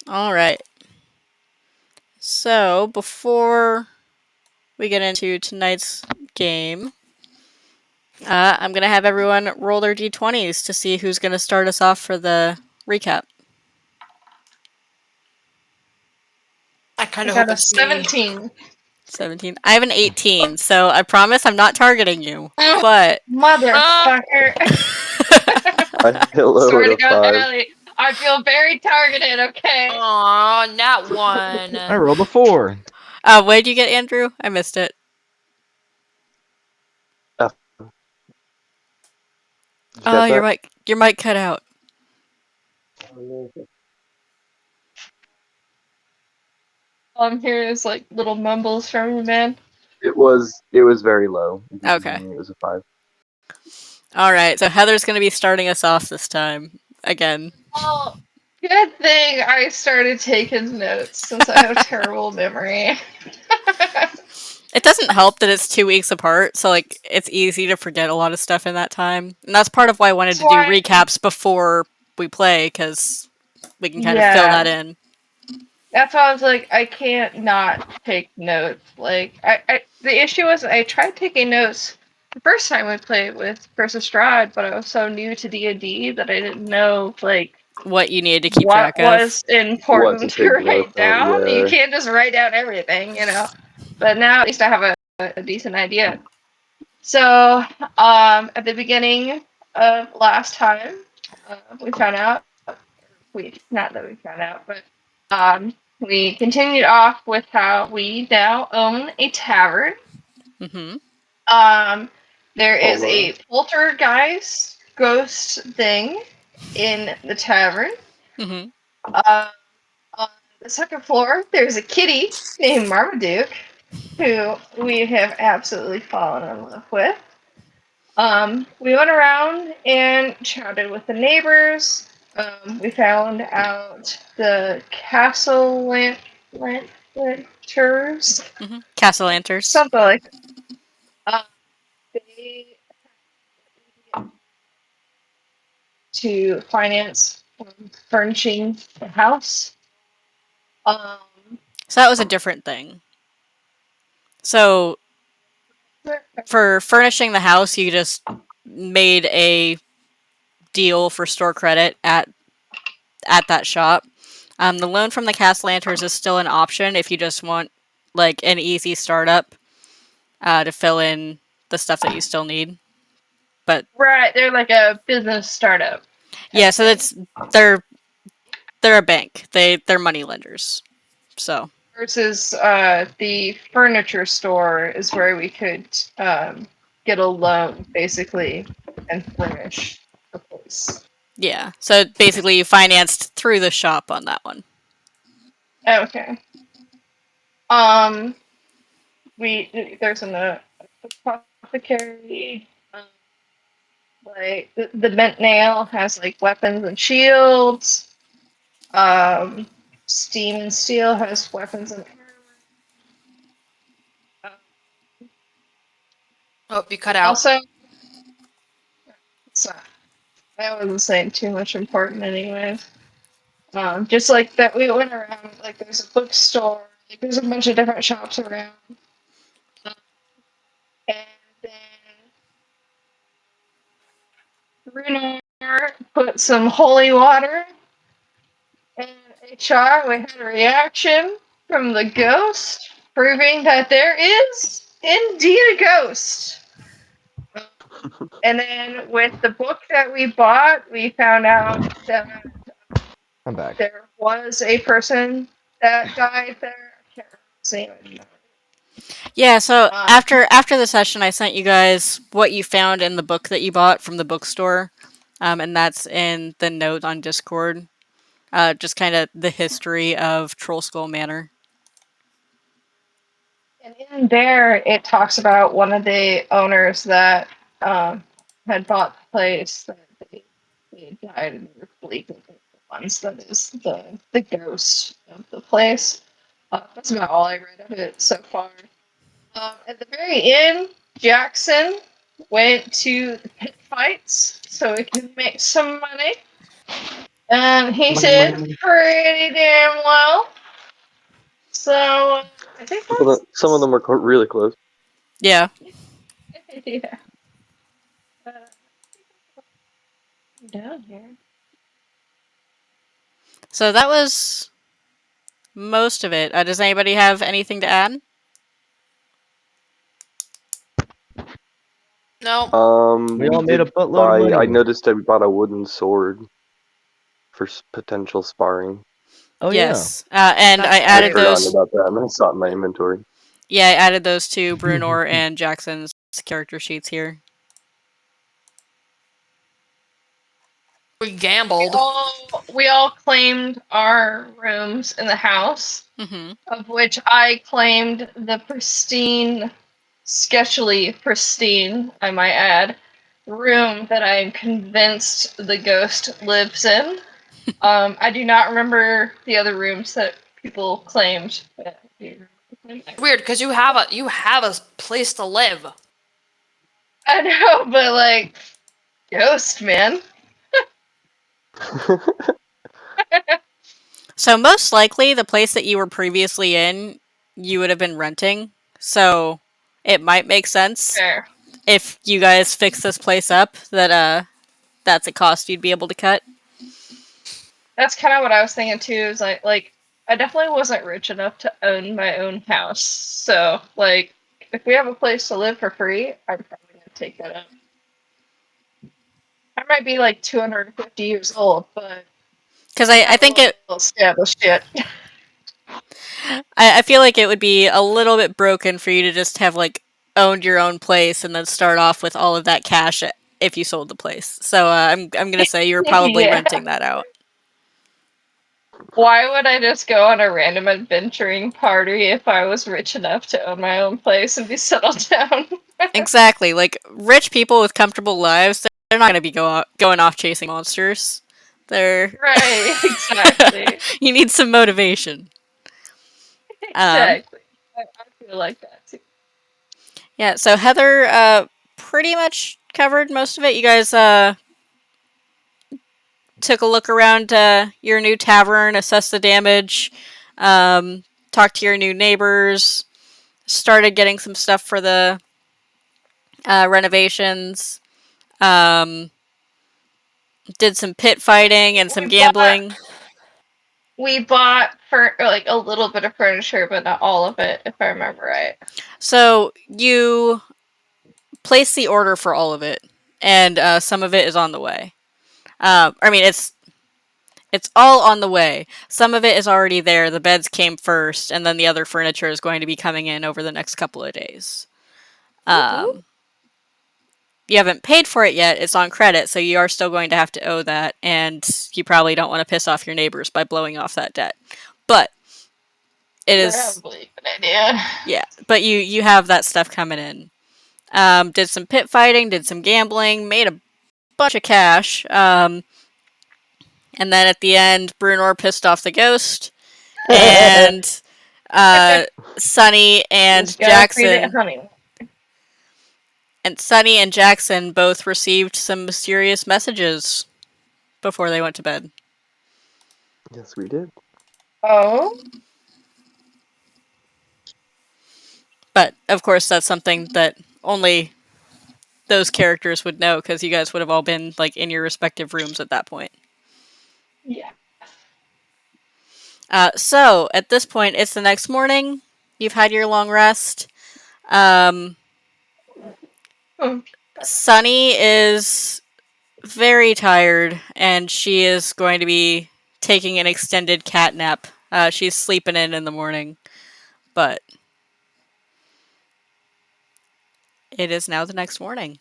All right. So before we get into tonight's game, I'm gonna have everyone roll their d20s to see who's gonna start us off for the recap. I kind I of got hope a it's me. 17. 17. I have an 18, so I promise I'm not targeting you. But Motherfucker. I hit low Swear at to a God, 5. Allie, I feel very targeted, okay? Aw, not one. I rolled a 4. what did you get, Andrew? I missed it. F. Did you Oh, catch that? your mic cut out. All I'm hearing is like little mumbles from you, man. It was very low. If you could hear Okay. me, it was a 5. All right. So Heather's gonna be starting us off this time again. Oh, good thing I started taking notes since I have terrible memory. It doesn't help that it's 2 weeks apart, so like it's easy to forget a lot of stuff in that time, and that's part of why I wanted That's to do why, recaps before we play, because we can kind of fill yeah, that in. that's why I was like, I can't not take notes. Like, the issue was I tried taking notes the first time we played with Versus Strahd, but I was so new to D&D that I didn't know like What you needed to keep what track of. was What to important to take note write of? down. You Yeah. can't just write down everything, you know. But now at least I have a decent idea. So, at the beginning of last time, we found out we not that we found out, but we continued off with how we now own a tavern. Mm-hmm. Um, there is Hello. a poltergeist ghost thing in the tavern. Mm-hmm. Uh, on the second floor, there's a kitty named Marmaduke, who we have absolutely fallen in love with. We went around and chatted with the neighbors. We found out the castle lanters, Mm-hmm. Castellanters. something like that. They to finance furnishing the house. Um, So that was a different thing. So for furnishing the house, you just made a deal for store credit at that shop. The loan from the Castellanters is still an option if you just want like an easy startup to fill in the stuff that you still need. But right, they're like a business startup yeah, type so thing. that's they're they're a bank. They're money lenders. So Versus the furniture store is where we could get a loan basically and furnish the place. yeah, so basically you financed through the shop on that one. Okay. Um, there's an apothecary. Like the bent nail has like weapons and shields. Um, Steam and Steel has weapons and armor. Oh, you cut out. Also, it's not, I wasn't saying too much important anyways. Just like that, we went around. Like, there's a bookstore. Like, there's a bunch of different shops around. Um, and then Bruno put some holy water in a jar. We had a reaction from the ghost, proving that there is indeed a ghost. And then with the book that we bought, we found out that I'm back. there was a person that died there. I can't remember his name anymore. Yeah, so Um, after the session, I sent you guys what you found in the book that you bought from the bookstore, and that's in the note on Discord. Just kind of the history of Troll Skull Manor. and in there, it talks about one of the owners that had bought the place that they died and they were believing that the ones that is the ghost of the place. That's about all I read of it so far. At the very end, Jackson went to the pit fights so he could make some money. And he did pretty damn well. So, I think that's... Some of them were really close. Yeah. Yeah. Down here. So that was most of it. Does anybody have anything to add? No. We all made did a buttload of money. I noticed that we bought a wooden sword for potential sparring. Oh Yes. And That's I I had added great. forgotten those. about that, and I saw it in my inventory. Yeah, I added those to Brunor and Jackson's character sheets here. We gambled. We all claimed our rooms in the house, Mm-hmm. of which I claimed the pristine, sketchily pristine, I might add, room that I'm convinced the ghost lives in. I do not remember the other rooms that people claimed. But I do remember them. Weird, because you have a place to live. I know, but like, ghost, man. So most likely, the place that you were previously in, you would have been renting. So it might make sense Fair. if you guys fix this place up that that's a cost you'd be able to cut. That's kind of what I was thinking too. Is like I definitely wasn't rich enough to own my own house. So like, if we have a place to live for free, I'm probably gonna take that up. I might be like 250 years old, but Because I I have a think little established shit. I feel like it would be a little bit broken for you to just have like owned your own place and then start off with all of that cash if you sold the place. So I'm gonna say you're probably Yeah. renting that out. Why would I just go on a random adventuring party if I was rich enough to own my own place and be settled down? Exactly. Like rich people with comfortable lives, they're not gonna be going off chasing monsters. They're Right, exactly. you need some motivation. Exactly. I feel like that too. Yeah. So Heather pretty much covered most of it. You guys took a look around your new tavern, assessed the damage, talked to your new neighbors, started getting some stuff for the renovations, did some pit fighting and some gambling. We bought for like a little bit of furniture, but not all of it, if I remember right. So you place the order for all of it, and some of it is on the way. I mean, it's all on the way. Some of it is already there. The beds came first, and then the other furniture is going to be coming in over the next couple of days. You haven't paid for it yet. It's on credit, so you are still going to have to owe that, and you probably don't want to piss off your neighbors by blowing off that debt. But it is Probably a good idea. yeah. But you have that stuff coming in. Did some pit fighting, did some gambling, made a bunch of cash. And then at the end, Brunor pissed off the ghost, and Sunny Just and gotta feed it Jackson honey. both received some mysterious messages before they went to bed. Yes, we did. Oh? But of course, that's something that only those characters would know because you guys would have all been like in your respective rooms at that point. Yeah. So at this point, it's the next morning. You've had your long rest. Um, Sunny is very tired, and she is going to be taking an extended cat nap. She's sleeping in the morning, but it is now the next morning.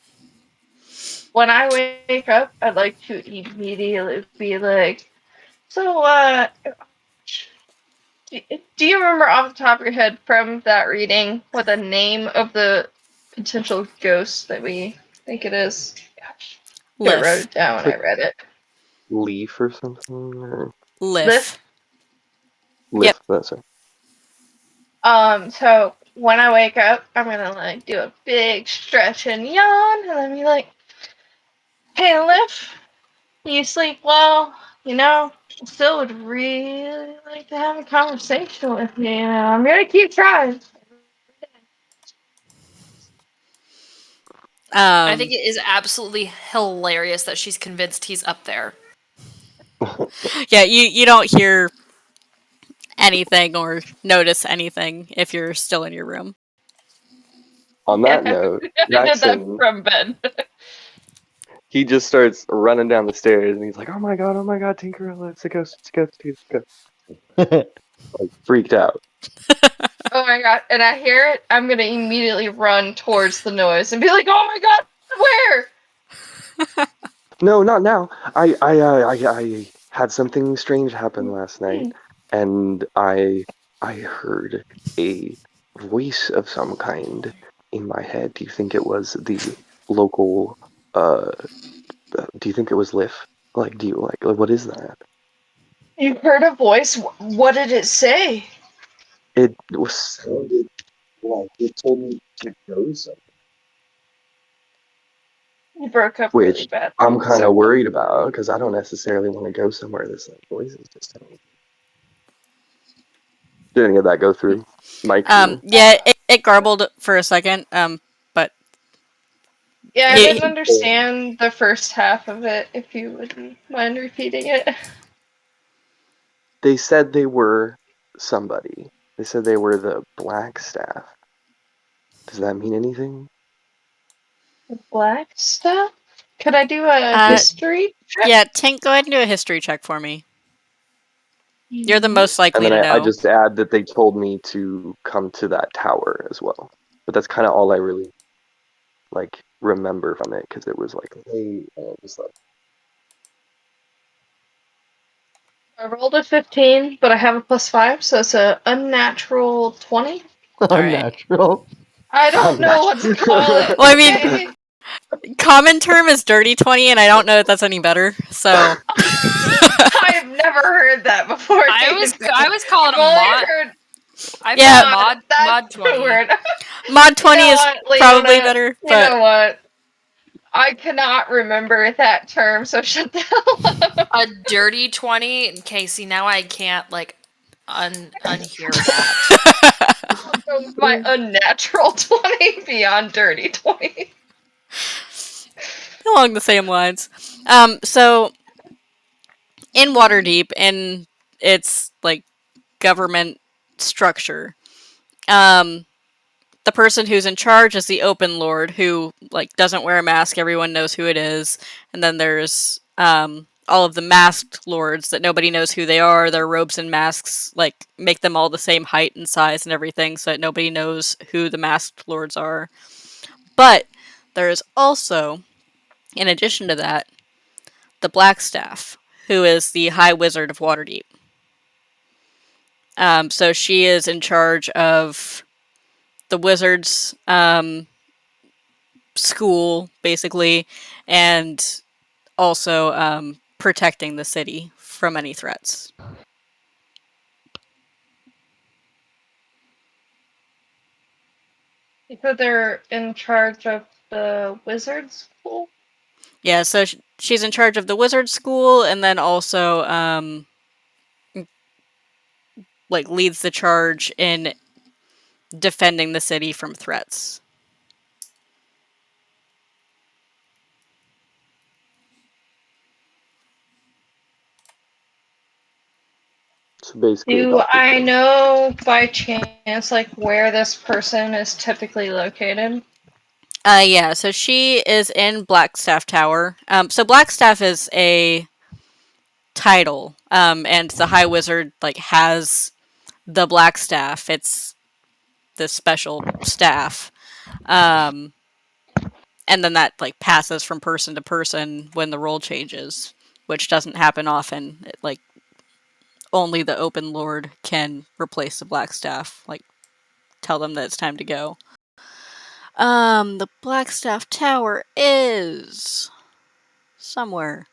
When I wake up, I'd like to immediately be like, so, do you remember off the top of your head from that reading what the name of the potential ghost that we think it is? Gosh, I wrote Liff. it down when I read it. Leaf or something? Or Liff. Yep. lift, that's it. So when I wake up, I'm gonna like do a big stretch and yawn, and then be like, "Hey, Liv, you sleep well? You know, I still would really like to have a conversation with you. I'm gonna keep trying. I think Um, it is absolutely hilarious that she's convinced he's up there. yeah, you don't hear anything or notice anything if you're still in your room. On Yeah, that note, I did that Jackson, from bed. he just starts running down the stairs and he's like, oh my god, Tinkerella, it's a ghost, it's a ghost, it's a ghost. Like, freaked out. Oh my god! And I hear it. I'm gonna immediately run towards the noise and be like, "Oh my god, where?" No, not now. I had something strange happen last night, and I heard a voice of some kind in my head. Do you think it was the local? Uh, do you think it was Liff? Like, do you like what is that? You heard a voice. What did it say? It was sounded like it told me to go somewhere, You broke up really which bad. I'm kind of worried about because I don't necessarily want to go somewhere this like voice is just telling me. Did any of that go through? Mike through? Yeah, it garbled for a second. But Yeah, I he, didn't understand the first half of it. If you wouldn't mind repeating it. They said they were somebody. They said they were the Black Staff. Does that mean anything? The black stuff. Could I do a uh, history check? yeah, Tink, go ahead and do a history check for me. You're the Mhm. most And likely then to I know. just add that they told me to come to that tower as well. But that's kind of all I really like remember from it because it was like, hey, just like, I rolled a 15, but I have a +5, so it's a unnatural 20. All right. Unnatural. I don't I'm know not. what to call it. Well, I mean, Okay? common term is dirty 20, and I don't know if that's any better. So, I've never heard that before, I David. was calling I've him only mod. heard I've yeah, heard mod. mod That's the 20. word. mod You 20 know is what, probably Leona? better, You but know what? I cannot remember that term, so shut the hell up. A dirty 20. Casey, now I can't like unhear that. I'll go with my unnatural 20 beyond dirty 20. along the same lines. So in Waterdeep, in its like government structure, um, the person who's in charge is the Open Lord, who like doesn't wear a mask. Everyone knows who it is, and then there's all of the masked lords that nobody knows who they are. Their robes and masks like make them all the same height and size and everything, so that nobody knows who the masked lords are. But there is also, in addition to that, the Blackstaff, who is the High Wizard of Waterdeep. So she is in charge of the wizards school, basically, and also protecting the city from any threats. You said they're in charge of the wizards school? Yeah, so she's in charge of the wizard school, and then also like leads the charge in defending the city from threats. So basically, Do Dr. I Phil. know by chance like where this person is typically located? Yeah, so she is in Blackstaff Tower. So Blackstaff is a title, and the High Wizard like has the Black Staff. It's this special staff, um, and then that like passes from person to person when the role changes, which doesn't happen often. Like only the Open Lord can replace the Black Staff. Like tell them that it's time to go. The Blackstaff Tower is somewhere.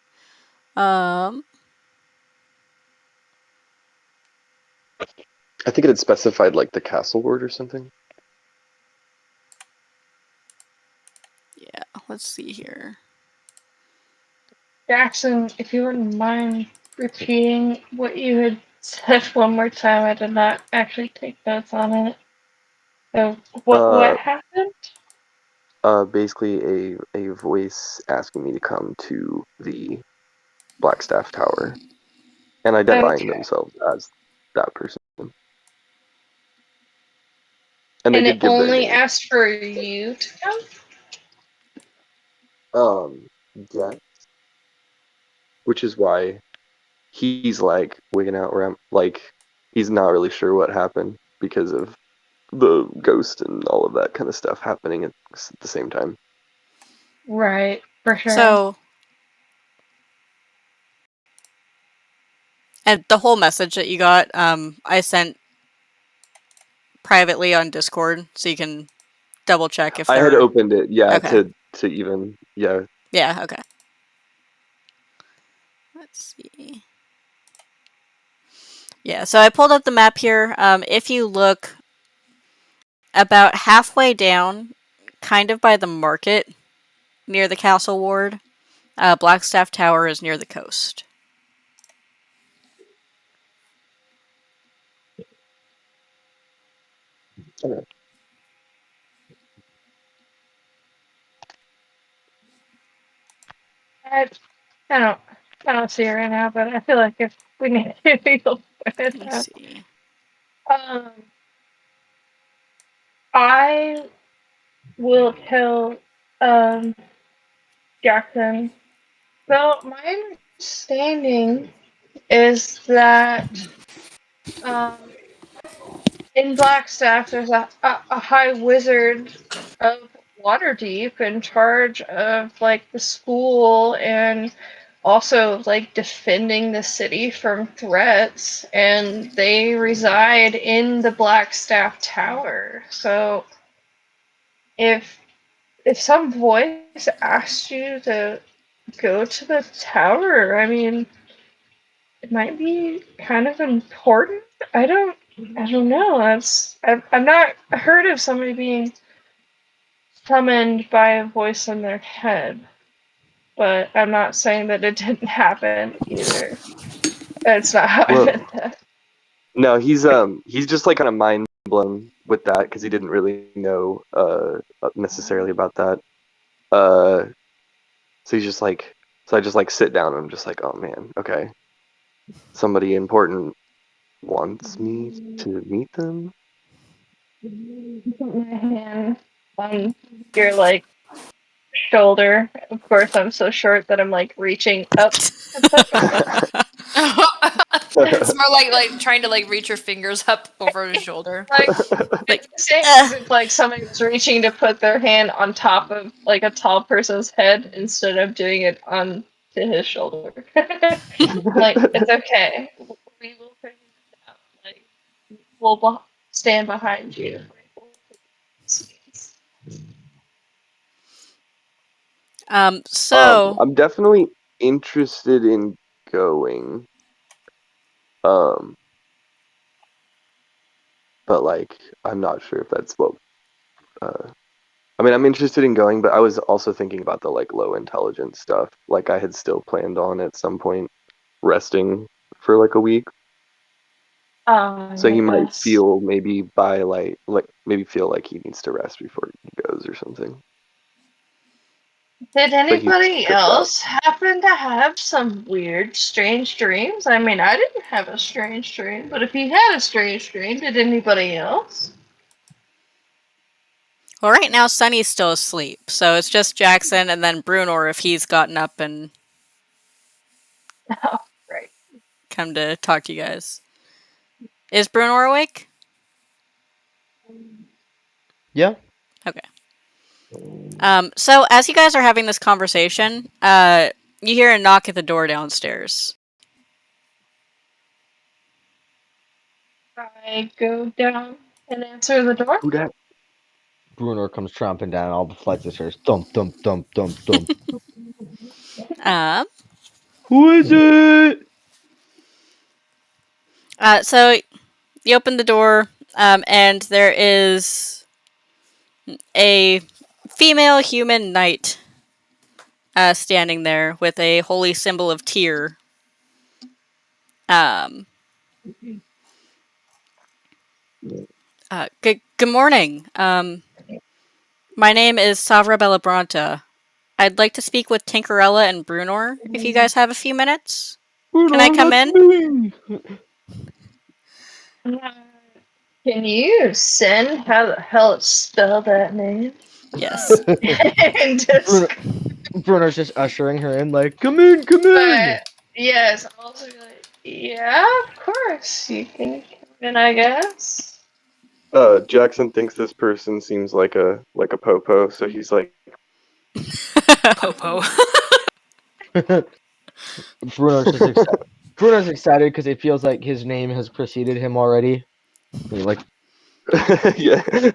Um, I think it had specified like the castle ward or something. yeah, let's see here. Jackson, if you wouldn't mind repeating what you had said one more time? I did not actually take notes on it. So what Uh, happened? basically a voice asking me to come to the Blackstaff Tower and identifying Okay. themselves as that person. And they And it did give their only name. asked for you to come? Yeah. Which is why he's like wigging out where I'm like he's not really sure what happened because of the ghost and all of that kind of stuff happening at the same time. Right, for sure. So, and the whole message that you got, I sent privately on Discord, so you can double check if I had they're opened it, yeah, okay. to even yeah. Yeah, okay. Let's see. Yeah, so I pulled up the map here. If you look about halfway down, kind of by the market near the castle ward, Blackstaff Tower is near the coast. Okay. I, I don't see it right now, but I feel like if we need to, we'll put Let it me up. see. I will tell um Jackson. So my understanding is that um in Blackstaff there's a high wizard of Waterdeep in charge of like the school and also like defending the city from threats, and they reside in the Blackstaff Tower. So if some voice asked you to go to the tower, I mean, it might be kind of important. I don't know. I've not heard of somebody being summoned by a voice in their head, but I'm not saying that it didn't happen either. That's not how I Well, meant that. no, he's just like kind of mind blown with that because he didn't really know necessarily about that. Uh, so he's just like so I just like sit down and I'm just like, oh man, okay, somebody important wants me to meet them. Put my hand on your like shoulder. Of course, I'm so short that I'm like reaching up to touch it. It's more like trying to like reach your fingers up over his shoulder. Like Like, same as if like somebody was reaching to put their hand on top of like a tall person's head instead of doing it on to his shoulder. Like it's okay. We will figure this out. Like we'll stand behind you. so I'm definitely interested in going. Um, but like I'm not sure if that's what I mean, I'm interested in going, but I was also thinking about the like low intelligence stuff. Like I had still planned on at some point resting for like a week. So he might Yes. feel maybe by like maybe feel like he needs to rest before he goes or something. Did But he's anybody tripped out. else happen to have some weird, strange dreams? I mean, I didn't have a strange dream, but if you had a strange dream, did anybody else? well, right now Sunny's still asleep, so it's just Jackson and then Brunor if he's gotten up and Oh, right. come to talk to you guys. Is Brunor awake? Yeah. Okay. So as you guys are having this conversation, you hear a knock at the door downstairs. I go down and answer the door. Who dat? Bruno comes tromping down all the flights of stairs. Thump, thump, thump, thump, thump. Um, Who is it? so you open the door, and there is a female human knight standing there with a holy symbol of Tyr Um, good morning. My name is Savra Bellabranta. I'd like to speak with Tinkerella and Brunor, if you guys have a few minutes. Can I Bruno, come that's in? me. Can you send how the hell it's spell that name? Yes. And just, Bruno, Bruno's just ushering her in, like, come in, come in. but yes, I'll also be like, yeah, of course you can come in, I guess. Jackson thinks this person seems like a popo, so he's like, Popo. Bruno's just excited. Bruno's excited because he feels like his name has preceded him already. He's like, yeah.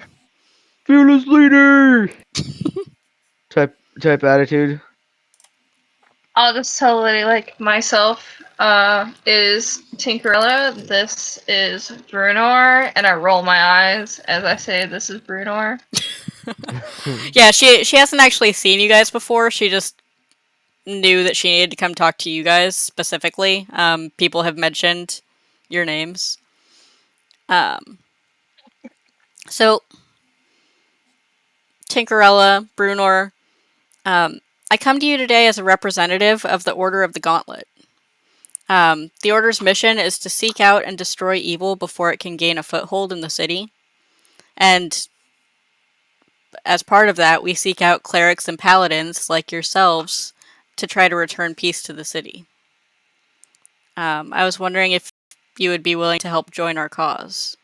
fearless leader type attitude. I'll just tell Liddy, like, myself is Tinkerella, this is Brunor, and I roll my eyes as I say this is Brunor. Yeah, she hasn't actually seen you guys before. She just knew that she needed to come talk to you guys specifically. People have mentioned your names. Um, so Tinkerella, Brunor, I come to you today as a representative of the Order of the Gauntlet. The Order's mission is to seek out and destroy evil before it can gain a foothold in the city. And as part of that, we seek out clerics and paladins like yourselves to try to return peace to the city. I was wondering if you would be willing to help join our cause.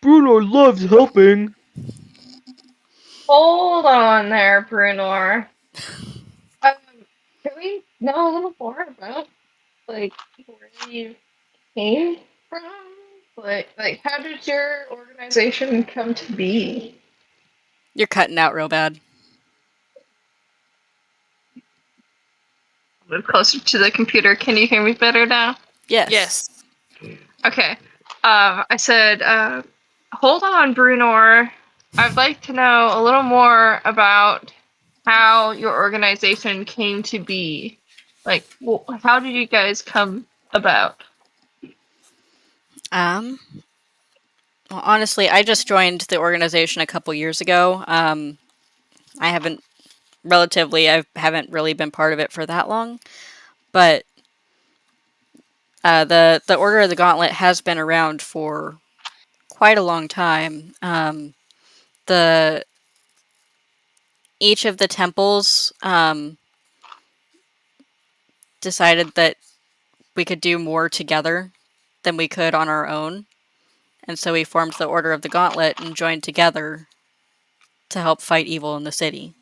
Bruno loves helping. Hold on there, Brunor. Um, can we know a little more about, like, where you came from? Like, how did your organization come to be? You're cutting out real bad. Move closer to the computer. Can you hear me better now? Yes. Yes. Okay. I said, hold on, Brunor. I'd like to know a little more about how your organization came to be. Like, how did you guys come about? Well, honestly, I just joined the organization a couple years ago. I haven't really been part of it for that long, but the Order of the Gauntlet has been around for quite a long time. The Each of the temples decided that we could do more together than we could on our own, and so we formed the Order of the Gauntlet and joined together to help fight evil in the city.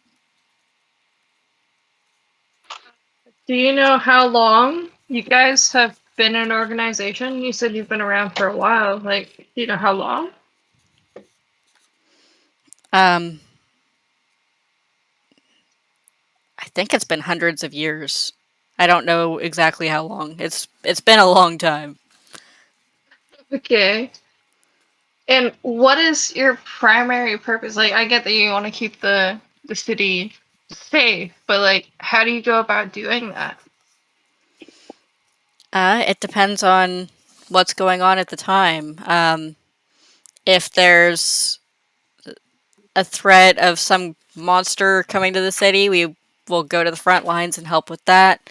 Do you know how long you guys have been an organization? You said you've been around for a while. Like, do you know how long? Um, I think it's been hundreds of years. I don't know exactly how long. It's been a long time. Okay. And what is your primary purpose? Like, I get that you want to keep the city safe, but like, how do you go about doing that? It depends on what's going on at the time. If there's a threat of some monster coming to the city, we will go to the front lines and help with that.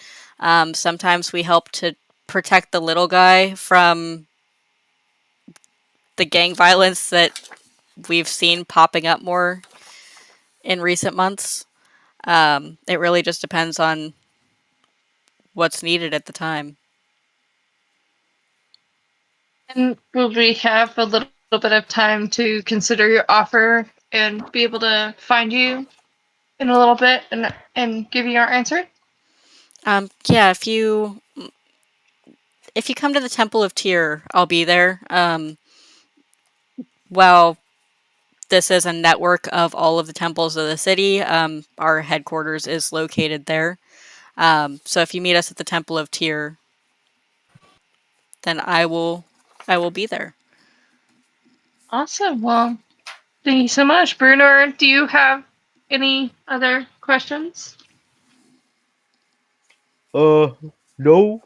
Sometimes we help to protect the little guy from the gang violence that we've seen popping up more in recent months. It really just depends on what's needed at the time. And will we have a little bit of time to consider your offer and be able to find you in a little bit and give you our answer? Yeah, if you come to the Temple of Tyr, I'll be there. Well, this is a network of all of the temples of the city. Our headquarters is located there. So if you meet us at the Temple of Tyr, then I will be there. Awesome. Well, thank you so much, Bruno. Do you have any other questions? No.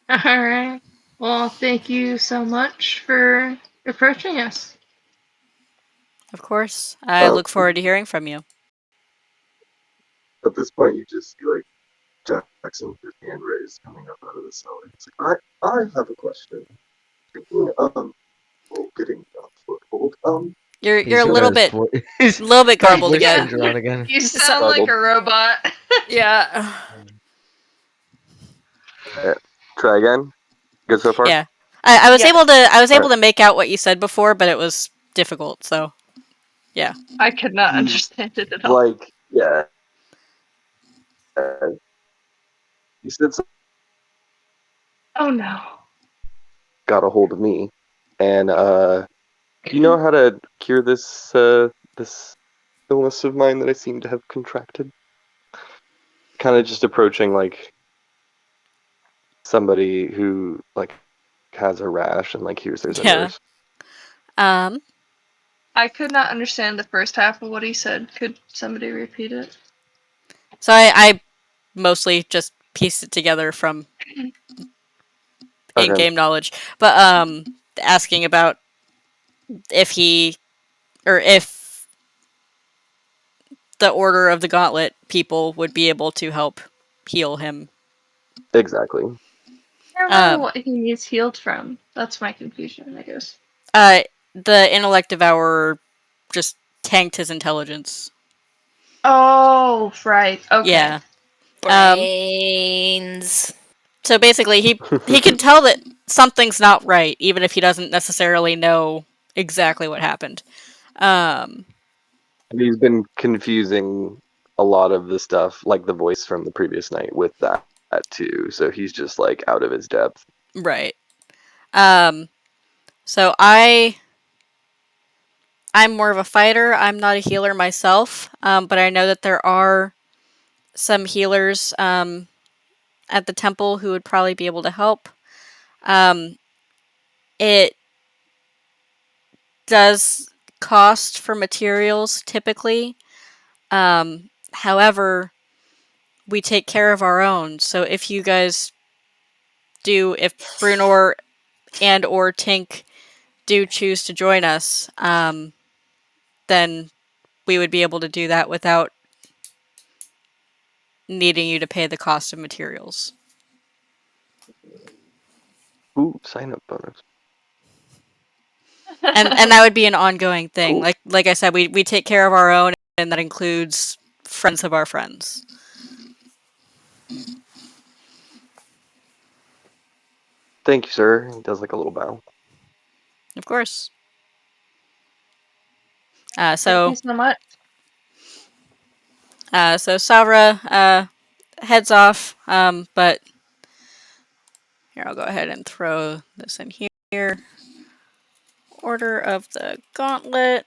Alright. Well, thank you so much for approaching us. Of course. I look forward to hearing from you. At this point, you just see like Jackson with his hand raised coming up out of the cellar. It's like, I have a question. Speaking of getting foothold, You're a He's little got his bit vo- his little bit garbled voice again. changed around again. You sound like a robot. Yeah. try again. Good so far. Yeah. I was Yes. able to make out what you said before, but it was difficult, so yeah. I could not You- understand it at all. Like, yeah. You said something Oh no. got a hold of me, and you know how to cure this this illness of mine that I seem to have contracted? Kind of just approaching like somebody who like has a rash and like hears there's a Yeah. nurse. I could not understand the first half of what he said. Could somebody repeat it? So I mostly just pieced it together from Okay. in-game knowledge, but asking about if he or if the Order of the Gauntlet people would be able to help heal him. Exactly. I don't know what he needs healed from. That's my confusion, I guess. The intellect devourer just tanked his intelligence. Oh, right. Okay. Yeah. Brains. So basically, he can tell that something's not right, even if he doesn't necessarily know exactly what happened. He's been confusing a lot of the stuff, like the voice from the previous night, with that too. So he's just like out of his depth. Right. So I'm more of a fighter. I'm not a healer myself, but I know that there are some healers at the temple who would probably be able to help. It does cost for materials typically. However, we take care of our own. So if you guys do, if Brunor and or Tink do choose to join us, then we would be able to do that without needing you to pay the cost of materials. Ooh, sign up bonus. And that would be an ongoing thing. Cool. Like I said, we take care of our own, and that includes friends of our friends. Thank you, sir. He does like a little bow. Of course. Thank So you so much. so Savra heads off, but here I'll go ahead and throw this in here. Order of the Gauntlet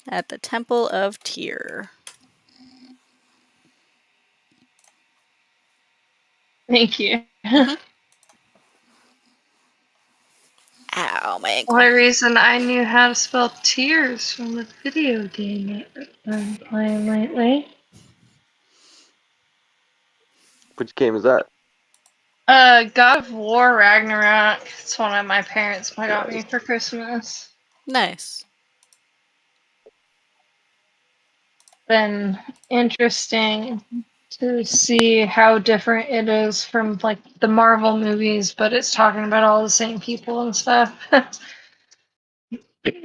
at the Temple of Tyr. Thank you. Ow, my ankle. Only reason I knew how to spell tears from the video game I've been playing lately. Which game is that? God of War Ragnarok. It's one of my parents got me Nice. for Christmas. Nice. Been interesting to see how different it is from like the Marvel movies, but it's talking about all the same people and stuff.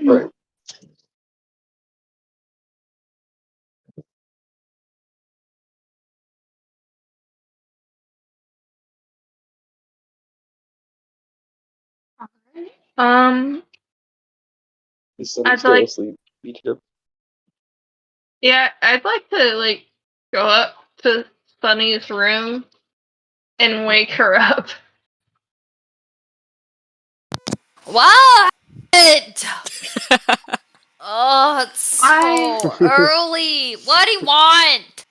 Right. um, Is Sunny I'd still like, asleep? Beat up. yeah, I'd like to like go up to Sunny's room and wake her up. What? Oh, it's so I- early. What do you want?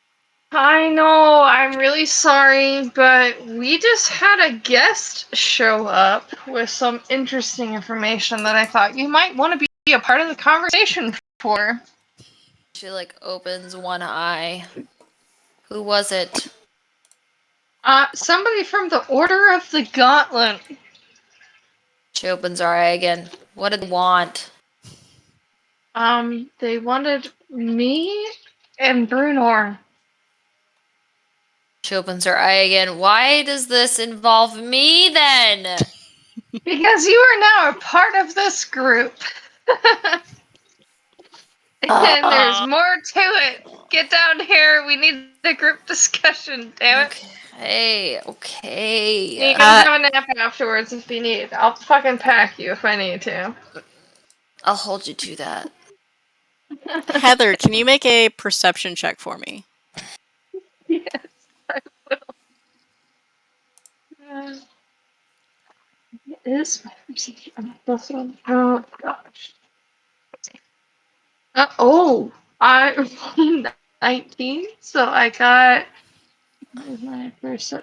I know, I'm really sorry, but we just had a guest show up with some interesting information that I thought you might want to be a part of the conversation for. She like opens one eye. Who was it? Somebody from the Order of the Gauntlet. She opens her eye again. What did they want? They wanted me and Brunor. She opens her eye again. Why does this involve me then? Because you are now a part of this group. And there's more to it. Get down here. We need a group discussion, damn it. Okay. You can have a nap afterwards if you need. I'll fucking pack you if I need to. I'll hold you to that. Heather, can you make a perception check for me? Yes, I will. It is my perception. This one. Oh gosh. I rolled 19, so I got.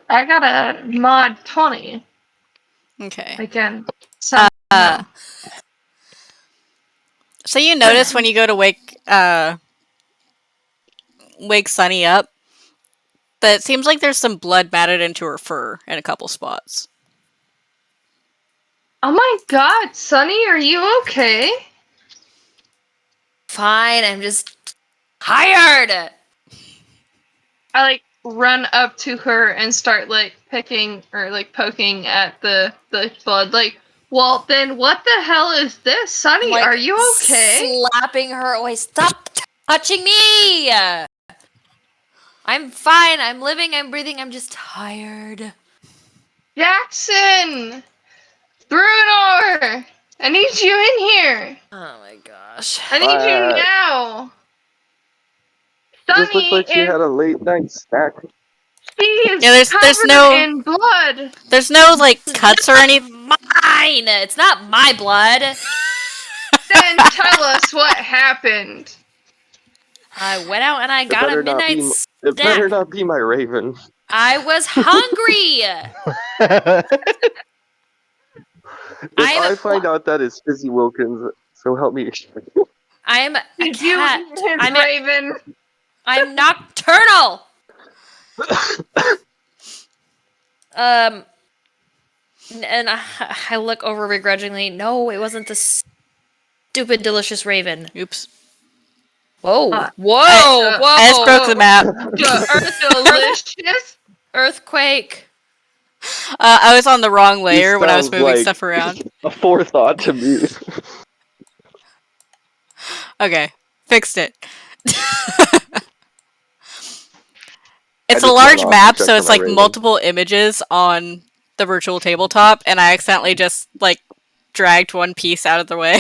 I got a mod 20. Okay. Again, somehow. So you notice when you go to wake Sunny up, that it seems like there's some blood matted into her fur in a couple spots. Oh my god, Sunny, are you okay? Fine, I'm just tired. I run up to her and start picking or poking at the blood. Well then what the hell is this? Sunny, are you okay? Slapping her away. Stop touching me! I'm fine. I'm living. I'm breathing. I'm just tired. Jackson! Brunor! I need you in here! Oh my gosh. I need you now! Just looked Sunny like she had a late night snack. she is there's covered no in blood! There's no cuts or anything. Mine! It's not my blood! Then tell us what happened. I went out and I got a midnight snack. It better not be my raven. I was hungry! If I find out that is Fizzy Wilkins, so help me. I'm a Did cat. you eat his raven? I'm nocturnal! And I look over begrudgingly. No, it wasn't the stupid delicious raven. Oops. Whoa. Whoa! I just broke the map. Delicious? Earthquake. I was on the wrong layer when I was moving stuff around. A forethought to me. Okay. Fixed it. It's a large map, so it's multiple images on the virtual tabletop, and I accidentally just dragged one piece out of the way.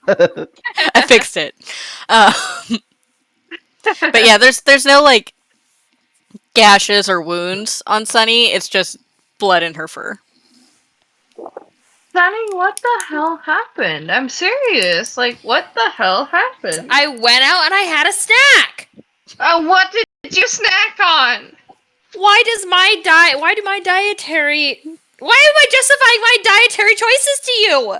I fixed it. But yeah, there's no gashes or wounds on Sunny. It's just blood in her fur. Sunny, what the hell happened? I'm serious. What the hell happened? I went out and I had a snack. What did you snack on? Why do my dietary choices to you?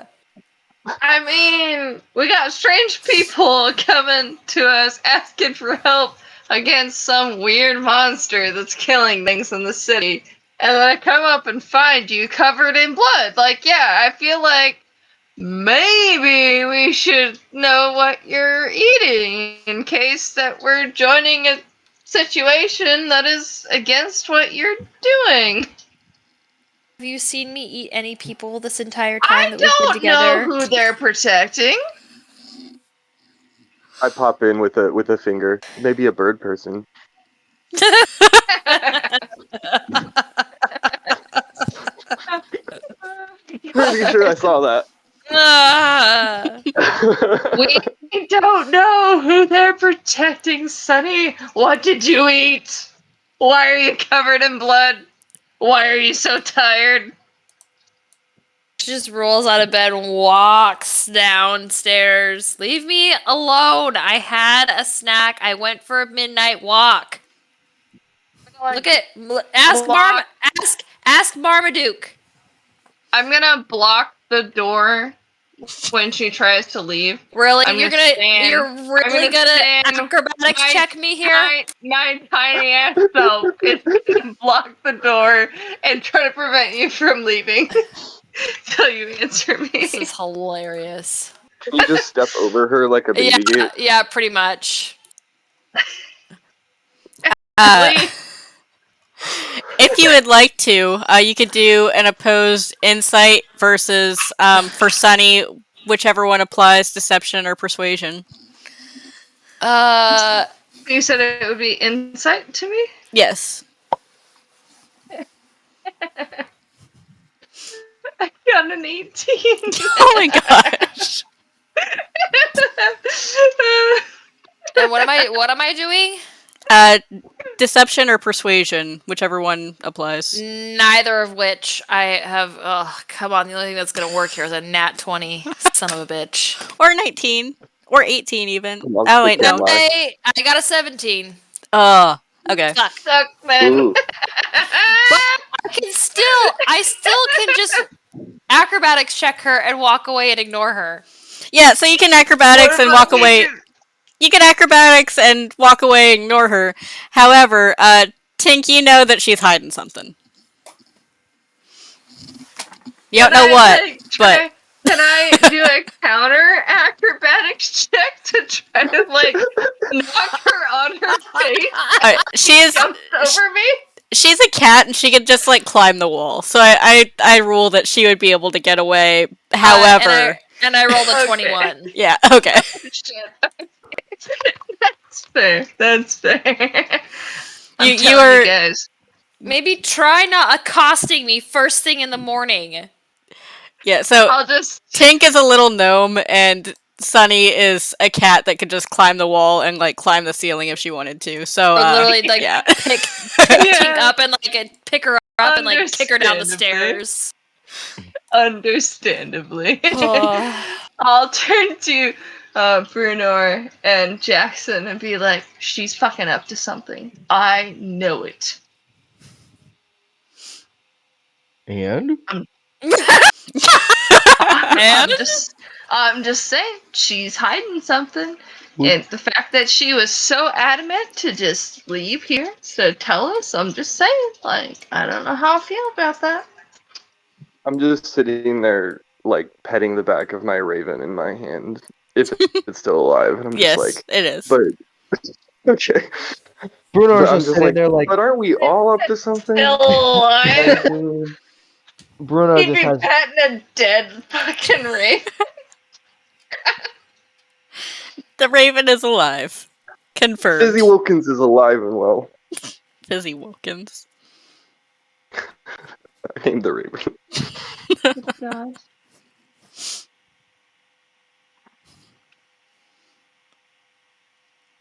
I mean, we got strange people coming to us asking for help against some weird monster that's killing things in the city. And then I come up and find you covered in blood. Yeah, I feel like maybe we should know what you're eating in case that we're joining a situation that is against what you're doing. Have you seen me eat any people this entire time that we've been I together? don't know who they're protecting. I pop in with a finger. Maybe a bird person. Pretty sure I saw that. We don't know who they're protecting, Sunny. What did you eat? Why are you covered in blood? Why are you so tired? She just rolls out of bed and walks downstairs. Leave me alone. I had a snack. I went for a midnight walk. Ask Marmaduke. I'm gonna block the door when she tries to leave. Really? I'm you're gonna stand- you're really gonna gonna stand acrobatics my check me here? My tiny ass self is gonna block the door and try to prevent you from leaving till you answer me. This is hilarious. Can you just step over her like a baby gate? Yeah, pretty much. Leave. If you would like to, you could do an opposed insight versus, for Sunny, whichever one applies, deception or persuasion. You said it would be insight to me? Yes. I got an 18. Oh my gosh. And what am I doing? Deception or persuasion, whichever one applies. Neither of which I have. Oh, come on! The only thing that's gonna work here is a nat 20. Son of a bitch. Or 19. Or 18 even. Come on, Oh wait, stick no. that lie. I got a 17. Oh, okay. Fuck. Suck, man. Ooh. I still can just acrobatics check her and walk away and ignore her. Yeah, so you can acrobatics and walk away. You can acrobatics and walk away, ignore her. However, Tink, you know that she's hiding something. You don't know what, but Can I do a counter acrobatics check to try to knock her on her face? she's Jumps over me. she's a cat and she could just climb the wall. So I rule that she would be able to get away. However, and I rolled a 21. Yeah, okay. Shit. That's fair. That's fair. You are guys. Maybe try not accosting me first thing in the morning. Yeah, so I'll just Tink is a little gnome and Sunny is a cat that could just climb the wall and climb the ceiling if she wanted to. So Or literally yeah. pick Tink up and pick her up and kick her down the Understandably. stairs. Understandably. I'll turn to Bruno and Jackson and be like, she's fucking up to something. I know it. And? I'm just saying, she's hiding something. And the fact that she was so adamant to just leave here to tell us, I'm just saying, I don't know how I feel about that. I'm just sitting there, petting the back of my raven in my hand, if it's still alive. And I'm Yes, just it is. but okay. Bruno's But I'm just just sitting there but aren't we all up to something? Still alive. Bruno He'd just be has. patting a dead fucking raven. The raven is alive. Confirmed. Fizzy Wilkins is alive and well. Fizzy Wilkins. I named the raven. God.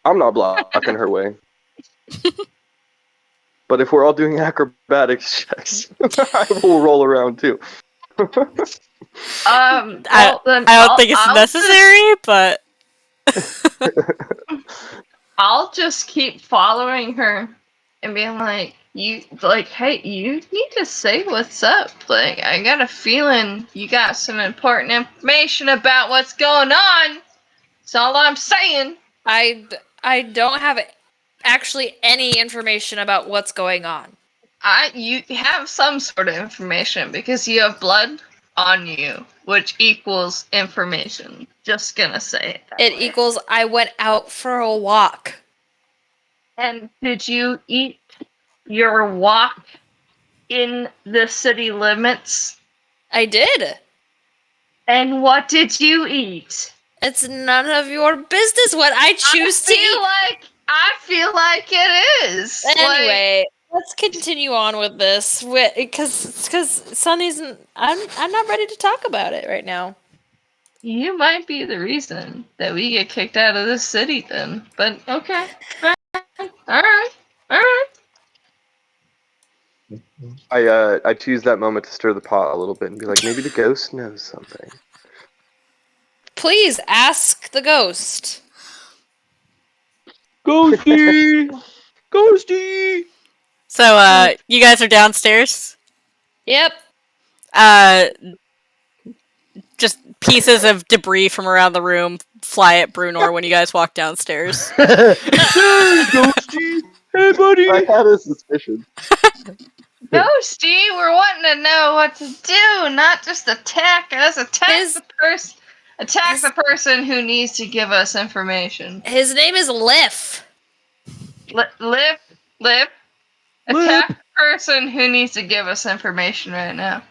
I'm not blocking her way. But if we're all doing acrobatics checks, I will roll around too. I I don't think it's necessary, but I'll just keep following her and being like, hey, you need to say what's up. I got a feeling you got some important information about what's going on. That's all I'm saying. I don't have actually any information about what's going on. You have some sort of information because you have blood on you, which equals information. Just gonna say it. It equals I went out for a walk. And did you eat your walk in the city limits? I did. And what did you eat? It's none of your business what I choose to eat. I feel like it is. Anyway, let's continue on with this, because Sunny's. I'm not ready to talk about it right now. You might be the reason that we get kicked out of this city, then. But okay, all right. I choose that moment to stir the pot a little bit and be like, maybe the ghost knows something. Please ask the ghost. Ghosty! Ghosty! so you guys are downstairs. Yep. just pieces of debris from around the room fly at Brunor when you guys walk downstairs. Hey, Ghosty! Hey, buddy! I had a suspicion. Ghosty, we're wanting to know what to do, not just attack us. His- Attack his- the person who needs to give us information. His name is Liff. Lift. Attack the person who needs to give us information right now.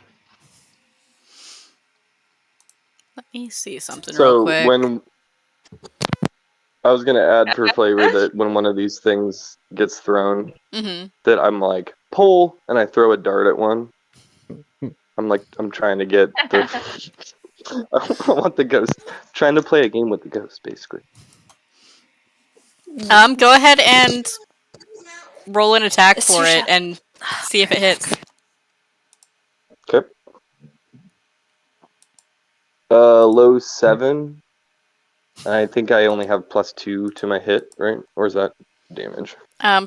Let me see something real So quick. when I was gonna add for flavor that when one of these things gets thrown, Mm-hmm. that I'm like pull and I throw a dart at one. I'm trying to get the. I want the ghost. Trying to play a game with the ghost, basically. Go ahead and roll an attack It's for your it shot. and see if it hits. Okay. Low 7. I think I only have +2 to my hit, right? Or is that damage?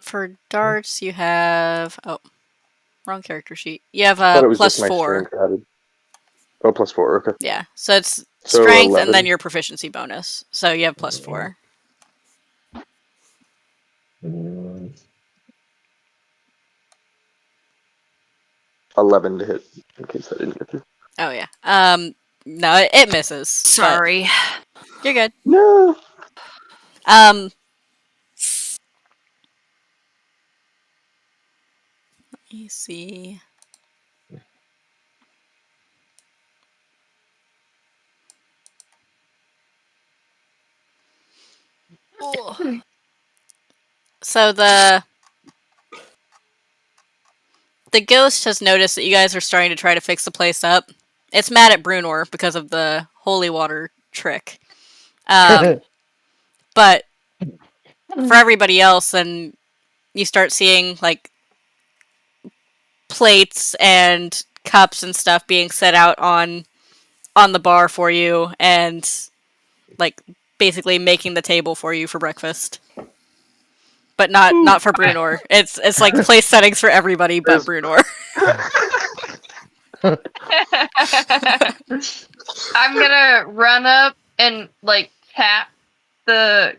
For darts, you have wrong character sheet. You have I thought it was plus just my 4. strength added. Oh, +4. Okay. Yeah, so it's So strength 11. and then your proficiency bonus. So you have plus 4. 11 to hit. In case I didn't get through. Oh yeah. No, it misses. Sorry. But you're good. No. Let me see. So the ghost has noticed that you guys are starting to try to fix the place up. It's mad at Brunor because of the holy water trick. But for everybody else, then you start seeing like plates and cups and stuff being set out on the bar for you, and like basically making the table for you for breakfast. But not for Brunor. It's like place settings for everybody but There's- Brunor. I'm gonna run up and like tap the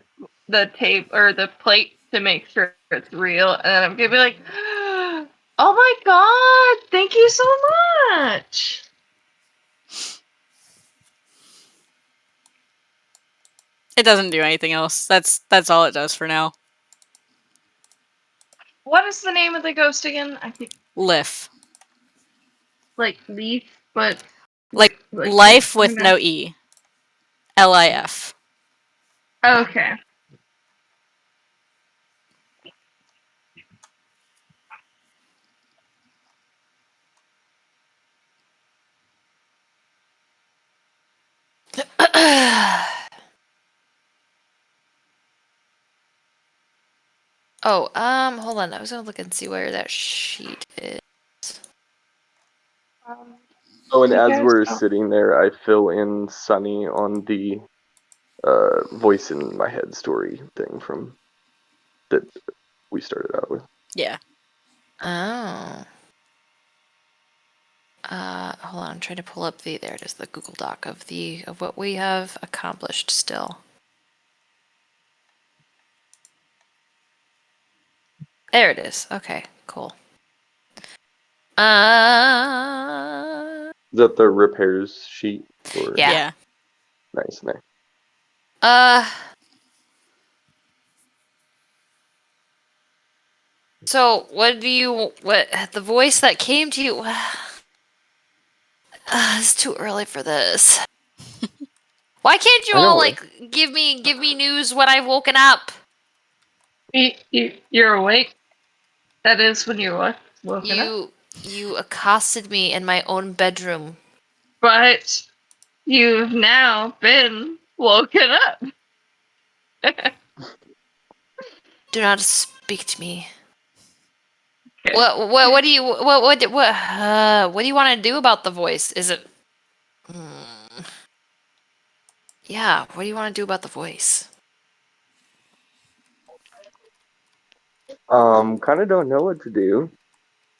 tape or the plate to make sure it's real, and then I'm gonna be like, "Oh my god, thank you so much." It doesn't do anything else. That's all it does for now. What is the name of the ghost again? I think Liff. like Leaf, but Like life with no E. LIF. Okay. Oh, hold on. I was gonna look and see where that sheet is. Oh, and You as guys- we're oh. sitting there, I fill in Sunny on the voice in my head story thing from that we started out with. Yeah. Oh. Hold on. I'm trying to pull up there it is, the Google Doc of what we have accomplished still. There it is. Okay, cool. Is that the repairs sheet? Or... Yeah. Nice. So what the voice that came to you? It's too early for this. Why can't you I know, all right? like give me news when I've woken up? You're awake. That is when you're woken up. You accosted me in my own bedroom. But you've now been woken up. Do not speak to me. Okay. What do you what do you want to do about the voice? Is it Yeah, what do you want to do about the voice? Kind of don't know what to do.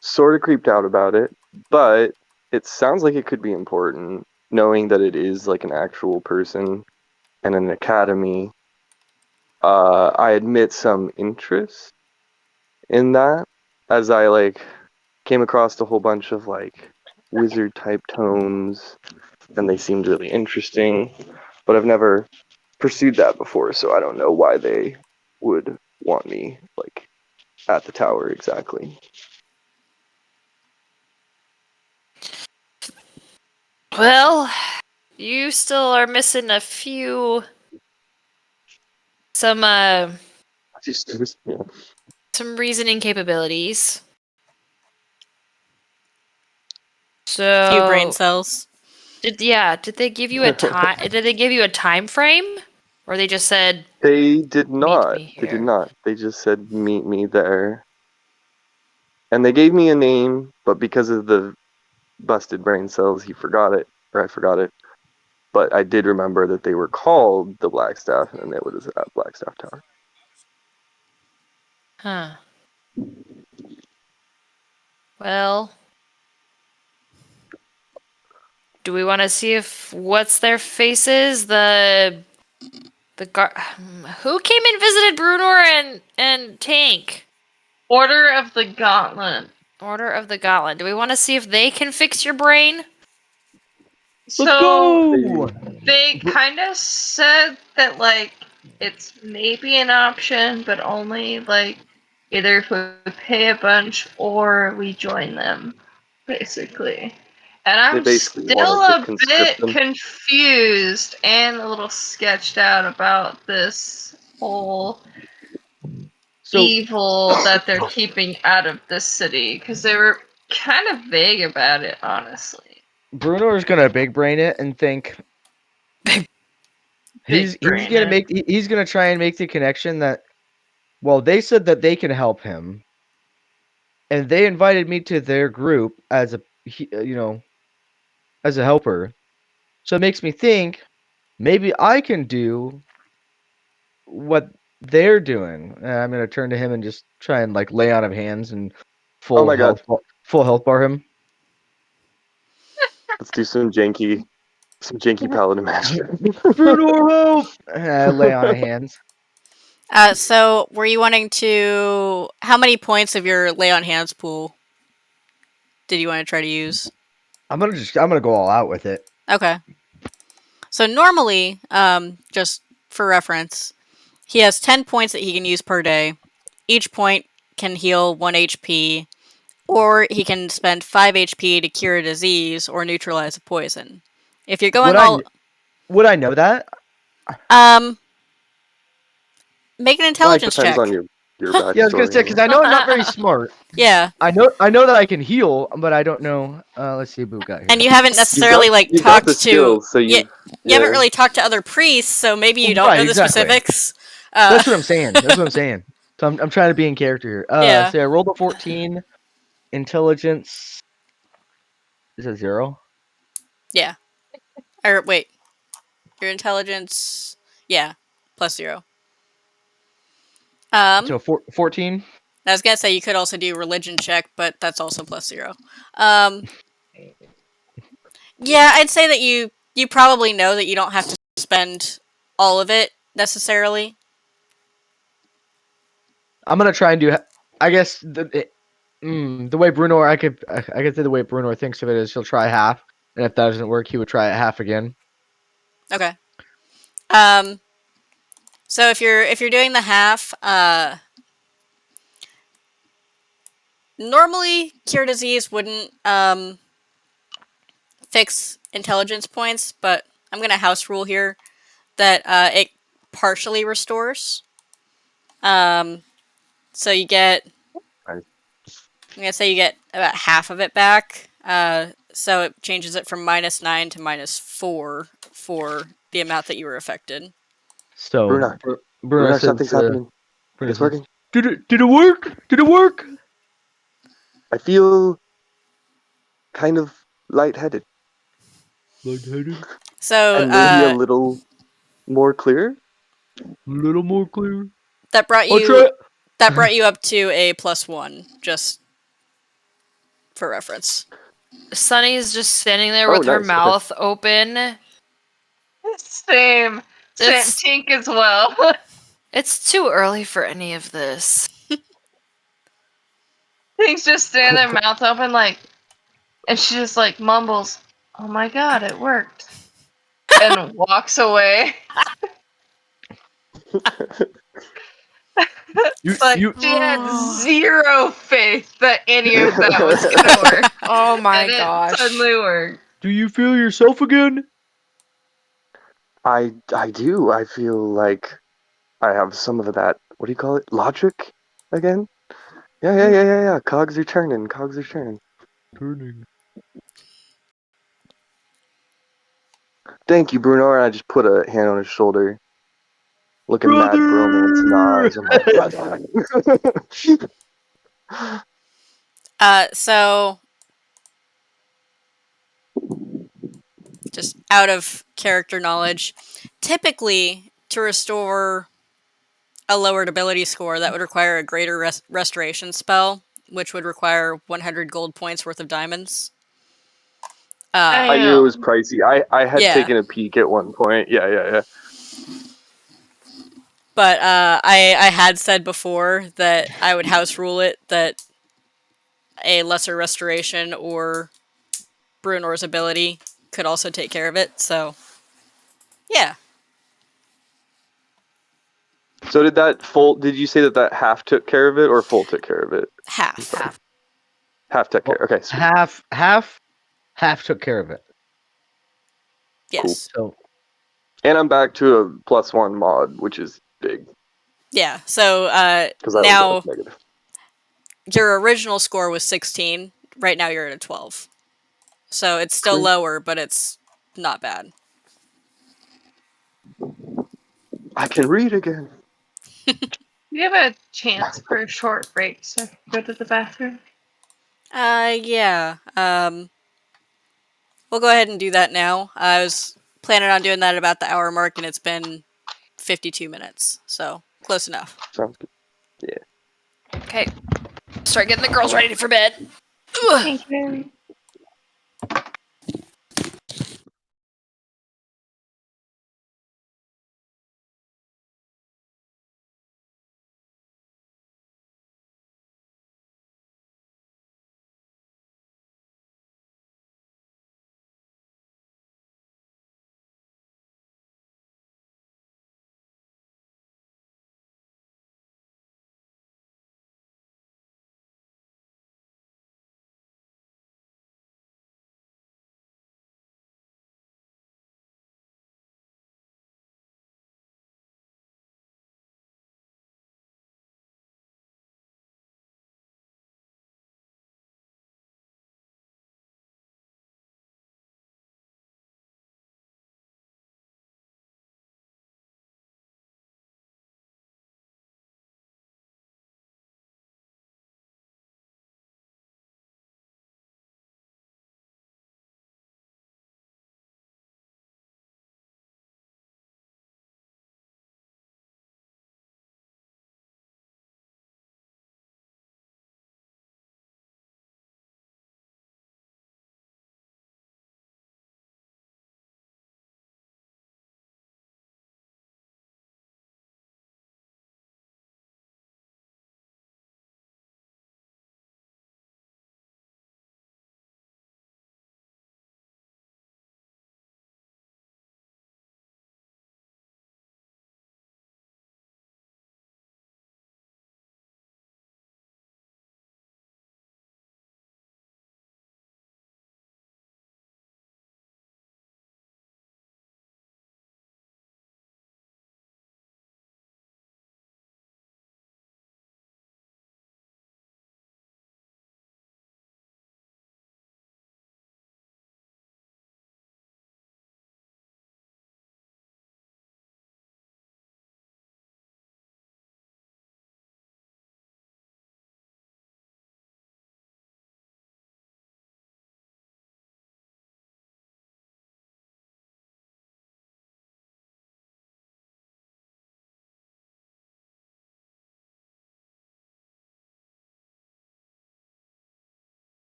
Sort of creeped out about it, but it sounds like it could be important. knowing that it is like an actual person and an academy, I admit some interest in that as I like came across a whole bunch of like wizard type tomes and they seemed really interesting, but I've never pursued that before, so I don't know why they would want me like at the tower exactly. Well, you still are missing a few some Yeah. some reasoning capabilities. So Few brain cells. did they give you a time? Did they give you a time frame, or they just said They did meet not. me They did here? not. They just said meet me there. And they gave me a name, but because of the busted brain cells, he forgot it, or I forgot it. But I did remember that they were called the Blackstaff, and it was at Blackstaff Tower. Huh. Well, do we want to see if what's their faces? Who came and visited Brunor and Tank? Order of the Gauntlet. Order of the Gauntlet. Do we want to see if they can fix your brain? Let's So go. they kind of said that like it's maybe an option, but only like either if we pay a bunch or we join them, basically. And They I'm basically still wanted to a conscript bit them. confused and a little sketched out about this whole So evil that they're keeping out of this city because they were kind of vague about it, honestly. Bruno's gonna big brain it and think he's brain gonna it. he's gonna try and make the connection that, well, they said that they can help him, and they invited me to their group as as a helper. So it makes me think maybe I can do what they're doing. And I'm gonna turn to him and just try and like lay on of hands and Oh my god, full health bar him. let's do some janky paladin magic. Bruno, help! And I lay on of hands. So were you wanting to? How many points of your lay on hands pool did you want to try to use? I'm gonna go all out with it. Okay. So normally, just for reference, he has 10 points that he can use per day. Each point can heal 1 HP, or he can spend 5 HP to cure a disease or neutralize a poison. If you're going all, Would I know that? um, make an Like intelligence depends on check. your Yeah, I was gonna backstory. say because I know I'm not very smart. Yeah, I know that I can heal, but I don't know. Let's see who got here. and you haven't necessarily like You've got the talked to. skills, so Yeah, you you haven't really talked to other priests, so maybe you don't Right, know the exactly. specifics. That's what I'm saying. That's what I'm saying. So I'm trying to be in character here. Yeah. So I rolled a 14. Intelligence is a 0. Yeah. Or wait, your intelligence. Yeah, +0. So 14. I was gonna say you could also do religion check, but that's also +0. Um, yeah, I'd say that you probably know that you don't have to spend all of it necessarily. I'm gonna try and do. I guess the way Bruno, I could say the way Bruno thinks of it is he'll try half, and if that doesn't work, he would try it half again. Okay. Um, so if you're doing the half, normally cure disease wouldn't fix intelligence points, but I'm gonna house rule here that it partially restores. So you get, Right. I'm gonna say you get about half of it back. So it changes it from -9 to -4 for the amount that you were affected. So Bruna, Bruno Bruna, says, something's happening. Bruno It's says, working. did it work? Did it work? I feel kind of lightheaded Lightheaded. So and maybe a little more clear. A little more clear. that brought I'll you try. that brought you up to a +1, just for reference. Sunny's just standing there Oh, with her nice, okay. mouth open. Same. It's- Tink as well. It's too early for any of this. Tink's just standing there, mouth open, like, and she just like mumbles, "Oh my god, it worked," and walks away. You, Like you, she had zero faith that any of that was gonna work. Oh my And it gosh. suddenly worked. do you feel yourself again? I do. I feel like I have some of that. What do you call it? Logic again? Yeah. Cogs are turning. Cogs are turning. Turning. Thank you, Bruno. And I just put a hand on his shoulder, looking mad bromance in the Brother! eyes. I'm like, brother. So just out of character knowledge, typically to restore a lowered ability score, that would require a greater restoration spell, which would require 100 gold points worth of diamonds. I knew it was pricey. I had Yeah. taken a peek at one point. Yeah. But I had said before that I would house rule it that a lesser restoration or Brunor's ability could also take care of it. So, yeah, So did that full? Did you say that half took care of it, or full took care of it? I'm half. sorry. Half took care. Okay, sweet. Half took care of it. Yes. So And I'm back to a +1 mod, which is big Yeah. So because I was now negative. your original score was 16. Right now you're at a 12. So it's still Sweet. lower, but it's not bad. I can read again. You have a chance for a short break, so I can go to the bathroom. Yeah. We'll go ahead and do that now. I was planning on doing that at about the hour mark, and it's been 52 minutes. So close enough. Sounds good. Yeah. Okay. Start getting the girls ready for bed. Ugh. Thank you.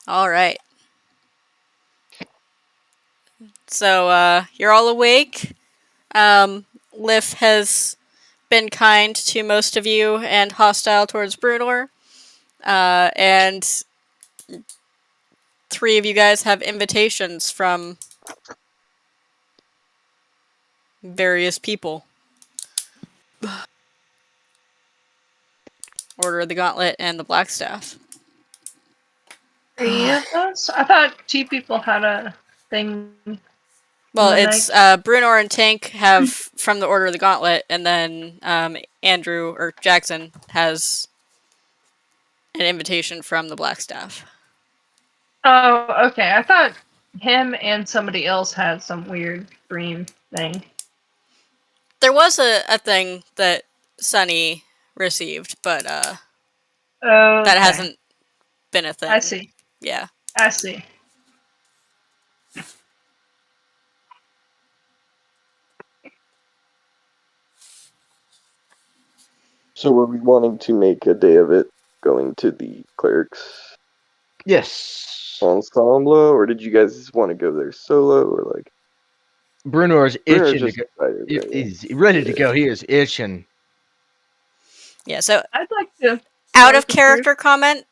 All right. So you're all awake. Lif has been kind to most of you and hostile towards Brunor. And 3 of you guys have invitations from various people. Order of the Gauntlet and the Blackstaff. 3 of us? I thought 2 people had a thing. Well, the it's Brunor and Tank have from the Order of the Gauntlet, and then Andrew or Jackson has an invitation from the Blackstaff. Oh, okay. I thought him and somebody else had some weird dream thing. There was a thing that Sunny received, but Okay. that hasn't been a thing. I see. Yeah. I see. So were we wanting to make a day of it going to the clerics Yes. ensemble, or did you guys want to go there solo, or like Brunor's Bruno's itching to just go. excited, right? He's ready to Yeah. go. He is itching. Yeah, so I'd like to out go of with the character comment,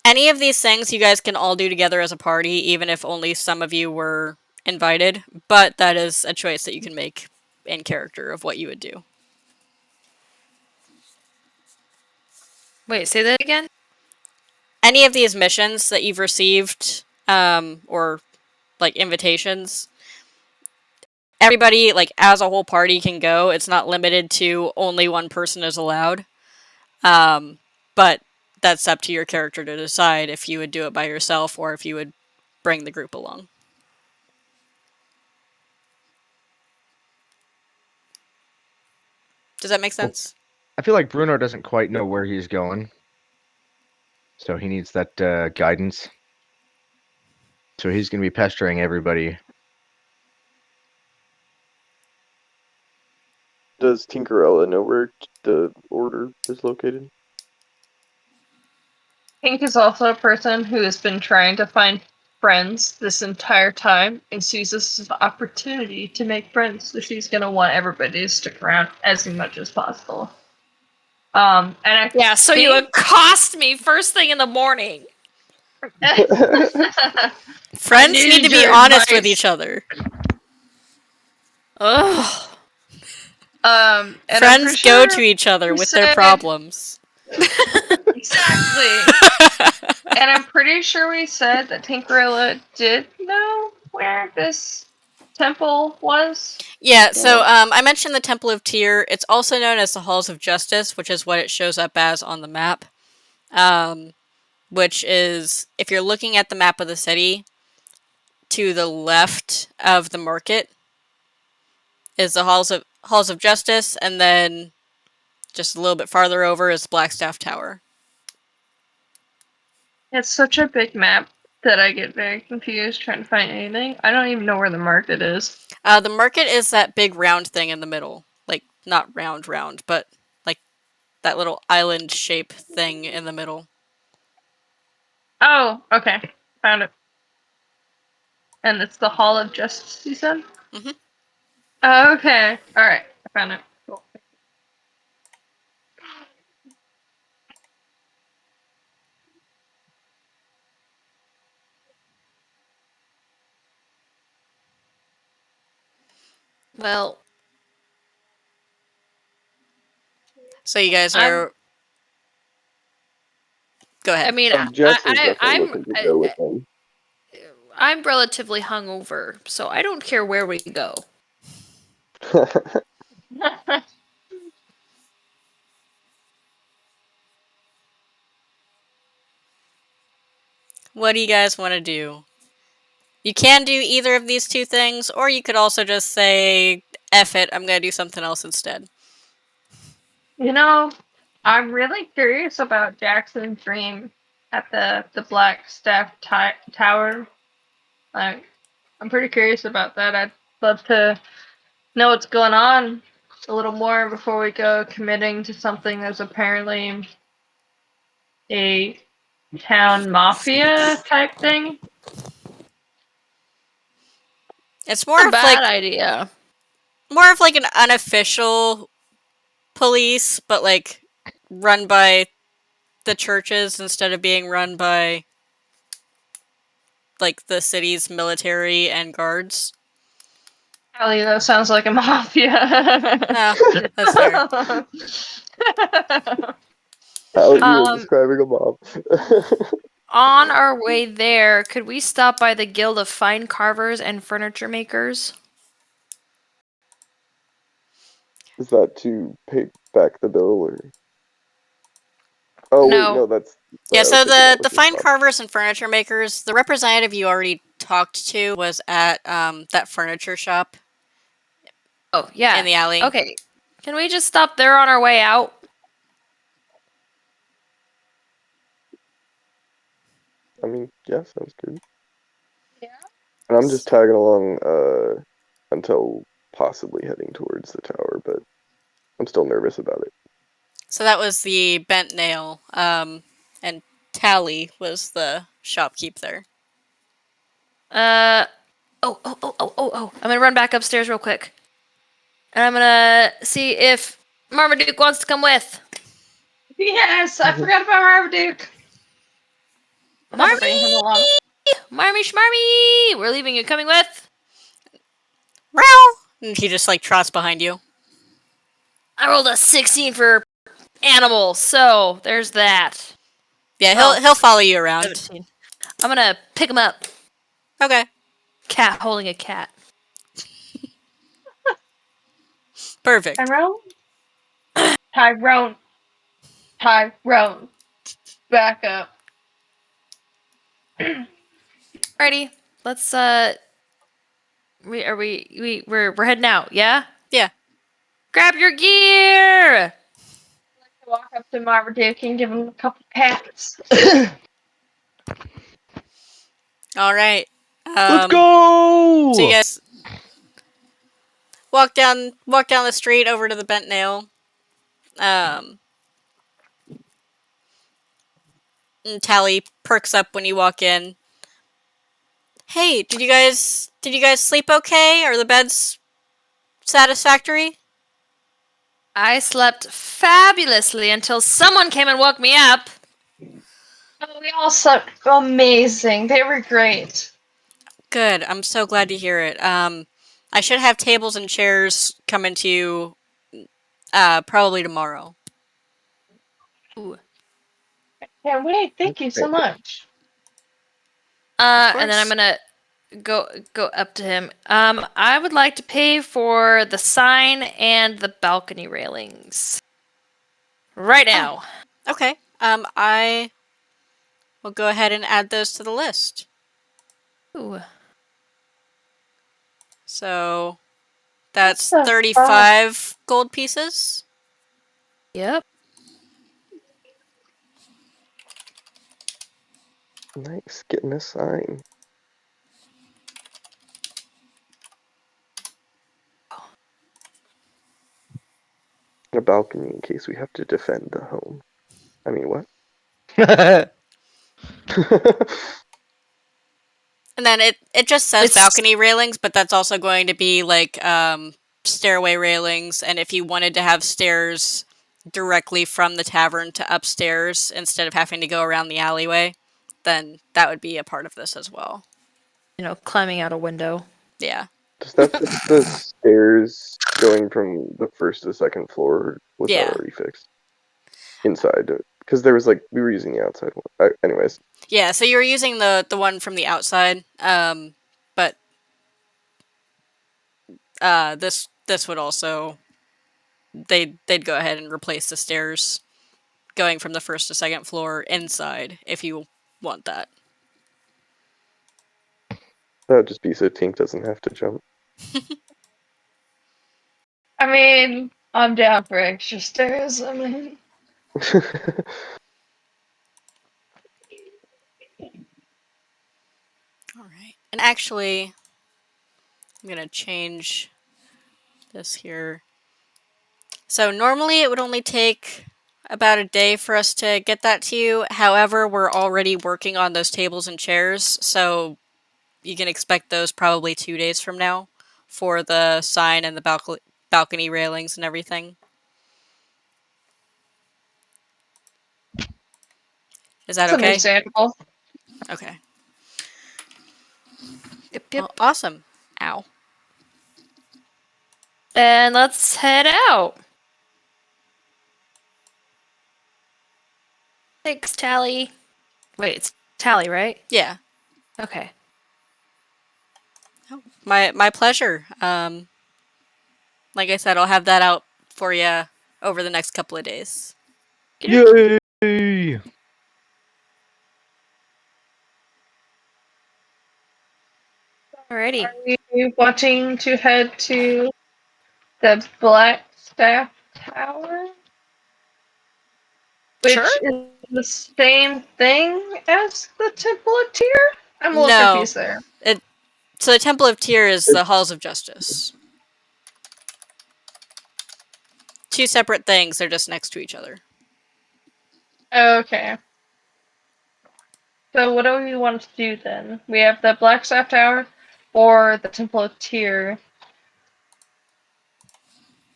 any of these things you guys can all do together as a party, even if only some of you were invited, but that is a choice that you can make in character of what you would do. Wait, say that again? Any of these missions that you've received, or like invitations, everybody, like as a whole party, can go. It's not limited to only one person is allowed. But that's up to your character to decide if you would do it by yourself or if you would bring the group along. Does that make sense? I feel like Bruno doesn't quite know where he's going, so he needs that guidance. So he's going to be pestering everybody. Does Tinkerella know where the order is located? Pink is also a person who has been trying to find friends this entire time and sees this as an opportunity to make friends. So she's gonna want everybody to stick around as much as possible. And I Yeah, so you think accost me first thing in the morning. Friends need needed to be your honest with advice. each other. Ugh. And I'm Friends pretty go sure to each other we with their said- problems. Exactly. And I'm pretty sure we said that Tinkerella did know where this temple was. Yeah, so I mentioned the Temple of Tyr. It's also known as the Halls of Justice, which is what it shows up as on the map. Which is, if you're looking at the map of the city, to the left of the market is the Halls of Justice, and then just a little bit farther over is Blackstaff Tower. It's such a big map that I get very confused trying to find anything. I don't even know where the market is. The market is that big round thing in the middle. Like, not round, but like that little island shape thing in the middle. Oh, okay. Found it. And it's the Hall of Justice, you said? Mhm. Okay. Alright. I found it. Cool. Well, So you guys I'm. are. Go ahead. I mean, Jackson's definitely I'm. looking to go with him. I'm relatively hungover, so I don't care where we go. What do you guys want to do? You can do either of these two things, or you could also just say, F it, I'm going to do something else instead. You know, I'm really curious about Jackson's dream at the Black Staff Tower. Like, I'm pretty curious about that. I'd love to know what's going on a little more before we go committing to something that's apparently a town mafia type thing? It's Not a bad idea. more of like an unofficial police, but like run by the churches instead of being run by like the city's military and guards. Ellie, that sounds like a mafia. No, that's fair. How you are Um, describing a mob. On our way there, could we stop by the Guild of Fine Carvers and Furniture Makers? Is that to pay back the bill or? Oh wait, No. no, that's. Yeah, I was so thinking that the was the fine shop. carvers and furniture makers, the representative you already talked to was at that furniture shop Oh, yeah. in the alley. Okay. Can we just stop there on our way out? I mean, yeah, sounds good. Yeah. And I'm just tagging along until possibly heading towards the tower, but I'm still nervous about it. So that was the bent nail, and Tally was the shopkeep there. Oh. I'm gonna run back upstairs real quick. And I'm gonna see if Marmaduke wants to come with. Yes, I forgot about Marmaduke. I'm gonna bring him along. Marmy Schmarmy! We're leaving. You coming with? Meow! And he just like trots behind you. I rolled a 16 for animals, so there's that. Yeah, Well, he'll follow you around. 17. I'm gonna pick him up. Okay, Cat holding a cat. perfect. Tyrone. Back up. Alrighty, let's we're heading out, yeah? Yeah. Grab your gear! Walk up to Marmaduke and give him a couple pats. All right. Let's go! So you guys walk down the street over to the bent nail. And Tally perks up when you walk in. Hey, did you guys sleep okay? Are the beds satisfactory? I slept fabulously until someone came and woke me up. Oh, we all slept amazing. They were great. Good. I'm so glad to hear it. I should have tables and chairs coming to you probably tomorrow. Ooh. Can't wait. Thank you so much. And then I'm gonna go up to him. I would like to pay for the sign and the balcony railings. Right now. Okay. I will go ahead and add those to the list. Ooh. So that's That's 35 gold pieces. Yep. Nice, getting a sign. A balcony in case we have to defend the home. I mean, what? And then it just says It's- balcony railings, but that's also going to be like stairway railings. And if you wanted to have stairs directly from the tavern to upstairs instead of having to go around the alleyway, then that would be a part of this as well. Climbing out a window. Yeah. Does that fix the stairs going from the first to the second floor? Or was Yeah. that already fixed? Inside, because there was like we were using the outside one. Anyways, Yeah, so you were using the one from the outside, but this would also they'd go ahead and replace the stairs going from the first to second floor inside if you want that. that would just be so Tink doesn't have to jump. I mean, I'm down for extra stairs. I mean, All right. And actually, I'm going to change this here. So normally it would only take about a day for us to get that to you. However, we're already working on those tables and chairs, so you can expect those probably 2 days from now for the sign and the balcony railings and everything. Is that That's okay? understandable. Okay. Yep, yep. Well, awesome. Ow. And let's head out. Thanks, Tally. Wait, it's Tally, right? Yeah. Okay. Oh, my pleasure. Like I said, I'll have that out for you over the next couple of days. Yay! Alrighty. Are we wanting to head to the Black Staff Tower? Which Sure. is the same thing as the Temple of Tyr? I'm a little No. confused there. So the Temple of Tyr is the Halls of Justice. Two separate things, they're just next to each other. Okay. So what do we want to do then? We have the Black Staff Tower or the Temple of Tyr.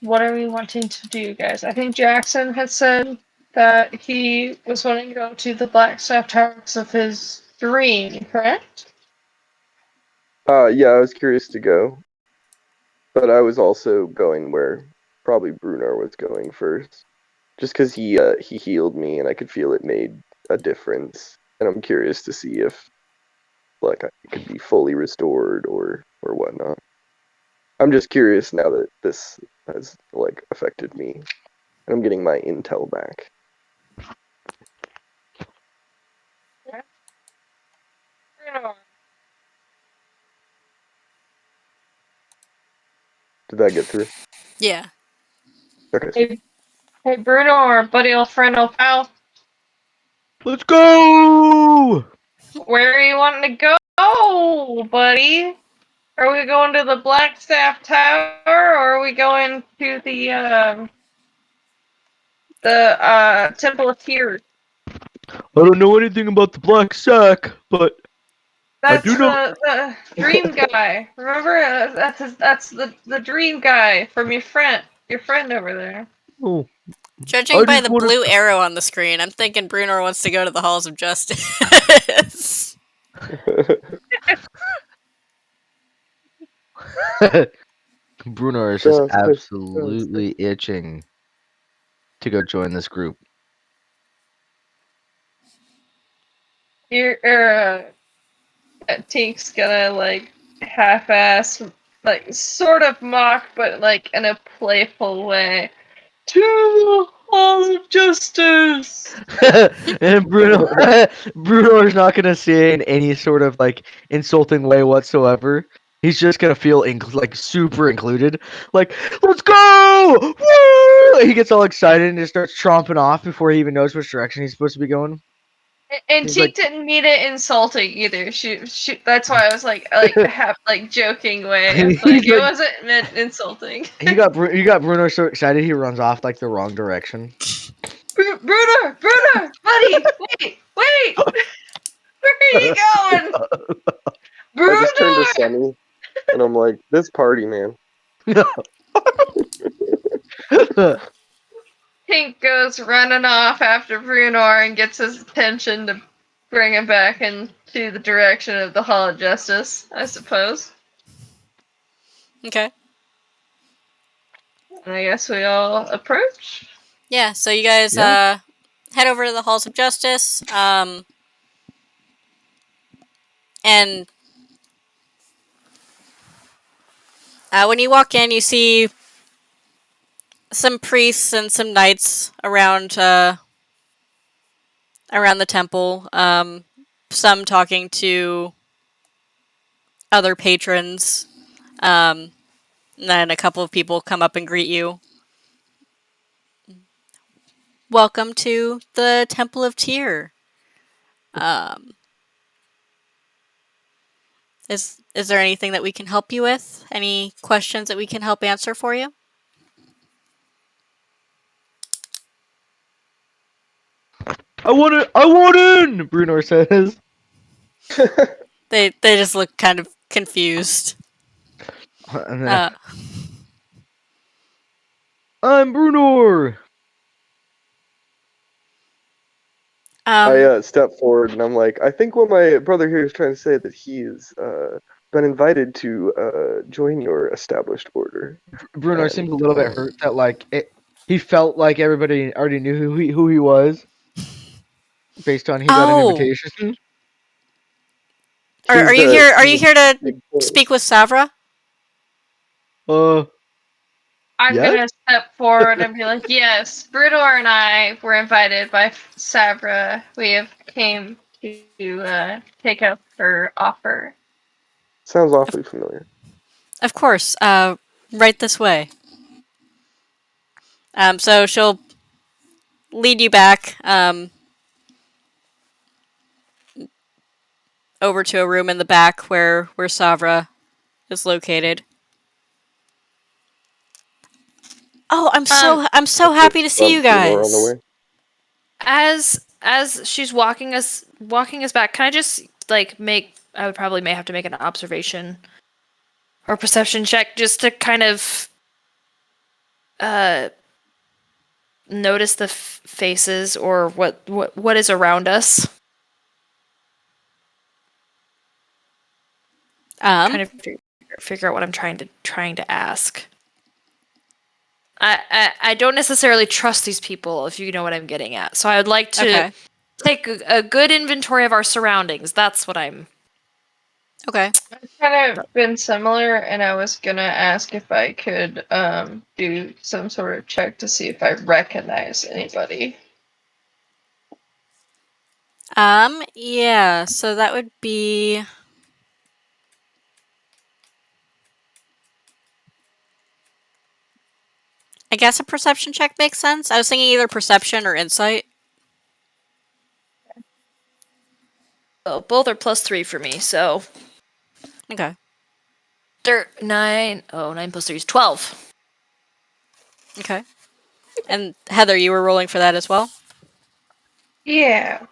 What are we wanting to do, guys? I think Jackson had said that he was wanting to go to the Black Staff Tower because of his dream, correct? Yeah, I was curious to go, but I was also going where probably Brunar was going first, just because he healed me and I could feel it made a difference, and I'm curious to see if like I could be fully restored or whatnot. I'm just curious now that this has like affected me, and I'm getting my intel back. Did that get through? Yeah. Okay. Hey Bruno, our buddy old friend, old pal, Let's go! where are you wanting to go, buddy? Are we going to the Black Staff Tower, or are we going to the Temple of Tears? I don't know anything about the black sack, but I That's do know. the dream guy. Remember, that's the dream guy from your friend over there. Oh, Judging I by just the want blue arrow on the screen, I'm thinking Bruno wants to go to the Halls of Justice. to. Bruno is just Justice, absolutely justice. itching to go join this group. You're Tink's gonna like half-ass, like sort of mock, but like in a playful way. To the Hall of Justice. And Bruno, Bruno is not gonna say it in any sort of like insulting way whatsoever. He's just gonna feel like super included. Like, let's go! Woo! He gets all excited and just starts tromping off before he even knows which direction he's supposed to be going. And He's Tink like, didn't mean it insulting either. She that's why I was like half like joking way. It's like he's it like, wasn't meant insulting. you got Bruno so excited he runs off like the wrong direction. Bruder, buddy, wait. Where are you going? I just turned to Bruder! Sunny, and I'm like, this party, man. Tink goes running off after Brunar and gets his attention to bring him back into the direction of the Hall of Justice, I suppose. Okay. And I guess we all approach. Yeah, so you guys Yeah. head over to the Halls of Justice. And when you walk in, you see some priests and some knights around the temple. Some talking to other patrons. And then a couple of people come up and greet you. Welcome to the Temple of Tyr. Um, is there anything that we can help you with? Any questions that we can help answer for you? I want in. Bruno says. They just look kind of confused. And then, I'm Bruno. I step forward and I'm like, I think what my brother here is trying to say that he's been invited to join your established order. Bruno And, seemed a little bit hurt that he felt like everybody already knew who he was, based on he got an Oh, invitation. are he's you here? Are he's you a here to big speak boss. with Savra? I'm Yes? gonna step forward and be like, yes, Bridor and I were invited by Sabra. We have came to take up her offer. Sounds awfully familiar. Of course. Right this way. So she'll lead you back over to a room in the back where Savra is located. Oh, I'm so happy to see you Bruno on the guys. way. As she's walking us back, can I just like make? I would probably may have to make an observation or perception check just to kind of notice the faces or what is around us. Trying to figure out what I'm trying to ask. I don't necessarily trust these people, if you know what I'm getting at. So I would like to take a good inventory of our surroundings. That's what I'm. Okay. It's kind of been similar, and I was gonna ask if I could do some sort of check to see if I recognize anybody. Yeah, so that would be I guess a perception check makes sense. I was thinking either perception or insight. Well, both are +3 for me, so. Okay. 9. Oh, 9 plus 3 is 12. Okay. And Heather, you were rolling for that as well? Yeah.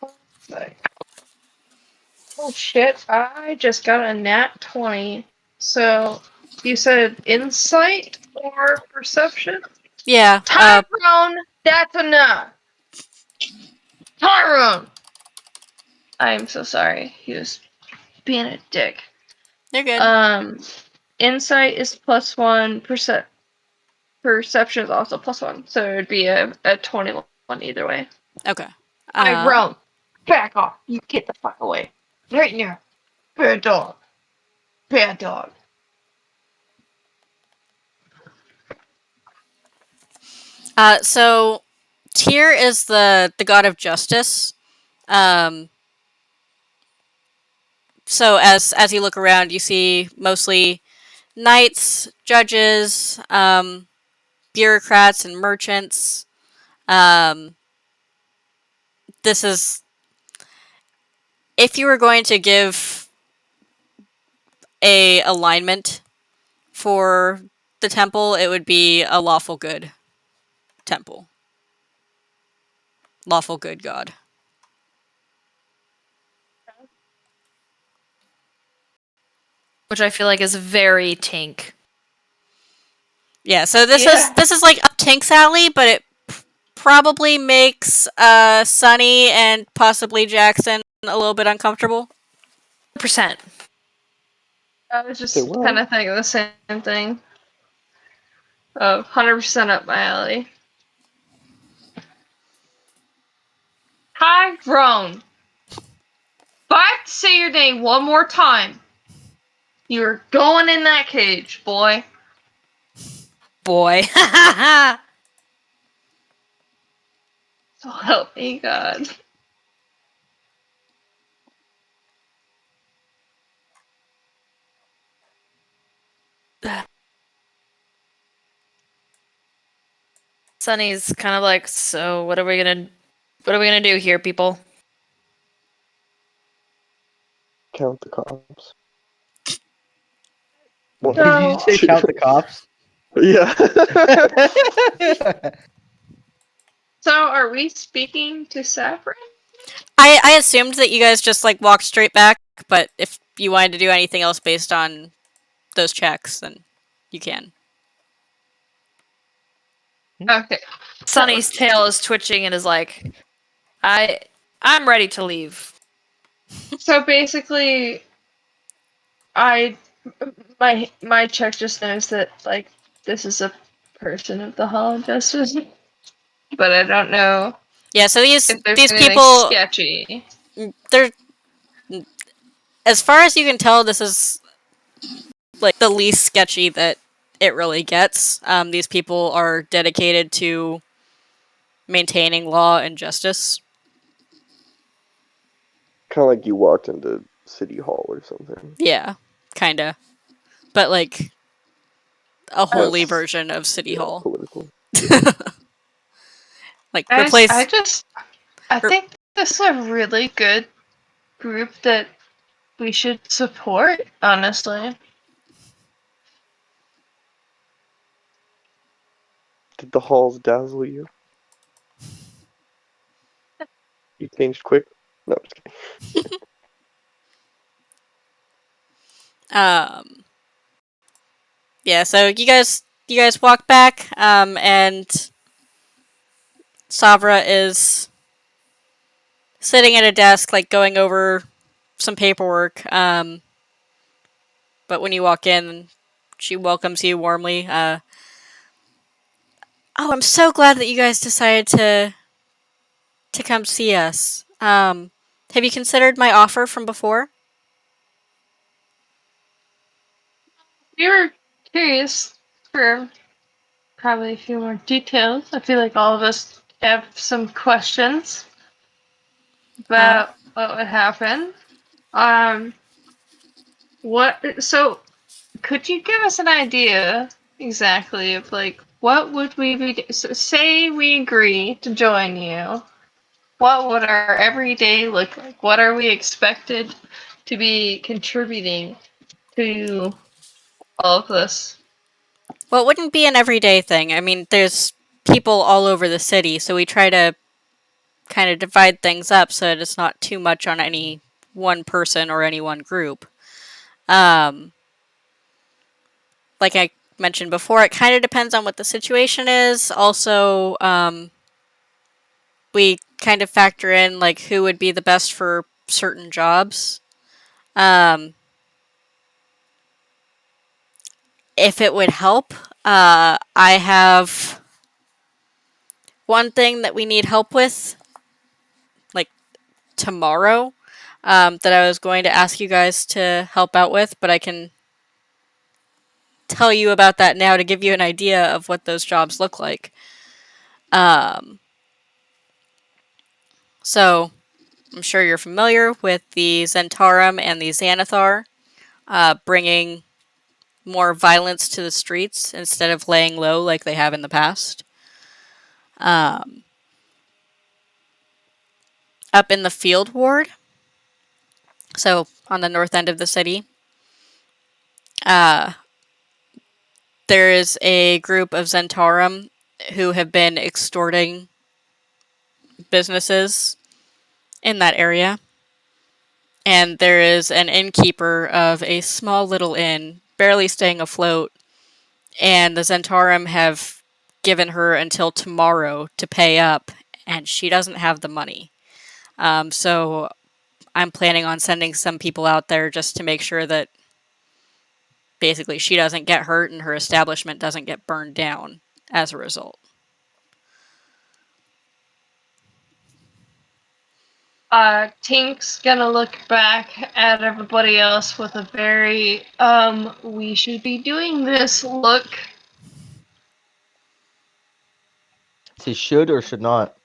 Oh shit! I just got a nat 20. So you said insight or perception? Yeah. Tyrone, that's enough. Tyrone. I'm so sorry. He was being a dick. You're good. Insight is +1. Perception is also +1. So it'd be a 21 either way. Okay. Tyrone, back off. You get the fuck away. Right now. Bad dog. Bad dog. So Tyr is the god of justice. So as you look around, you see mostly knights, judges, bureaucrats, and merchants. This is if you were going to give a alignment for the temple, it would be a lawful good temple. Lawful good god. Which I feel like is very Tink. Yeah, so this is like up Tink's alley, but it probably makes Sunny and possibly Jackson a little bit uncomfortable. %. I was just Say what? kind of thinking the same thing. 100% up my alley. Tyrone. If I have to say your name one more time, you're going in that cage, boy. Boy. So help me God. Sunny's kind of like, so what are we gonna do here, people? Count the cops. Did you say count the cops? Yeah. So are we speaking to Saffron? I assumed that you guys just like walked straight back, but if you wanted to do anything else based on those checks, then you can. Okay. Sunny's tail is twitching and is like, I'm ready to leave. So basically, I my check just knows that like this is a person of the Hall of Justice, but I don't know Yeah, so these if there's these anything people, sketchy. they're as far as you can tell, this is like the least sketchy that it really gets. These people are dedicated to maintaining law and justice. Kind of like you walked into City Hall or something. Yeah, kinda, but like a holy Less, version of City yeah, Hall. political. Yeah. Like Guys, replace. I Re- think this is a really good group that we should support, honestly. Did the halls dazzle you? You changed quick? No, just kidding. um, yeah, so you guys walk back, and Savra is sitting at a desk, like going over some paperwork. But when you walk in, she welcomes you warmly. Oh, I'm so glad that you guys decided to come see us. Have you considered my offer from before? We were curious for probably a few more details. I feel like all of us have some questions Uh, about what would happen. Um, what? So, could you give us an idea exactly of like what would we be? So say we agree to join you. What would our everyday look like? What are we expected to be contributing to all of this? well, it wouldn't be an everyday thing. I mean, there's people all over the city, so we try to kind of divide things up so that it's not too much on any one person or any one group. Um, like I mentioned before, it kind of depends on what the situation is. Also, we kind of factor in like who would be the best for certain jobs. Um, if it would help, I have one thing that we need help with, like tomorrow, that I was going to ask you guys to help out with, but I can tell you about that now to give you an idea of what those jobs look like. Um, so, I'm sure you're familiar with the Zentarum and the Xanathar, bringing more violence to the streets instead of laying low like they have in the past. Um, up in the field ward, so on the north end of the city, uh, there is a group of Zentarum who have been extorting businesses in that area. And there is an innkeeper of a small little inn, barely staying afloat, and the Zentarum have given her until tomorrow to pay up, and she doesn't have the money. So I'm planning on sending some people out there just to make sure that basically she doesn't get hurt and her establishment doesn't get burned down as a result. Tink's gonna look back at everybody else with a very, we should be doing this look. He should or should not.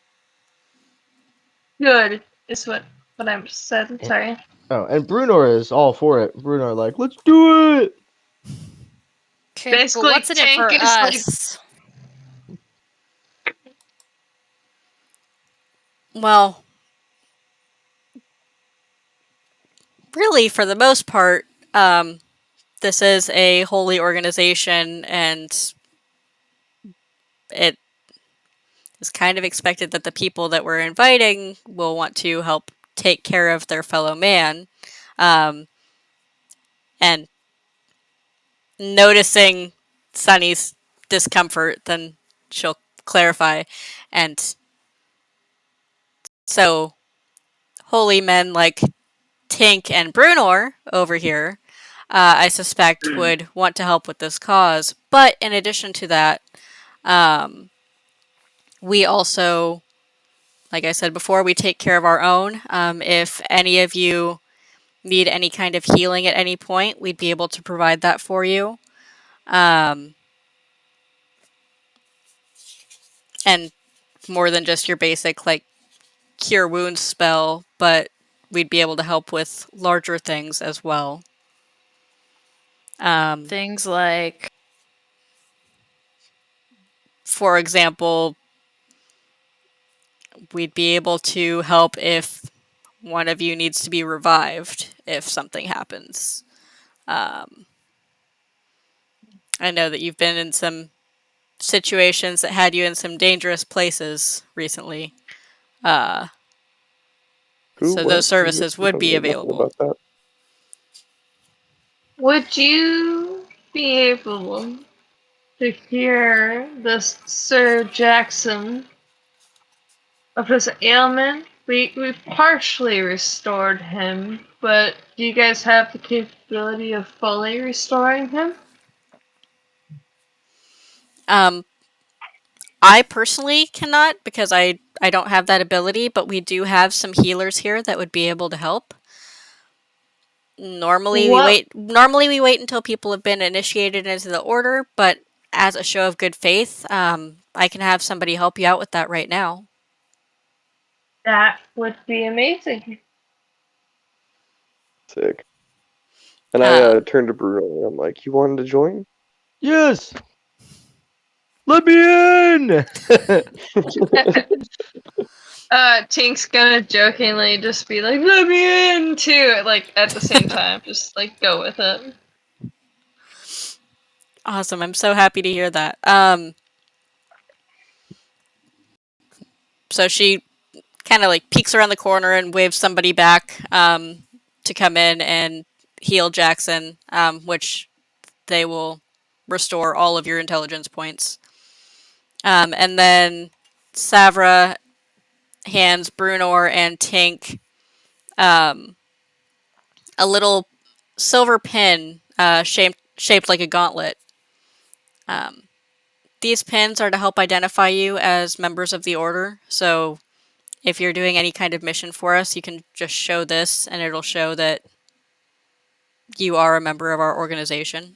Good, is what I said, sorry. Oh, and Brunor is all for it. Brunor like, let's do it. Okay, but Basically, what's in it Tink for is like, us? Well, really, for the most part, this is a holy organization, and it it's kind of expected that the people that we're inviting will want to help take care of their fellow man. And noticing Sunny's discomfort, then she'll clarify. And so, holy men like Tink and Brunor over here, I suspect, would want to help with this cause. But in addition to that, we also, like I said before, we take care of our own. If any of you need any kind of healing at any point, we'd be able to provide that for you. And more than just your basic, like, cure wounds spell, but we'd be able to help with larger things as well. Things like For example, we'd be able to help if one of you needs to be revived if something happens. I know that you've been in some situations that had you in some dangerous places recently. Who? So What? those services would I be knew nothing available. about that. Would you be able to hear this Sir Jackson of his ailment? We partially restored him, but do you guys have the capability of fully restoring him? Um, I personally cannot because I don't have that ability, but we do have some healers here that would be able to help. What Normally we wait until people have been initiated into the order, but as a show of good faith, I can have somebody help you out with that right now. that would be amazing. Sick. And I turned to Bruno and I'm like, "You wanted to join?" Yes. Let me in. Tink's gonna jokingly just be like, "Let me in too," like at the same time, just like go with it. Awesome. I'm so happy to hear that. So she kind of like peeks around the corner and waves somebody back to come in and heal Jackson, which they will restore all of your intelligence points. And then Savra hands Brunor and Tink a little silver pin shaped like a gauntlet. These pins are to help identify you as members of the Order, so if you're doing any kind of mission for us, you can just show this and it'll show that you are a member of our organization.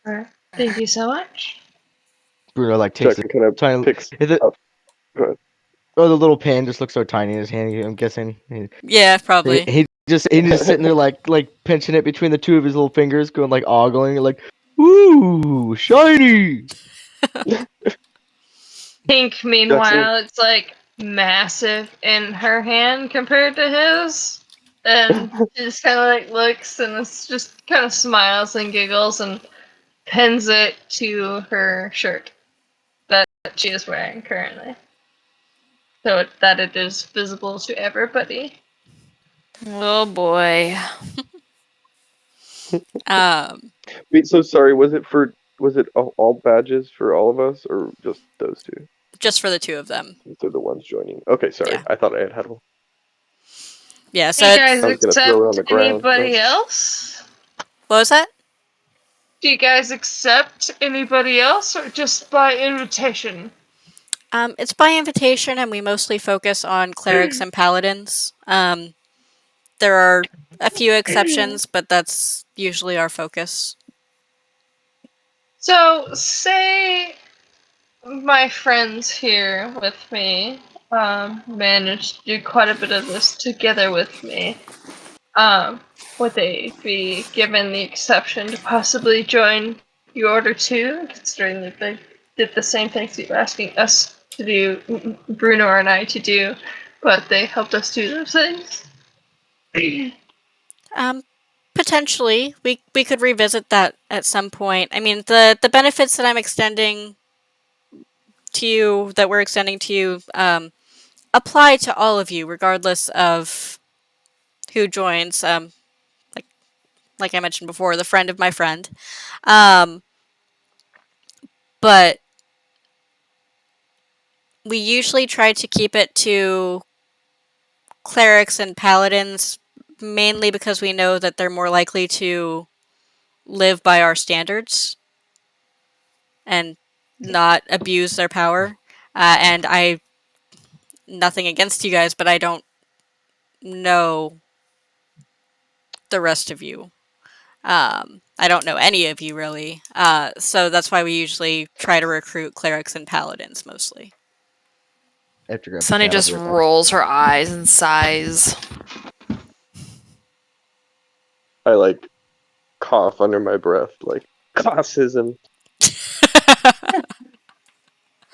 Alright. Thank you so much. Bruno like takes Jackson the kind of tiny. picks Is it? up. Go ahead. Oh, the little pen just looks so tiny in his hand. I'm guessing. Yeah, probably. He's just sitting there like pinching it between the two of his little fingers, going like ogling, like, "Ooh, shiny." Tink, Jackson, meanwhile, it's like massive in her hand compared to his. And she just kind of like looks and it's just kind of smiles and giggles and pins it to her shirt that she is wearing currently. So that it is visible to everybody. oh boy. Um, wait. So sorry. Was it all badges for all of us, or just those two? just for the two of them. They're the ones joining. Okay, sorry. Yeah. I thought I had one. Yeah, Do so you guys I was gonna throw it on accept the ground. anybody else? what was that? Do you guys accept anybody else or just by invitation? It's by invitation, and we mostly focus on clerics and paladins. There are a few exceptions, but that's usually our focus. So, say my friends here with me managed to do quite a bit of this together with me. Would they be given the exception to possibly join the Order too, considering that they did the same things you were asking us to do, Bruno and I to do, but they helped us do those things? Um, Potentially, we could revisit that at some point. I mean, the benefits that I'm extending to you, that we're extending to you, apply to all of you, regardless of who joins. Like I mentioned before, the friend of my friend. But we usually try to keep it to clerics and paladins, mainly because we know that they're more likely to live by our standards and not abuse their power. And nothing against you guys, but I don't know the rest of you. I don't know any of you really. So that's why we usually try to recruit clerics and paladins mostly. After grab Sunny the can, I'll just be right back. rolls her eyes and sighs. I like cough under my breath, like classism.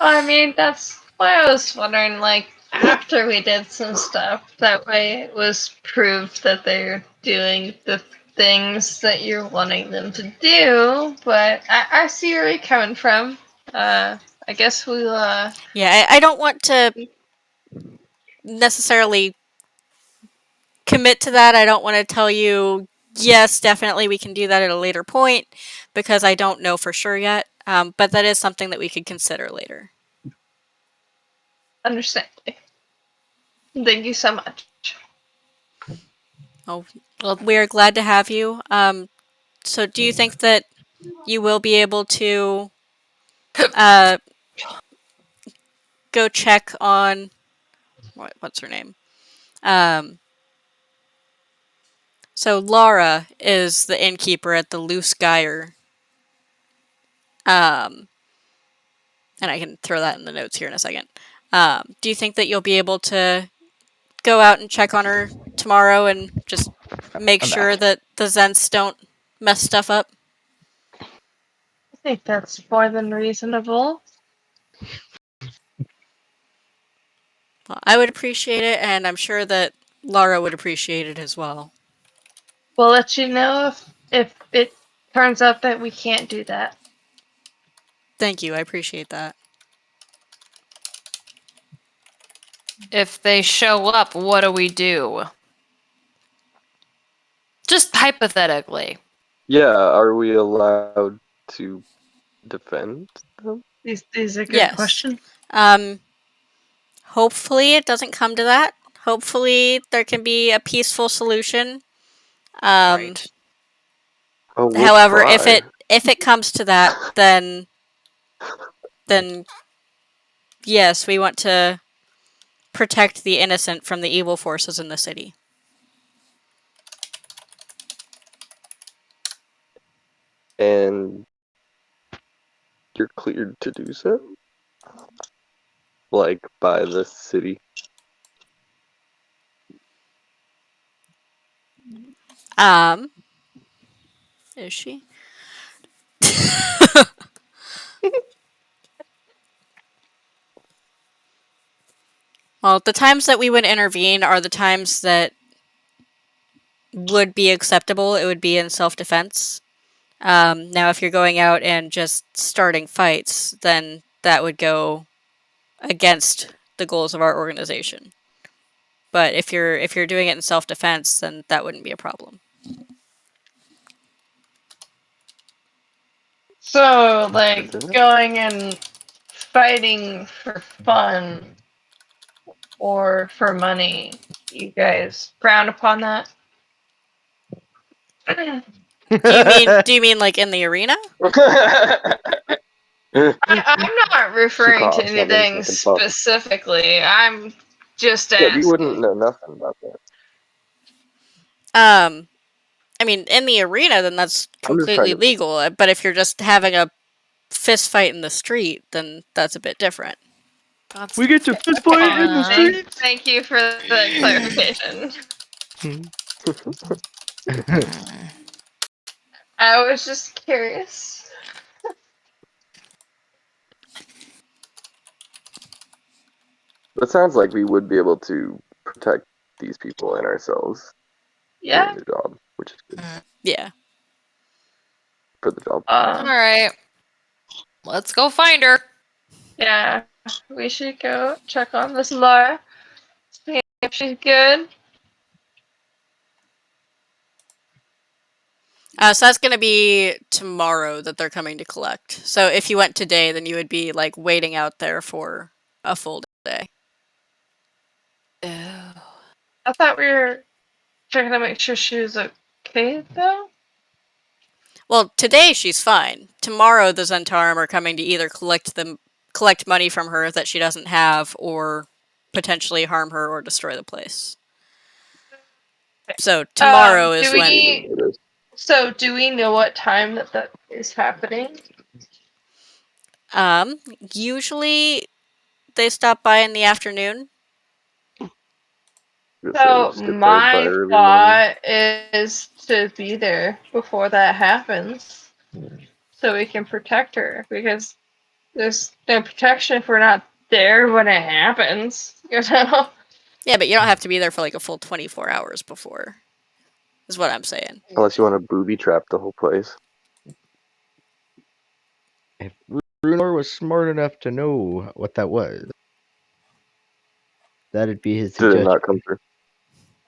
I mean, that's why I was wondering, like, after we did some stuff, that way it was proved that they're doing the things that you're wanting them to do, but I see where you're coming from. I guess we'll, Yeah, I don't want to necessarily commit to that. I don't want to tell you, yes, definitely we can do that at a later point, because I don't know for sure yet. But that is something that we could consider later. understand. Thank you so much. Oh, Well, we are glad to have you. So do you think that you will be able to uh, go check on what's her name? So Laura is the innkeeper at the Loose Geyer. And I can throw that in the notes here in a second. Do you think that you'll be able to go out and check on her tomorrow and just make I'm sure back. that the Zents don't mess stuff up? I think that's more than reasonable. Well, I would appreciate it, and I'm sure that Laura would appreciate it as well. We'll let you know if it turns out that we can't do that. Thank you, I appreciate that. if they show up, what do we do? Just hypothetically. Yeah, are we allowed to defend them? These are good Yes. questions. Hopefully it doesn't come to that. Hopefully there can be a peaceful solution. Right. Oh, we'll However, try. if it comes to that, then yes, we want to protect the innocent from the evil forces in the city. And you're cleared to do so? Like, by the city? Is she? Well, the times that we would intervene are the times that would be acceptable. It would be in self-defense. Now, if you're going out and just starting fights, then that would go against the goals of our organization. But if you're doing it in self-defense, then that wouldn't be a problem. So, Good like, to know. going and fighting for fun or for money, you guys frown upon that? Do you mean like in the arena? I'm not She referring to coughs, that means anything nothing puff. specifically. I'm just Yeah, we wouldn't asking. know nothing about that. I mean, in the arena, then that's I'm just trying completely to. legal. But if you're just having a fist fight in the street, then that's a bit different. That's We get to fist fight in the fun. streets. Thank you for the clarification. I was just curious. It sounds like we would be able to protect these people and ourselves Yeah. doing the job, which is good Yeah. for the job. All right. Let's go find her. Yeah. we should go check on this Laura. See if she's good. So that's going to be tomorrow that they're coming to collect. So if you went today, then you would be like waiting out there for a full day. Oh. I thought we were checking to make sure she was okay, though. Well, today she's fine. Tomorrow the Zentarum are coming to either collect money from her that she doesn't have, or potentially harm her or destroy the place. So tomorrow is Do when. we? So do we know what time that is happening? Usually they stop by in the afternoon. So Just get there by my early morning. thought is to be there before that happens, so we can protect her. Because there's no protection if we're not there when it happens. You know. Yeah, but you don't have to be there for like a full 24 hours before, is what I'm saying. Unless you want to booby trap the whole place. If Brunor was smart enough to know what that was, that'd be his Did it suggestion. not come through?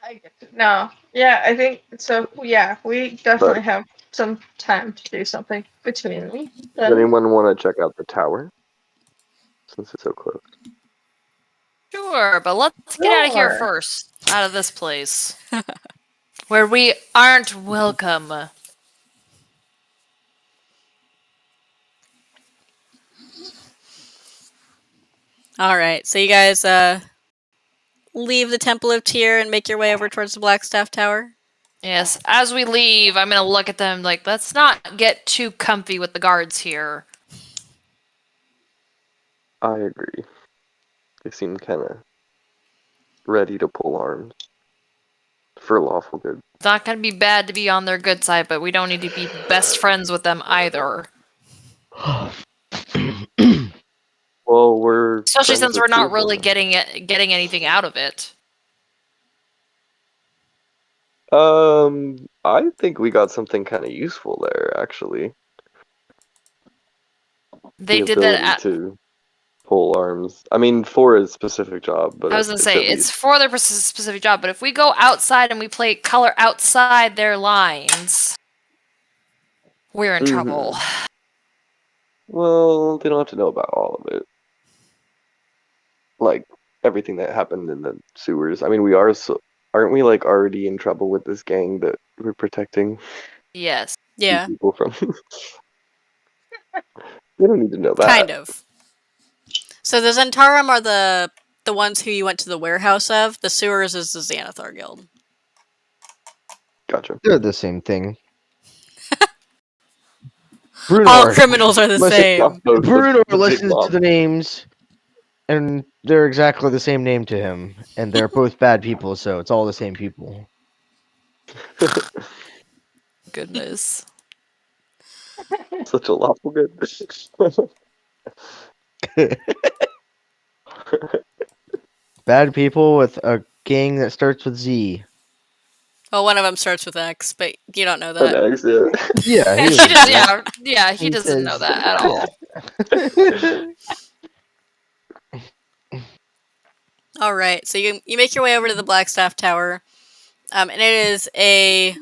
I get it. No. Yeah, I think so. Yeah, we definitely have some time to do something between them. Does anyone want to check out the tower? Since it's so close. Sure, but let's get out of here Sure. first. Out of this place. Where we aren't welcome. Alright, so you guys leave the Temple of Tyr and make your way over towards the Blackstaff Tower? Yes, as we leave, I'm gonna look at them like, let's not get too comfy with the guards here. I agree. They seem kind of ready to pull arms for lawful good. It's not gonna be bad to be on their good side, but we don't need to be best friends with them either. Well, we're Especially friends since with we're two not of really them. getting anything out of it. I think we got something kind of useful there, actually. They The did that ability to pull arms. I mean, for a specific job, but I was gonna it's say at it's least. for their specific job, but if we go outside and we play color outside their lines, we're in trouble. Well, they don't have to know about all of it. Like everything that happened in the sewers. I mean, aren't we like already in trouble with this gang that we're protecting Yes. Yeah, people from? They don't need to know that. kind of. So the Zentarum are the ones who you went to the warehouse of. The sewers is the Xanathar Guild. Gotcha. They're the same thing. All Brunor, criminals are the listen, same. Brunor The big listens to mob. the names, and they're exactly the same name to him, and they're both bad people, so it's all the same people. Goodness. Such a lawful good. Bad people with a gang that starts with Z. Well, one of them starts with X, but you don't know An that. X, yeah. Yeah, he He doesn't does, know he He doesn't know says- that at all. that. All right, so you make your way over to the Blackstaff Tower, and it is a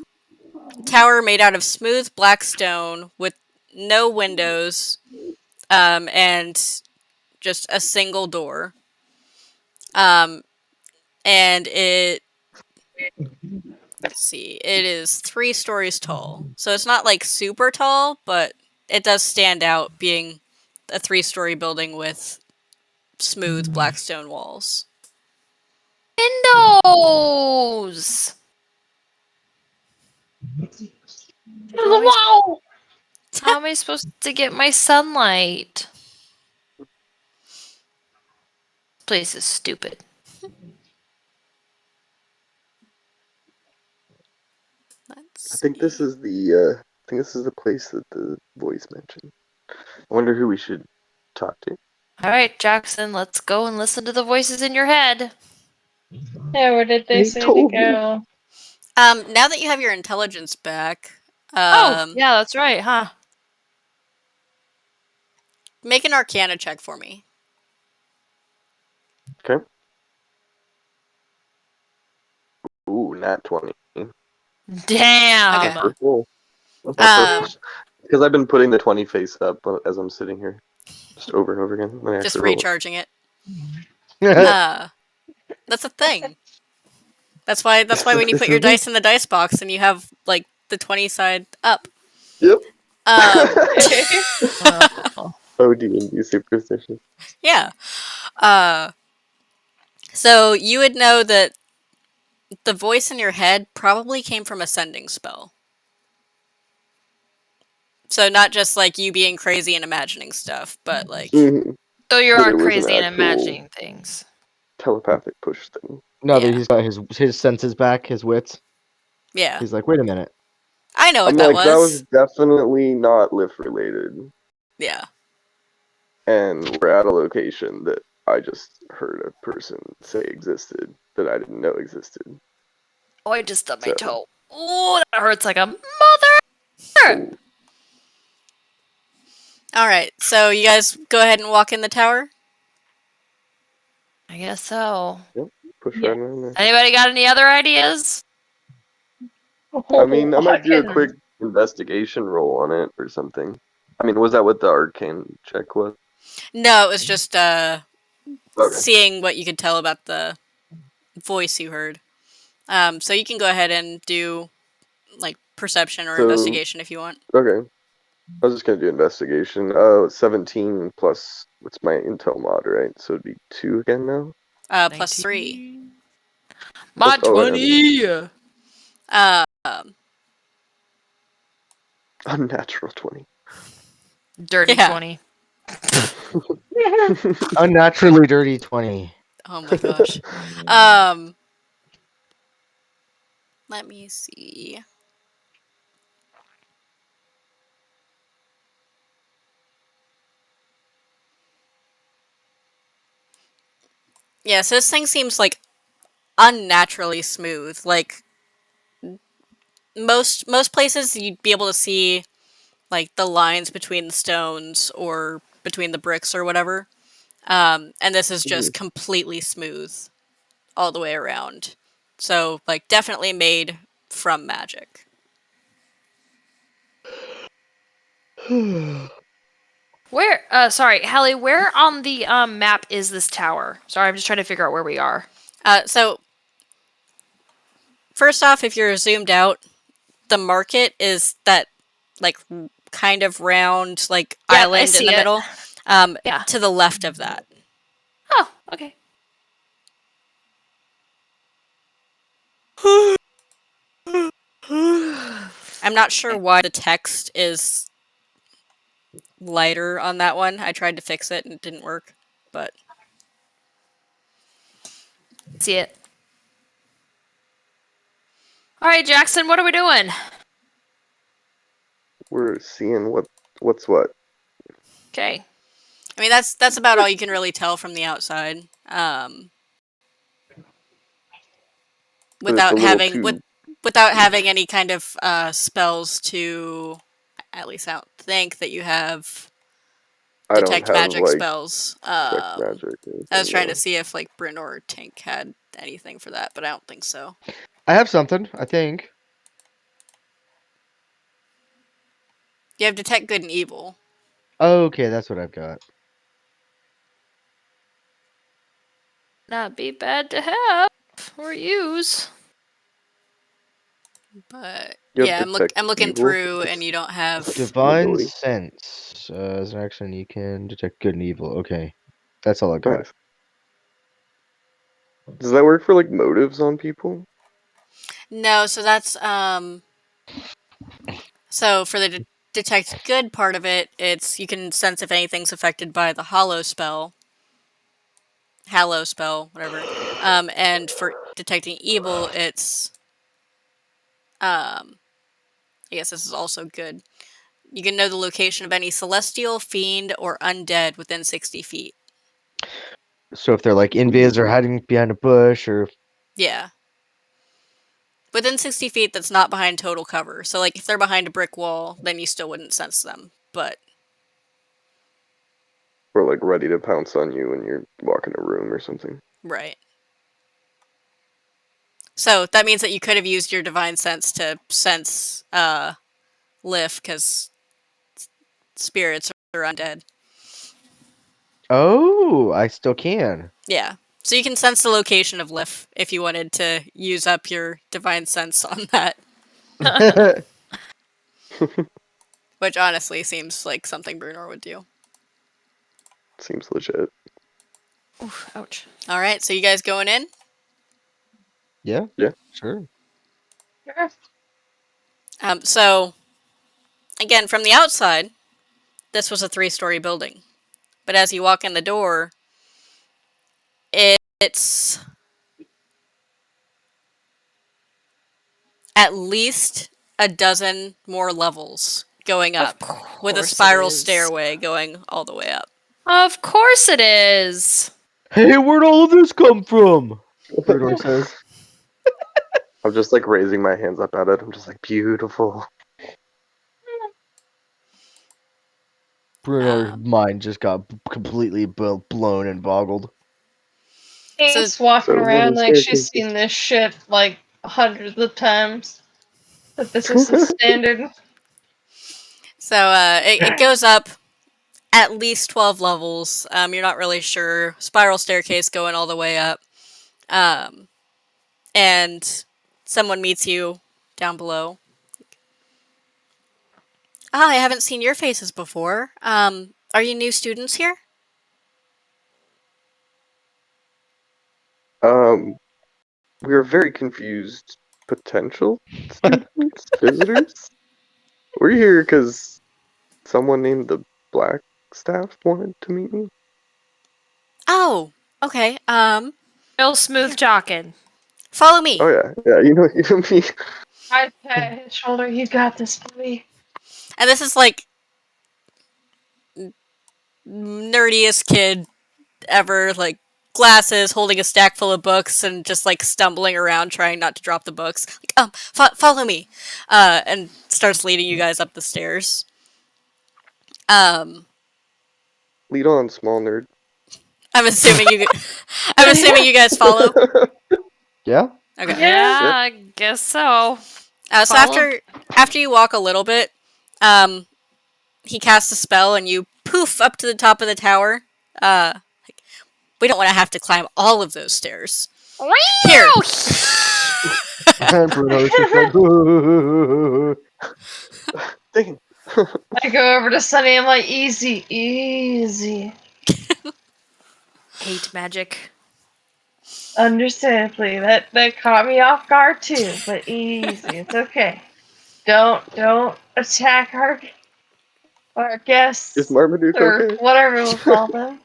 tower made out of smooth black stone with no windows, and just a single door. And let's see, it is 3 stories tall. So it's not like super tall, but it does stand out being a 3-story building with smooth black stone walls. Windows! Wow! How am I supposed to get my sunlight? This place is stupid. Let's I think this see. is the place that the voice mentioned. I wonder who we should talk to. Alright, Jackson, let's go and listen to the voices in your head. Yeah, where did they They say to told me. go? Now that you have your intelligence back, Oh, yeah, that's right, huh? make an Arcana check for me. Okay. Ooh, nat 20. Damn. Okay. First roll. Because I've been putting the 20 face up as I'm sitting here. Just over and over again. Then I Just actually roll it. recharging it. Yeah. That's a thing. That's why when you put your dice in the dice box and you have like the 20 side up. Yep. Oh. D&D superstition. Yeah. So you would know that the voice in your head probably came from a sending spell. So not just like you being crazy and imagining stuff, but like Mhm. So you But are it was an crazy and actual imagining things. telepathic push thing. Now that Yeah. he's got his senses back, his wits. Yeah. He's like, wait a minute. I know what I'm that like, that was was. definitely not lift related. Yeah. And we're at a location that I just heard a person say existed that I didn't know existed. Oh, I just stubbed my So, toe. Oh, that hurts like a mother. ooh, All right. So you guys go ahead and walk in the tower. I guess so. push Yeah. right around there. Anybody got any other ideas? I mean, I might do a can- quick investigation roll on it or something. I mean, was that what the arcane check was? No, it was just Okay. seeing what you could tell about the voice you heard. So you can go ahead and do like perception or So, investigation if you want. okay. I was just gonna do investigation. 17 plus what's my intel mod, right? So it'd be 2 again now. +3. 19. Mod Oh, wait, 20. Um, Unnatural 20. Dirty Yeah. 20. Unnaturally dirty 20. oh my gosh. Um, let me see. Yeah, so this thing seems like unnaturally smooth. Like most places you'd be able to see like the lines between the stones or between the bricks or whatever. And this is just completely smooth all the way around. So like definitely made from magic. Where, sorry, Hallie, where on the map is this tower? Sorry, I'm just trying to figure out where we are. So first off, if you're zoomed out, the market is that like kind of round like Yep, I island in see the it. middle. Yeah. To the left of that. Oh, okay. I'm not sure why the text is lighter on that one. I tried to fix it and it didn't work, but See it. All right, Jackson, what are we doing? We're seeing what's what. Okay. I mean that's about all you can really tell from the outside. But it's a Without little having too. without having any kind of spells to, at least I don't think that you have I don't detect have magic like spells. detect magic or anything. I was trying to No. see if like Bryn or Tank had anything for that, but I don't think so. I have something, I think. You have detect good and evil. Okay, that's what I've got. Not be bad to have or use. But You have yeah, detect I'm looking evil. through and you don't have. That's the Divine ability. sense. As an action, you can detect good and evil. Okay, that's all I got. Nice. Does that work for like motives on people? No, so that's so for the detect good part of it, it's you can sense if anything's affected by the hallow spell, whatever. And for detecting evil, it's I guess this is also good. You can know the location of any celestial, fiend, or undead within 60 feet. So if they're like invis or hiding behind a bush or Yeah. Within 60 feet that's not behind total cover. So, like, if they're behind a brick wall, then you still wouldn't sense them. But, Or like ready to pounce on you when you're walking a room or something. Right. So that means that you could have used your divine sense to sense Lif, because spirits are undead. Oh, I still can. Yeah. So you can sense the location of Lif if you wanted to use up your divine sense on that, which honestly seems like something Brunor would do. Seems legit. Oof, ouch. All right, so you guys going in? Yeah. Yeah. Sure. Sure. So again, from the outside, this was a 3-story building, but as you walk in the door, it's at least a dozen more levels going Of up, with a course it spiral is. stairway going all the way up. Of course it is. Hey, where'd all of this come from? Brunor says. I'm just like raising my hands up at it. I'm just like, beautiful. Brunor's mind just got completely blown and boggled. Ain't walking So one of around the like she's staircases. seen this shit like hundreds of times. That this is the standard. So it goes up at least 12 levels. You're not really sure. Spiral staircase going all the way up. And someone meets you down below. Ah, I haven't seen your faces before. Are you new students here? We are very confused. Potential students, visitors. We're here because someone named the Black Staff wanted to meet me. Oh, okay. Real smooth talking. Follow me. Oh yeah, you know me. I pat his shoulder. You got this, buddy. And this is like nerdiest kid ever, like glasses, holding a stack full of books, and just like stumbling around trying not to drop the books. Like, follow me, and starts leading you guys up the stairs. Um, Lead on, small nerd. I'm assuming you. I'm assuming you guys follow. Yeah. Okay. Yeah, Yeah. I guess so. So Follow. after you walk a little bit, he casts a spell and you poof up to the top of the tower. We don't want to have to climb all of those stairs. Here. And Bruno's just like, "Ooh." Dang. I go over to Sunny. I'm like, easy, easy. Hate magic. Understandably, that caught me off guard too. But easy. It's okay. Don't attack our Is guests Marmaduke or okay? whatever we'll call them.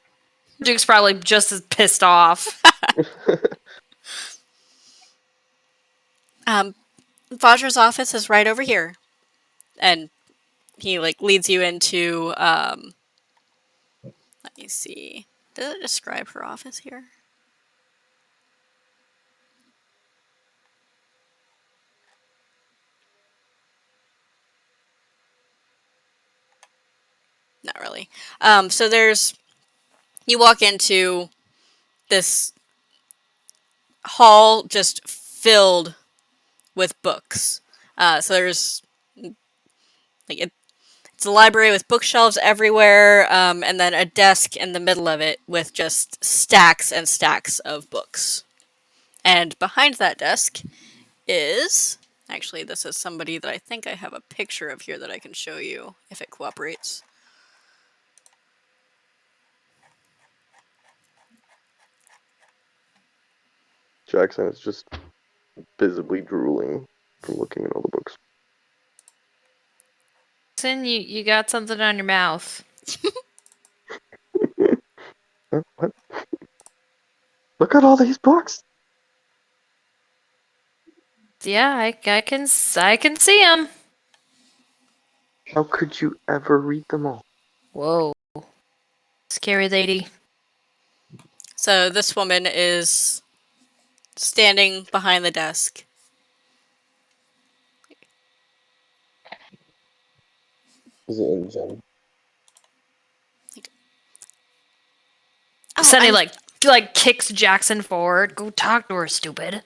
Duke's probably just as pissed off. Vajra's office is right over here, and he like leads you into. Let me see. Does it describe her office here? Not really. So you walk into this hall just filled with books. So there's like it's a library with bookshelves everywhere, and then a desk in the middle of it with just stacks and stacks of books. And behind that desk is actually this is somebody that I think I have a picture of here that I can show you if it cooperates. Jackson is just visibly drooling from looking at all the books. Listen, you got something on your mouth. Huh? What? Look at all these books. Yeah, I can see him. How could you ever read them all? Whoa. Scary lady. So this woman is standing behind the desk. Is it in Zen? Oh, Sunny like like kicks Jackson forward. Go talk to her, stupid.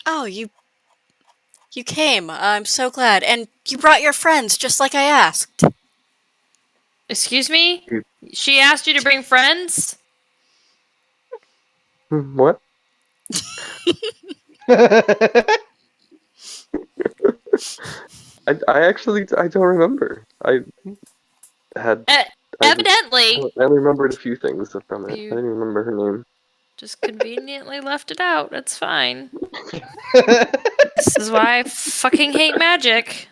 Oh, you came. I'm so glad. And you brought your friends, just like I asked. Excuse me? She asked you to bring friends? What? I actually I don't remember. I had I, Evidently, I only remembered a few things from it. I you didn't remember her name. just conveniently left it out. That's fine. This is why I fucking hate magic.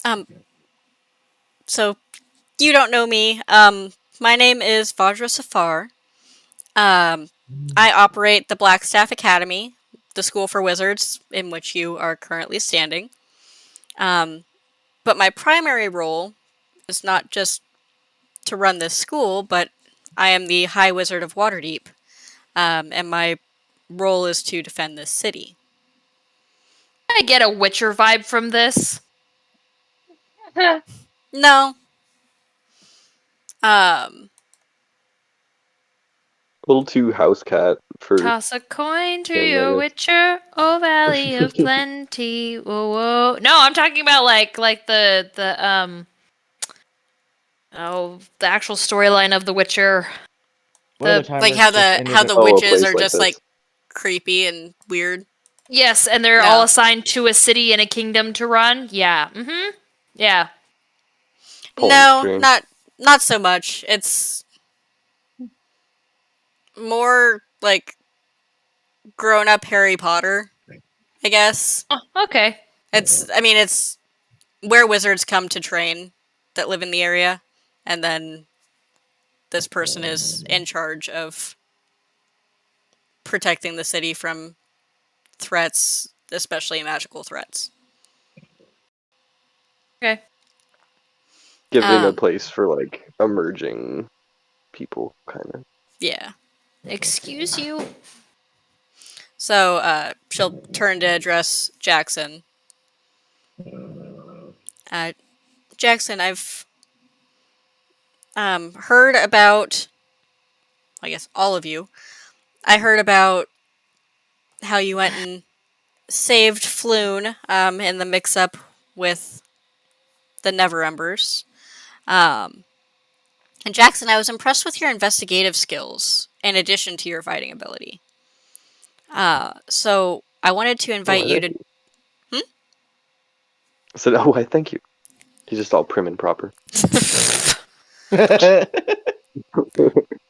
Um, so you don't know me. My name is Vajra Safar. I operate the Blackstaff Academy, the school for wizards in which you are currently standing. But my primary role is not just to run this school, but I am the High Wizard of Waterdeep, and my role is to defend this city. I get a Witcher vibe from this. No. Um, A little too house cat for Toss a coin to game, I your guess. Witcher, oh Valley of Plenty. Whoa, whoa. No, I'm talking about like the the actual storyline of The Witcher. One of The the timers like how just the ended how it. the Oh, a witches place are like just like this. creepy and weird. Yes, and they're all No. assigned to a city and a kingdom to run. Yeah. Mm-hmm. Yeah. Pulling No, string. not so much. It's more like grown up Harry Potter, I guess. Oh, okay. It's where wizards come to train that live in the area, and then this person is in charge of protecting the city from threats, especially magical threats. Okay. Giving a Um, place for like emerging people, kind of. yeah. Excuse you. So she'll turn to address Jackson. Uh, Jackson, I've heard about, I guess, all of you. I heard about how you went and saved Floon in the mix-up with the Never Embers. Um, and Jackson, I was impressed with your investigative skills in addition to your fighting ability. So I wanted to Oh, invite I you thank to. you. I said, oh, I thank you. He's just all prim and proper.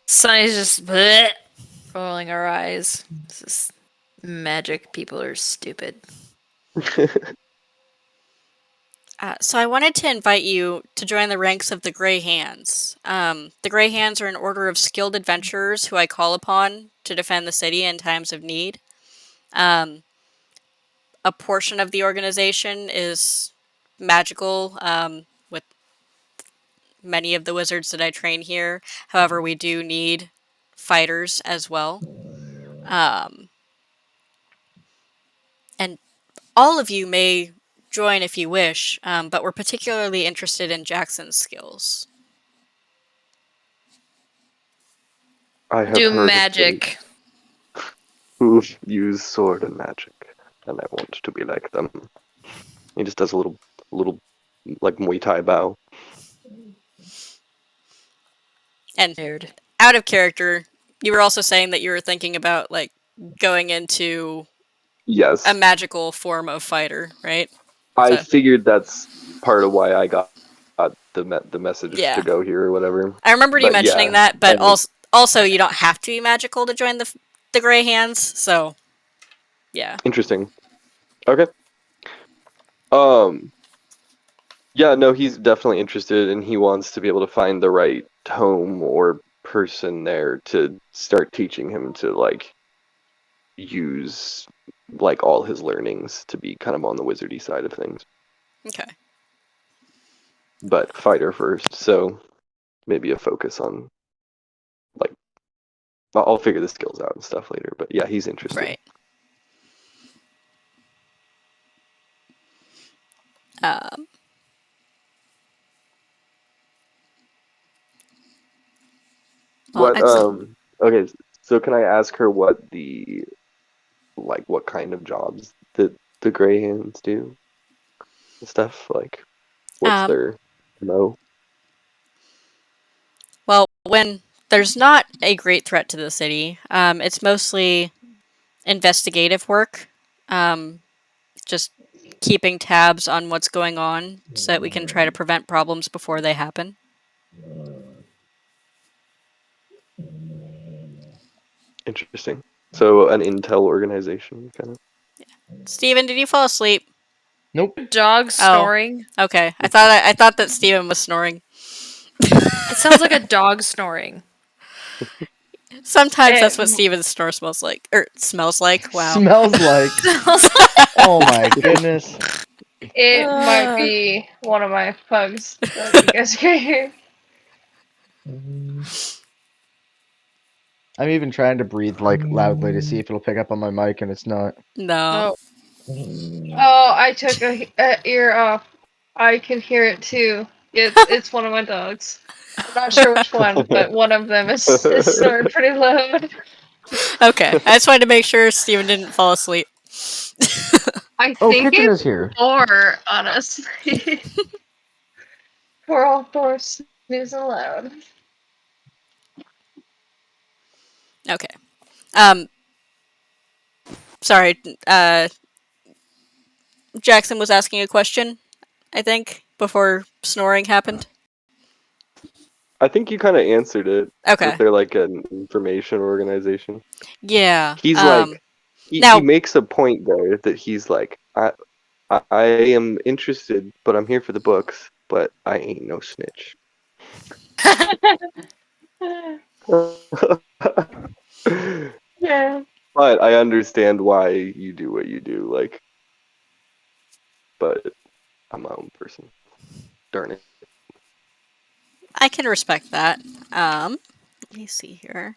Sunny's just bleh, rolling her eyes. This is magic. People are stupid. So I wanted to invite you to join the ranks of the Grey Hands. The Grey Hands are an order of skilled adventurers who I call upon to defend the city in times of need. Um, a portion of the organization is magical, with many of the wizards that I train here. However, we do need fighters as well. Um, and all of you may join if you wish, but we're particularly interested in Jackson's skills. I have Do heard of those magic. who use sword and magic, and I want to be like them. He just does a little, like Muay Thai bow. And Weird. out of character, you were also saying that you were thinking about like going into a Yes, magical form of fighter, right? I So figured that's part of why I got the message to yeah, go here or whatever. I remembered you But mentioning yeah, that, but and also you don't have to be magical to join the Grey Hands. So yeah, interesting. Okay. Um. Yeah. No, he's definitely interested, and he wants to be able to find the right home or person there to start teaching him to like use like all his learnings to be kind of on the wizardy side of things. okay, But fighter first, so maybe a focus on like I'll figure the skills out and stuff later. But yeah, he's interested. right. Um, Well, What excellent. okay, so can I ask her what what kind of jobs that the Grey Hands do and stuff? Like what's Um, their MO? well, when there's not a great threat to the city, it's mostly investigative work. Um, just keeping tabs on what's going on so that we can try to prevent problems before they happen. Interesting. So an intel organization kind of. Steven, did you fall asleep? Nope. Dog Oh, snoring. okay. I thought that Steven was snoring. It sounds like a dog snoring. Sometimes It, that's what Steven's snore smells like. Or smells like. Wow. Smells like. Oh my goodness. it might be one of my pugs that you guys can hear. I'm even trying to breathe like loudly to see if it'll pick up on my mic, and it's not. No. Oh, I took a ear off. I can hear it too. It's one of my dogs. I'm not sure which one, but one of them is snoring pretty loud. Okay. I just wanted to make sure Steven didn't fall asleep. I Oh, think Kitchen is it's here. four, honestly. We're all four snoozing loud. Okay. Um sorry, Jackson was asking a question, I think, before snoring happened. I think you kind of answered it. That Okay. they're like an information organization. Yeah. He's like he Now makes a point there that he's like I am interested, but I'm here for the books, but I ain't no snitch. Yeah. But I understand why you do what you do, like, but I'm my own person. Darn it. I can respect that. Let me see here.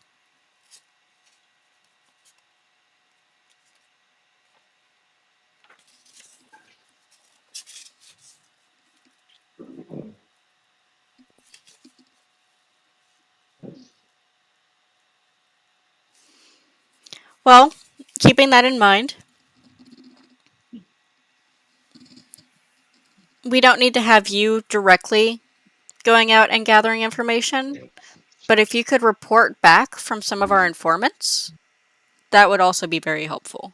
Well, keeping that in mind, we don't need to have you directly going out and gathering information, but if you could report back from some of our informants, that would also be very helpful.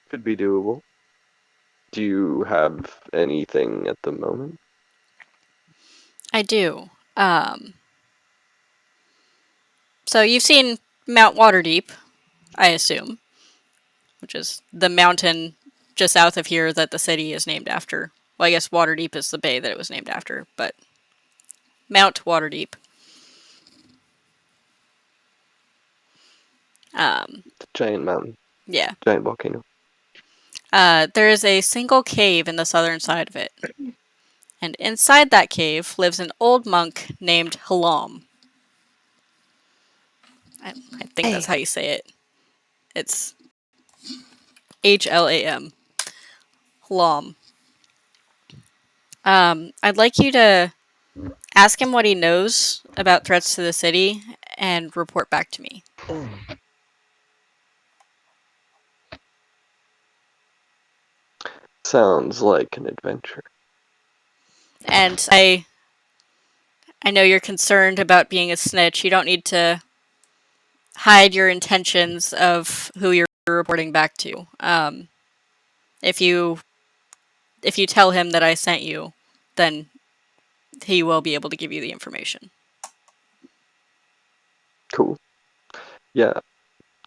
Could be doable. Do you have anything at the moment? I do. So you've seen Mount Waterdeep, I assume, which is the mountain just south of here that the city is named after. Well, I guess Waterdeep is the bay that it was named after, but Mount Waterdeep. It's a giant mountain, Yeah. giant volcano. There is a single cave in the southern side of it. And inside that cave lives an old monk named Halam. I think that's how you say it. It's Hlam. Halam. I'd like you to ask him what he knows about threats to the city and report back to me. Sounds like an adventure. And I know you're concerned about being a snitch. You don't need to hide your intentions of who you're reporting back to. If you tell him that I sent you, then he will be able to give you the information. Cool. Yeah,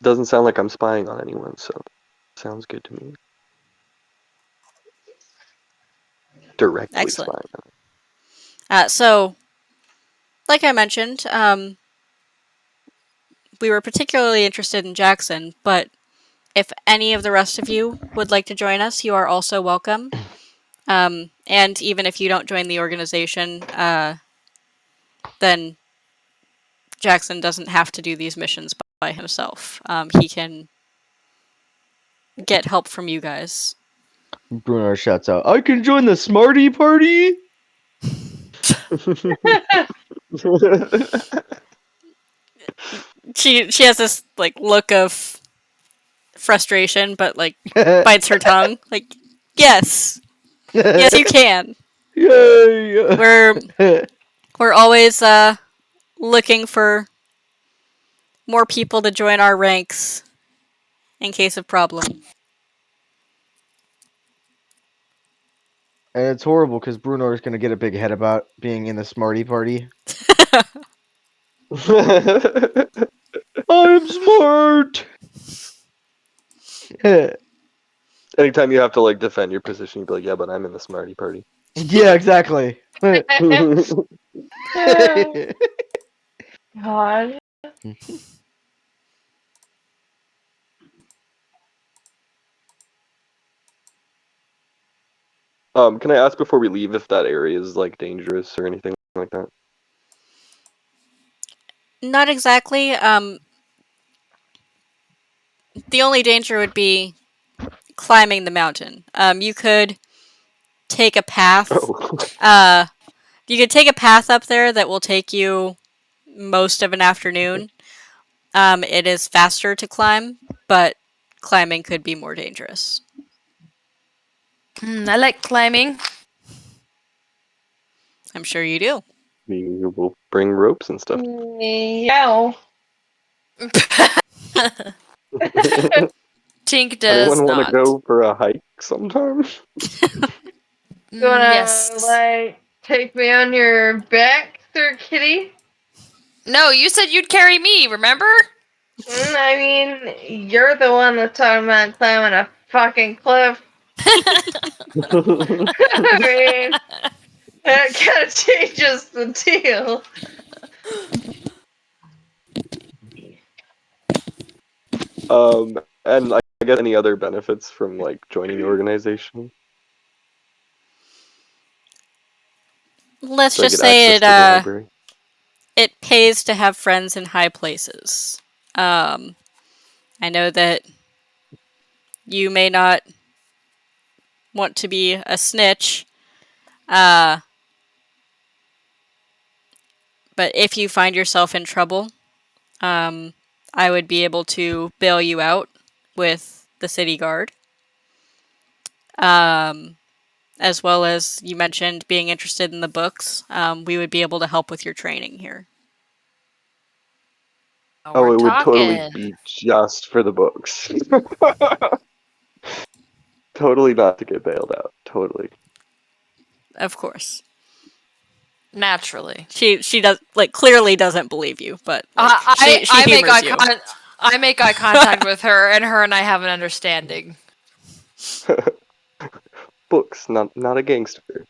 doesn't sound like I'm spying on anyone, so sounds good to me. Directly Excellent. spying on So, like I mentioned, we were particularly interested in Jackson, but if any of the rest of you would like to join us, you are also welcome. And even if you don't join the organization, then Jackson doesn't have to do these missions by himself. He can get help from you guys. Bruno shouts out, "I can join the Smarty Party!" She has this like look of frustration, but like bites her tongue. Like, yes, yes, you can. Yay! We're always looking for more people to join our ranks in case of problem. And it's horrible because Bruno is going to get a big head about being in the Smarty Party. I'm smart! Anytime you have to like defend your position, you'd be like, "Yeah, but I'm in the Smarty Party." Yeah, exactly. God. Can I ask before we leave if that area is like dangerous or anything like that? Not exactly. The only danger would be climbing the mountain. You could take a path. Oh, You could take a path up there that will take you most of an afternoon. It is faster to climb, but climbing could be more dangerous. I like climbing. I'm sure you do. we will bring ropes and stuff. Meow. Tink does Anyone want to not. go for a hike sometime? You wanna Yes. like take me on your back, Sir Kitty? No, you said you'd carry me, remember? I mean, you're the one that's talking about climbing a fucking cliff. I mean, that kind of changes the deal. And I guess any other benefits from like joining the organization? Let's So I just get say access to the library. it pays to have friends in high places. I know that you may not want to be a snitch, uh, but if you find yourself in trouble, um, I would be able to bail you out with the city guard. Um, as well as you mentioned being interested in the books, we would be able to help with your training here. Oh, Oh, we're it would totally talking. be just for the books. Totally not to get bailed out. Totally. Of course, Naturally. she does like clearly doesn't believe you, but like, she I make humors you. I make eye contact with her, and her and I have an understanding. Books, not a gangster.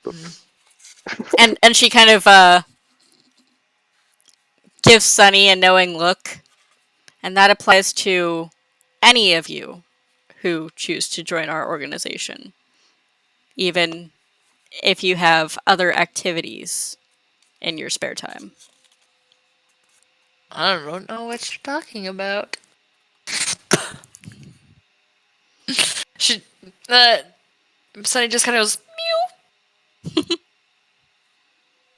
Books. And she kind of gives Sunny a knowing look, and that applies to any of you who choose to join our organization, even if you have other activities in your spare time. I don't know what you're talking about. She, Sunny just kind of goes,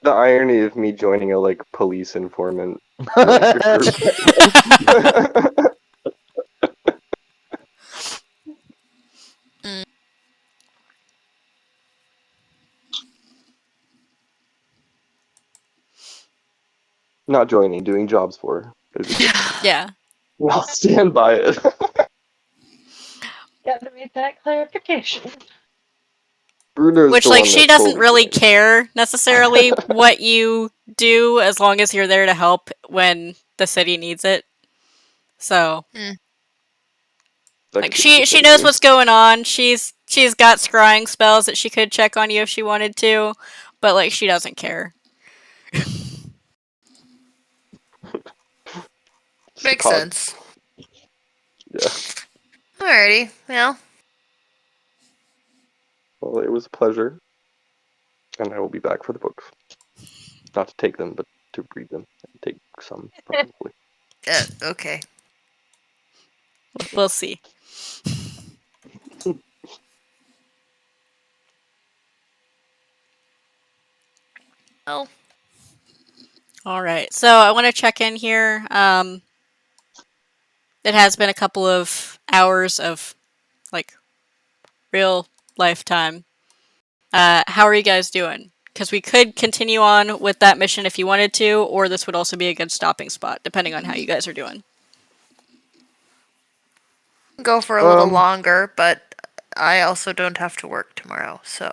The irony of me joining a like police informant like group. Not joining, doing jobs for. There's a difference. Yeah. I'll stand by it. Got to make that clarification. Bruno's Which, the like, one she that doesn't fully really joined. care necessarily what you do as long as you're there to help when the city needs it. So, like, That keeps the she city knows clean. what's going on. She's got scrying spells that she could check on you if she wanted to, but like she doesn't care. Just a makes cog. sense. Yeah. Alrighty, well. Well, it was a pleasure. And I will be back for the books. Not to take them, but to read them. And take some, probably. Okay. We'll see. Well, All right. So I want to check in here. It has been a couple of hours of like real lifetime. How are you guys doing? Because we could continue on with that mission if you wanted to, or this would also be a good stopping spot, depending on how you guys are doing. go for a little longer, but I also don't have to work tomorrow, so.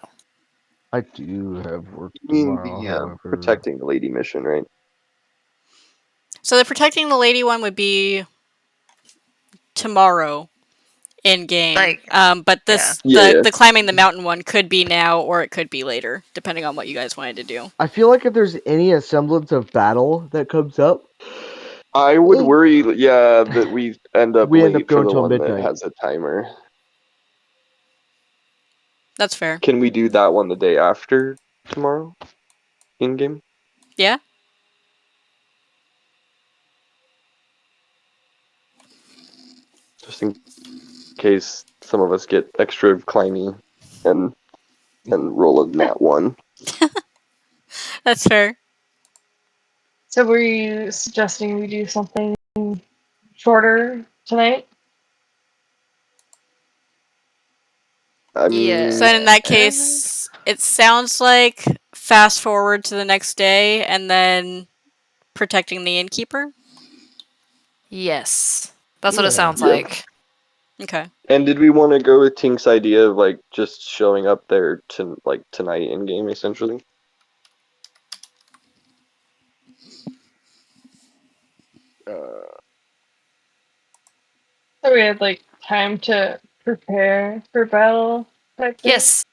I do have work You mean tomorrow, the however. protecting the lady mission, right? So the protecting the lady one would be tomorrow in game. Like, But this Yeah. the climbing the mountain one could be now or it could be later, depending on what you guys wanted to do. I feel like if there's any semblance of battle that comes up, I would worry, that we end up We end up late for going the till one midnight. that has a timer. That's fair. Can we do that one the day after tomorrow? In game? Yeah. Just in case some of us get extra climby and roll a nat one. That's fair. So were you suggesting we do something shorter tonight? I Yeah. So mean, in that case, it sounds like fast forward to the next day and then protecting the innkeeper. Yes. That's what Yeah. it sounds Yeah. like. Okay. and did we want to go with Tink's idea of like just showing up there to like tonight in game essentially? So we had like time to prepare for battle type thing? Yes.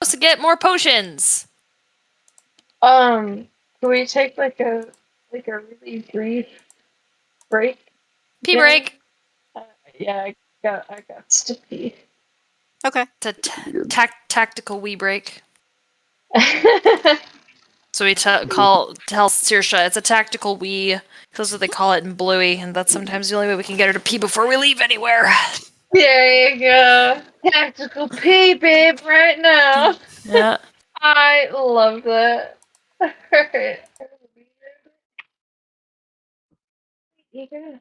Supposed to get more potions. Can we take like a really brief break? Pee Yeah. break. Yeah, I got to pee. Okay. It's a Good. tactical wee break. So we tell Saoirse it's a tactical wee. That's what they call it in Bluey, and that's sometimes the only way we can get her to pee before we leave anywhere. There you go. Tactical pee, babe, right now. Yeah. I love that. Alright. You gotta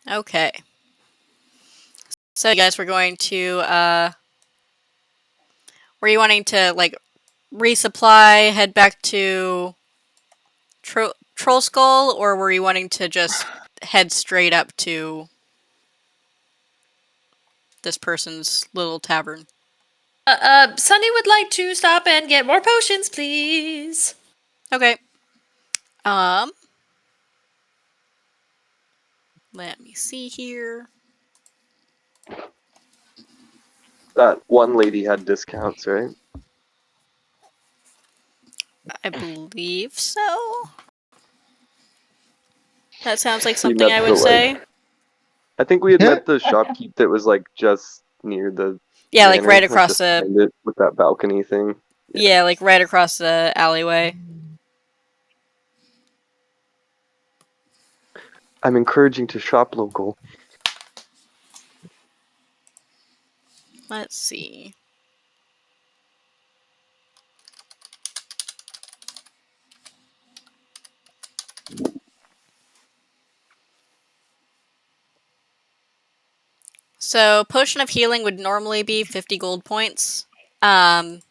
Okay. So you guys were going to, were you wanting to, like, resupply, head back to Troll Skull, or were you wanting to just head straight up to this person's little tavern? Sunny would like to stop and get more potions, please. Okay. Let me see here. That one lady had discounts, right? I believe so. That sounds like We something met I the would say. I think we had Yeah. met the shopkeep that was like just near the Yeah, like manor, right across just the. behind it with that balcony thing. Yeah, like right across the alleyway. I'm encouraging to shop local. Let's see. So, Potion of Healing would normally be 50 gold points. I'd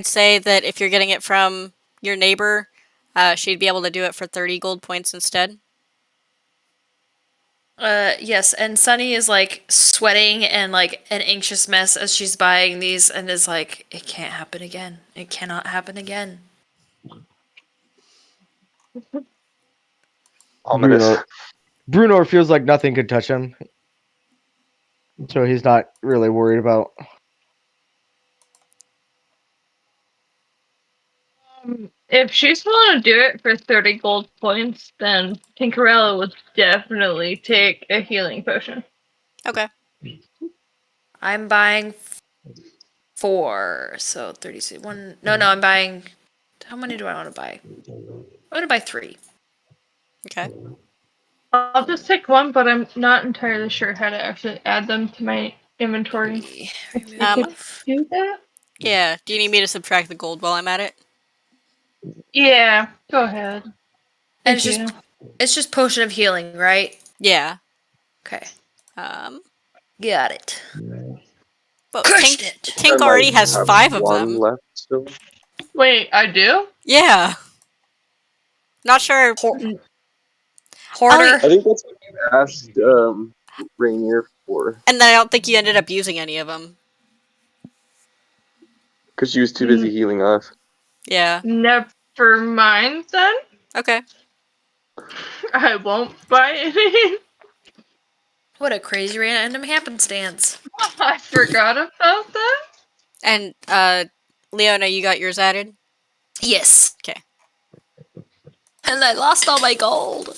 say that if you're getting it from your neighbor, she'd be able to do it for 30 gold points instead. Yes, and Sunny is like sweating and like an anxious mess as she's buying these and is like, it can't happen again. It cannot happen again. Ominous. Bruno feels like nothing could touch him, so he's not really worried about. If she's willing to do it for 30 gold points, then Tinkerella would definitely take a healing potion. Okay. I'm buying 4, so 36. No, I'm buying. How many do I want to buy? I want to buy 3. Okay. I'll just take one, but I'm not entirely sure how to actually add them to my inventory. 3. I could Remove. do that? Yeah, do you need me to subtract the gold while I'm at it? Yeah, go ahead. And Thank you. it's just potion of healing, right? Yeah. Okay. Um, Got it. but Crushed it. I Tink might already has have 5 of one them. left still. Wait, I do? Yeah. Not sure. Hoarder. I think that's what you asked Rainier for, And then I don't think you ended up using any of them. because she was too busy healing us. Yeah. Never mind then. Okay. I won't buy any. What a crazy random happenstance. I forgot about that. And, Leona, you got yours added? Yes. Okay. And I lost all my gold.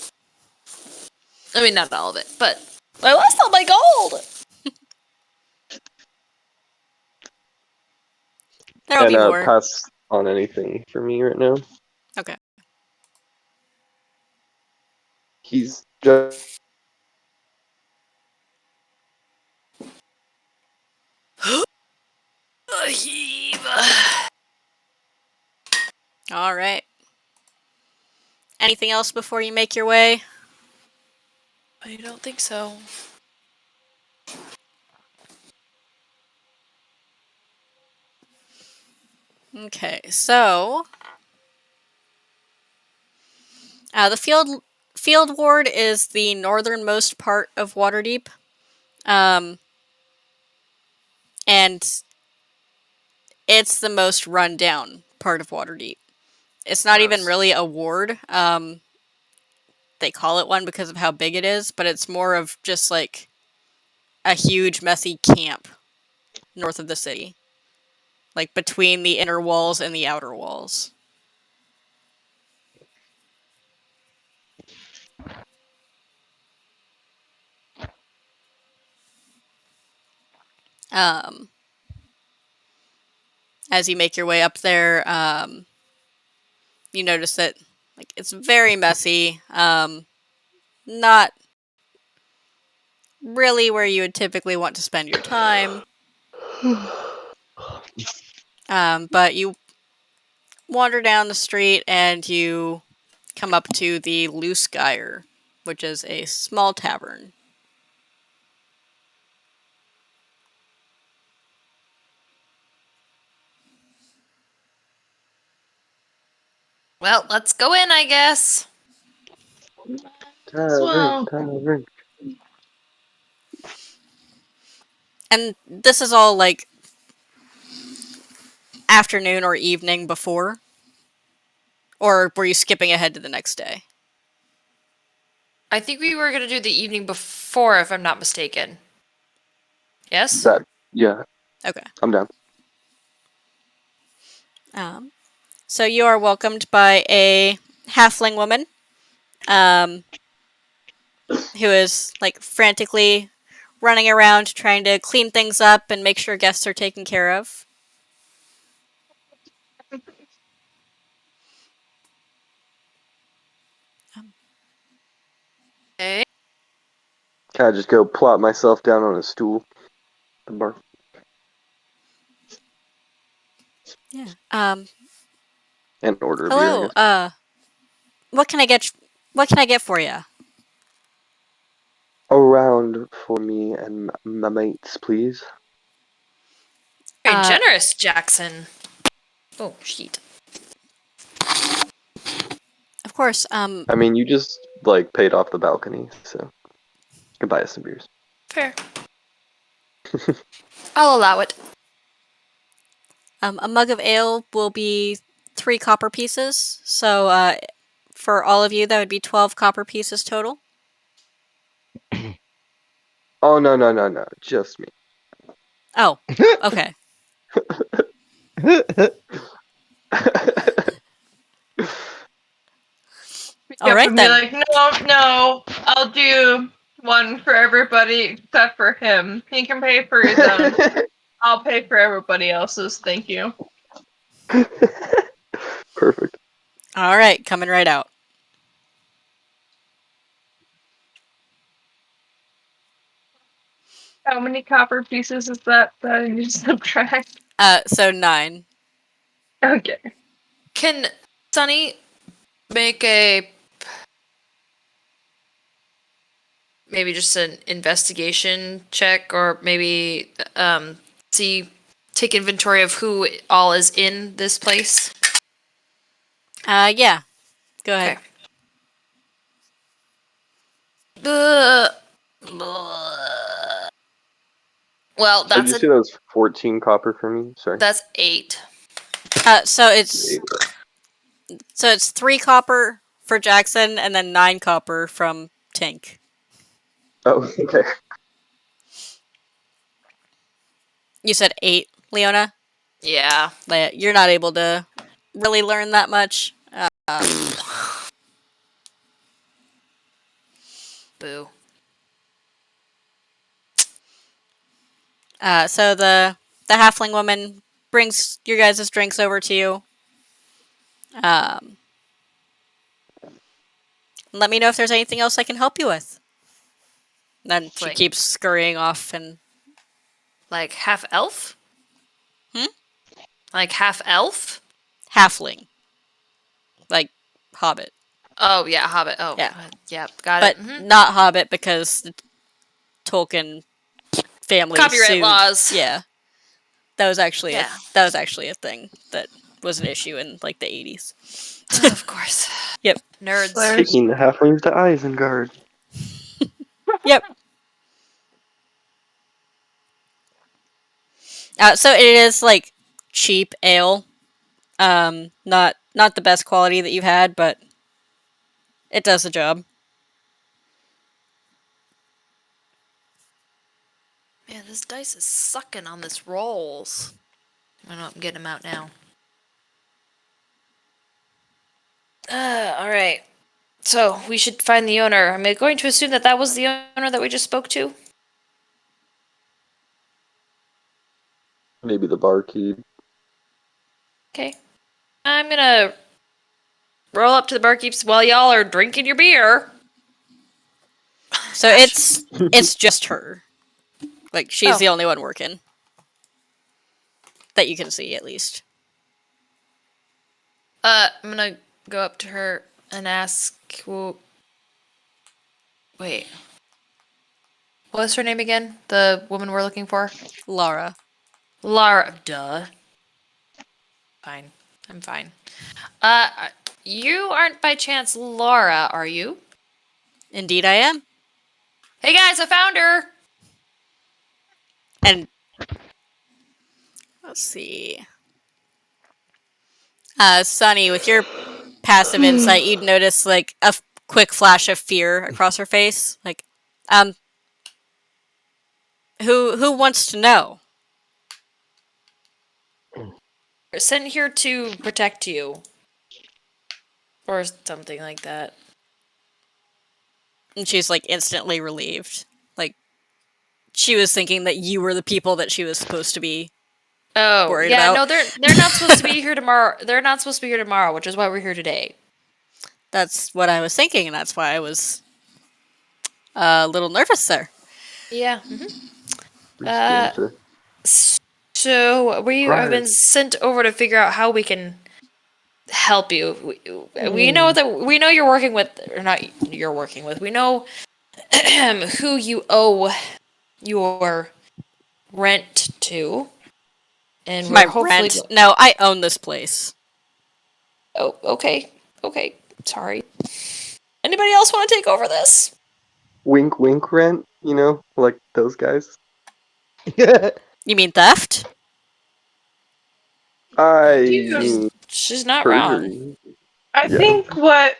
I mean, not all of it, but I lost all my gold. There'll be And more. pass on anything for me right now. Okay. He's just Heave. Alright. Anything else before you make your way? I don't think so. Okay, so the field ward is the northernmost part of Waterdeep, and it's the most run-down part of Waterdeep. It's not even Gross. really a ward. They call it one because of how big it is, but it's more of just like a huge, messy camp north of the city, like between the inner walls and the outer walls. Um, as you make your way up there, you notice that like it's very messy. Not really where you would typically want to spend your time. But you wander down the street and you come up to the Loose Geyer, which is a small tavern. Well, let's go in, I guess. Well. Tavern. And this is all like afternoon or evening before? Or were you skipping ahead to the next day? I think we were gonna do the evening before, if I'm not mistaken. Yes? Yeah, Okay. I'm down. So you are welcomed by a halfling woman who is like frantically running around trying to clean things up and make sure guests are taken care of. Okay. Can I just go plop myself down on a stool at the bar? Yeah. And order a beer, I Hello. guess. What can I get? What can I get for you? A round for me and my mates, please. Very Uh, generous, Jackson. Oh, shit. Of course. I mean, you just, like, paid off the balcony, so you can buy us some beers. Fair. I'll allow it. A mug of ale will be 3 copper pieces. So for all of you, that would be 12 copper pieces total. Oh, no. Just me. Oh, okay. All Yep, right and be then. like, no, I'll do one for everybody except for him. He can pay for his own. I'll pay for everybody else's. Thank you. Perfect. All right, coming right out. How many copper pieces is that I need to subtract? So 9. Okay. Can Sunny make a maybe just an investigation check, or maybe take inventory of who all is in this place? Yeah. Go ahead. Okay. Well, Did you say that was 14 copper for me? Sorry. that's 8. So it's 3 copper for Jackson and then 9 copper from Tink. Oh, okay. You said 8, Leona? Yeah. You're not able to really learn that much. Boo. So the halfling woman brings your guys' drinks over to you. Let me know if there's anything else I can help you with. Then she Like- keeps scurrying off and Like half elf? Hmm? Like half elf? halfling, like hobbit, Oh yeah, Hobbit. Oh Yeah. yeah, got but it. Mhm. not hobbit because the Tolkien family Copyright sued. laws. Yeah, that was actually Yeah. a thing that was an issue in like the 80s. Of course. Yep. Nerds. There's- Taking the halflings to Isengard. Yep. So it is like cheap ale. Not the best quality that you've had, but it does the job. Man, this dice is sucking on this rolls. I know I'm getting them out now. Alright. So, we should find the owner. I'm going to assume that was the owner that we just spoke to. Maybe the barkeep. Okay. I'm gonna roll up to the barkeeps while y'all are drinking your beer. So it's just her. Like she's Oh. the only one working that you can see at least. I'm gonna go up to her and ask, well, wait. What's her name again? The woman we're looking for? Lara. Lara. Duh. Fine. I'm fine. You aren't by chance Laura, are you? Indeed, I am. Hey guys, I found her! And let's see. Sunny, with your passive insight, you'd notice like a quick flash of fear across her face. Like, um, who wants to know? We're sent here to protect you. Or something like that. And she's like instantly relieved. Like, she was thinking that you were the people that she was supposed to be Oh, worried yeah, about. no, they're not supposed to be here tomorrow. They're not supposed to be here tomorrow, which is why we're here today. That's what I was thinking, and that's why I was a little nervous there. Yeah. Risky answer. So we have been Right. sent over to figure out how we can help you. We know that we know you're working with, or not you're working with. We know who you owe your rent to, and My we're hopefully. rent? No, I own this place. Oh, okay. Sorry. Anybody else want to take over this? Wink, wink, rent. You know, like those guys. You mean theft? I Dude, mean, She's not wrong. perjury. I Yeah. think what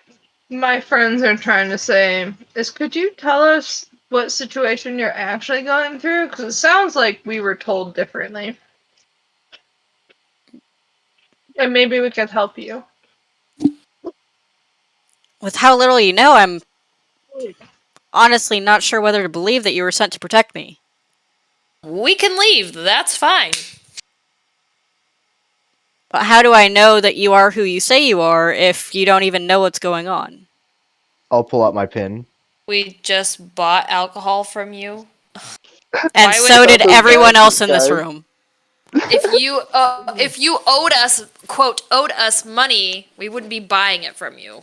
my friends are trying to say is, could you tell us what situation you're actually going through? Because it sounds like we were told differently. And maybe we could help you. With how little you know, I'm honestly not sure whether to believe that you were sent to protect me. We can leave. That's fine. But how do I know that you are who you say you are if you don't even know what's going on? I'll pull out my pin. We just bought alcohol from you. And Why would so did Not those everyone else in this guys. room. if you owed us owed us money, we wouldn't be buying it from you.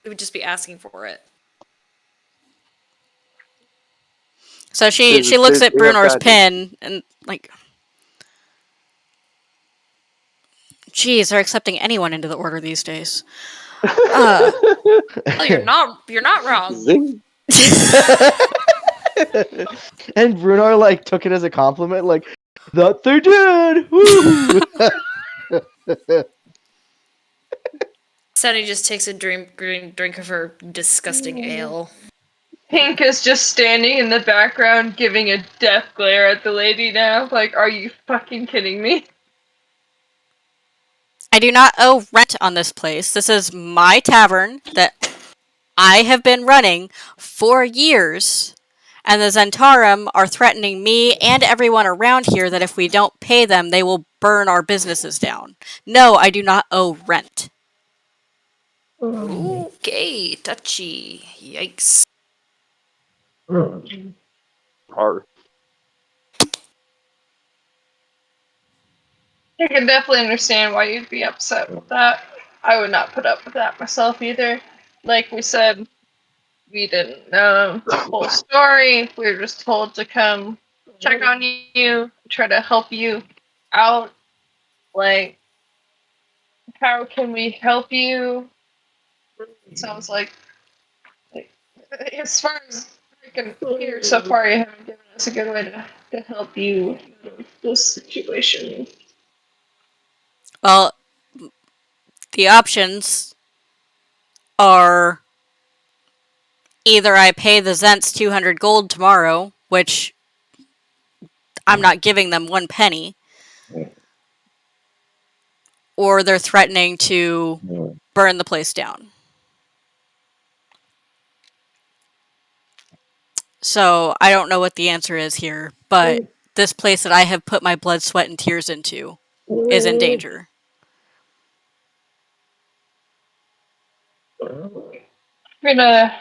We would just be asking for it. So she looks at They have Brunor's badges. pin and like, geez, they're accepting anyone into the order these days. Well, you're not wrong. Zing. And Brunar like took it as a compliment, like that they did. Woo! Sunny just takes a drink of her disgusting ale. Pink is just standing in the background giving a death glare at the lady now. Like, are you fucking kidding me? I do not owe rent on this place. This is my tavern that I have been running for years. And the Zentarum are threatening me and everyone around here that if we don't pay them, they will burn our businesses down. No, I do not owe rent. Okay, touchy. Yikes. Arr. I can definitely understand why you'd be upset with that. I would not put up with that myself either. Like we said, we didn't know the whole story. We were just told to come check on you, try to help you out. Like, how can we help you? It sounds like as far as I can hear so far, you haven't given us a good way to help you out of this situation. Well, the options are either I pay the Zents 200 gold tomorrow, which I'm not giving them one penny, or they're threatening to burn the place down. So I don't know what the answer is here, but this place that I have put my blood, sweat, and tears into is in danger. We're gonna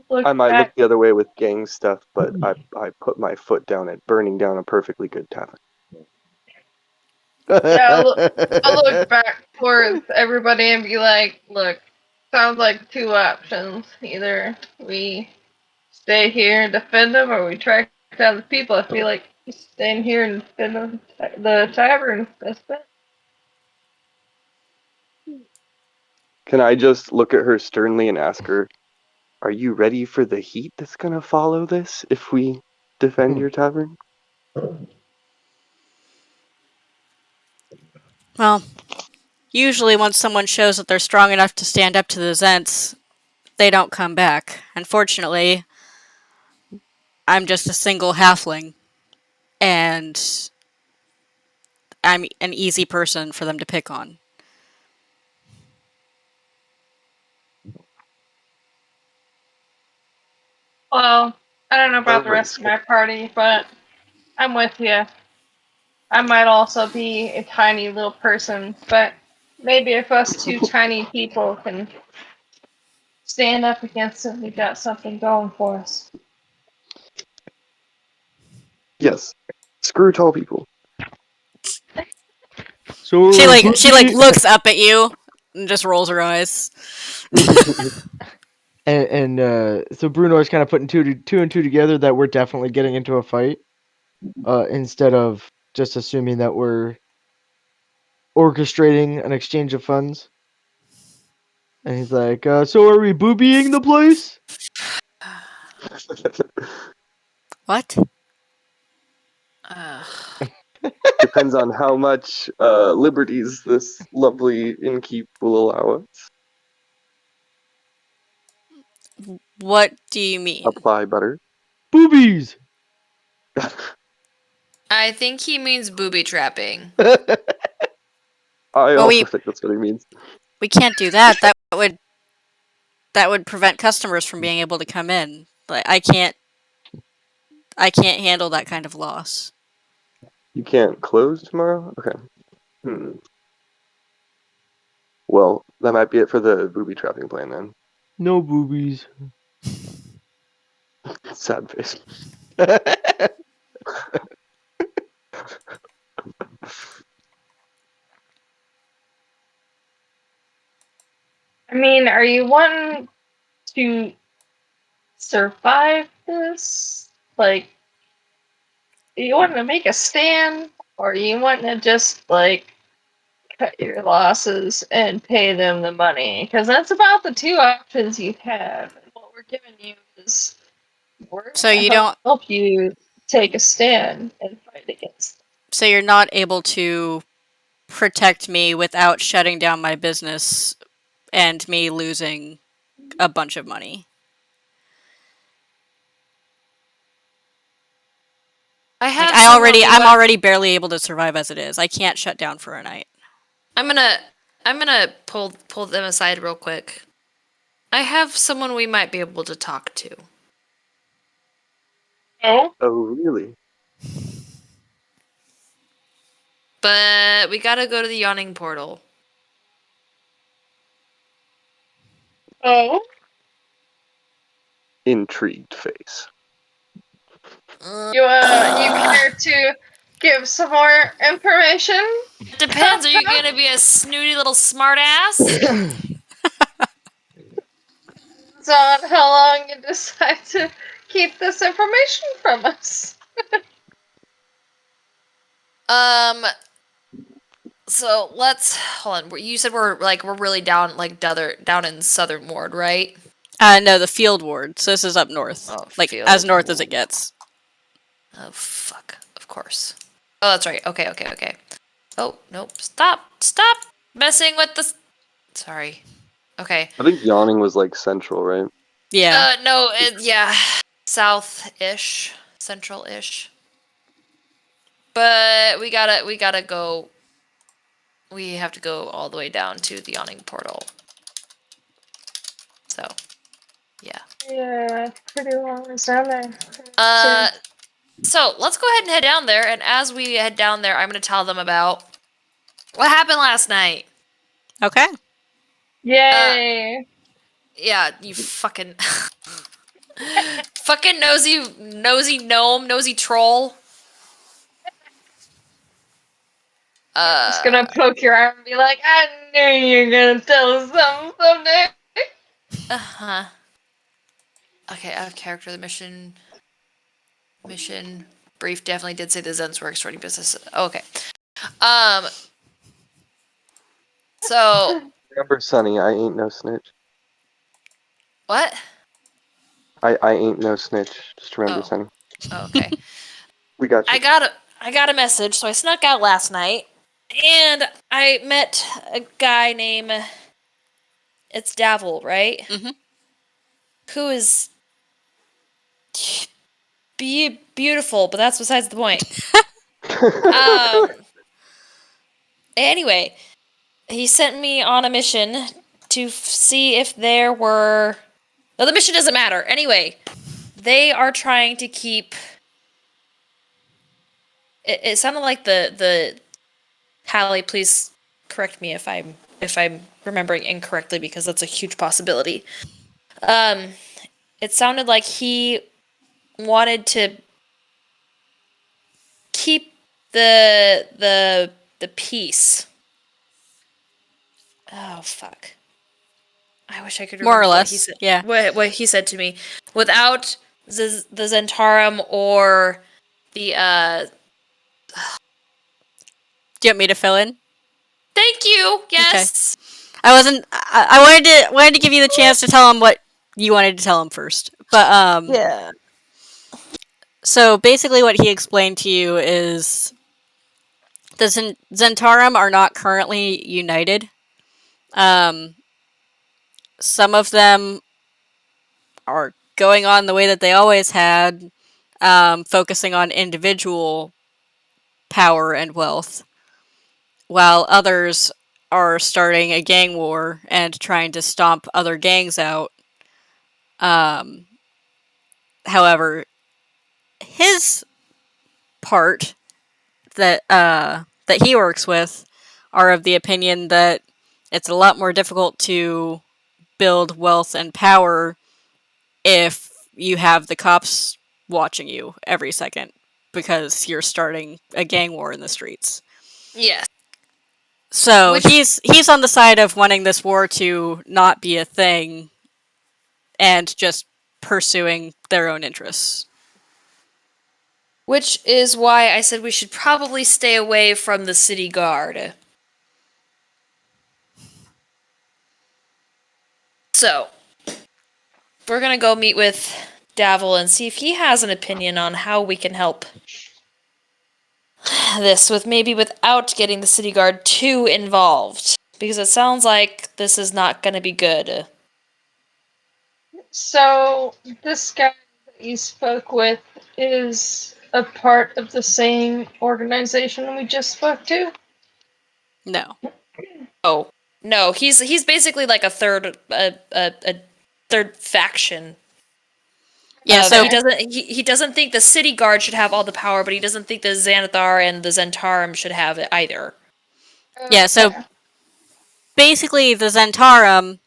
look I might look back. the other way with gang stuff, but I put my foot down at burning down a perfectly good tavern. Yeah, I'll look back towards everybody and be like, look, sounds like two options. Either we stay here and defend them, or we track down the people. I feel like staying here and defend the tavern. That's it. Can I just look at her sternly and ask her, are you ready for the heat that's gonna follow this if we defend your tavern? Well, usually once someone shows that they're strong enough to stand up to the Zents, they don't come back. Unfortunately, I'm just a single halfling, and I'm an easy person for them to pick on. Well, I don't know about the Alright. rest of my party, but I'm with you. I might also be a tiny little person, but maybe if us two tiny people can stand up against it, we got something going for us. Yes. Screw tall people. So She like Booby looks up at you and just rolls her eyes. and so Bruno is kind of putting two and two together that we're definitely getting into a fight. Instead of just assuming that we're orchestrating an exchange of funds. And he's like, so are we boobying the place? What? Depends on how much liberties this lovely innkeep will allow us. What do you mean? Apply butter. Boobies! I think he means booby trapping. I Well, also think that's what he means. we can't do that. That would prevent customers from being able to come in. Like I can't handle that kind of loss. You can't close tomorrow? Okay. Well, that might be it for the booby trapping plan then. No boobies. Sad face. I mean, are you wanting to survive this? Like, do you want to make a stand, or you want to just like cut your losses and pay them the money? Because that's about the two options you have. And what we're giving you is we're So gonna you don't help you take a stand and fight against them. so you're not able to protect me without shutting down my business and me losing a bunch of money. I Like have someone I'm already barely able to survive as it is. I can't shut down for a night. I'm gonna pull them aside real quick. I have someone we might be able to talk to. Oh, Oh, really? But we gotta go to the yawning portal. oh, Intrigued face. you care to give some more information? Depends. Are you gonna be a snooty little smartass? It's on how long you decide to keep this information from us. Um. So let's hold on. You said we're really down down in Southern Ward, right? No, the field ward. So this is up north. Oh, Like field. as north as it gets. Oh fuck! Of course. Oh, that's right. Okay. Oh nope! Stop messing with the. Sorry. Okay. I think yawning was like central, right? Yeah. No. Yeah. South-ish, central-ish. But we gotta go. We have to go all the way down to the yawning portal. So, yeah. Yeah, pretty long is down there. So let's go ahead and head down there. And as we head down there, I'm gonna tell them about what happened last night. Okay. Yay! Yeah, you fucking, fucking nosy gnome, nosy troll. Just gonna poke your arm and be like, I knew you were gonna tell us something someday. Uh-huh. Okay, out of character. The mission brief definitely did say the Zens were extorting business. Okay. So Remember, Sonny, I ain't no snitch. What? I ain't no snitch. Just remember, Oh. Sonny. Oh, okay. We got you. I got a message, so I snuck out last night, and I met a guy named it's Davil, right? Mhm. Who is beautiful, but that's besides the point. Anyway, he sent me on a mission to see if there were. No, the mission doesn't matter. Anyway, they are trying to keep. It sounded like the Hallie. Please correct me if I'm remembering incorrectly because that's a huge possibility. It sounded like he wanted to keep the peace. Oh fuck. I wish I could More or remember what he less, said. yeah. What he said to me. Without the Zentarum or the Do you want me to fill in? Thank you. Yes. I wasn't. I wanted to give you the chance to tell him what you wanted to tell him first. But Yeah. so basically, what he explained to you is the Zentarum are not currently united. Some of them are going on the way that they always had, focusing on individual power and wealth, while others are starting a gang war and trying to stomp other gangs out. However, his part that he works with are of the opinion that it's a lot more difficult to build wealth and power if you have the cops watching you every second because you're starting a gang war in the streets. Yes. So Which he's on the side of wanting this war to not be a thing and just pursuing their own interests. which is why I said we should probably stay away from the city guard. So, we're gonna go meet with Davil and see if he has an opinion on how we can help this with maybe without getting the city guard too involved. Because it sounds like this is not gonna be good. So, this guy that you spoke with is a part of the same organization we just spoke to? No. Oh. No, he's basically like a third faction. Yeah, so He doesn't think the city guard should have all the power, but he doesn't think the Xanathar and the Zentarum should have it either. yeah, so basically the Zentarum,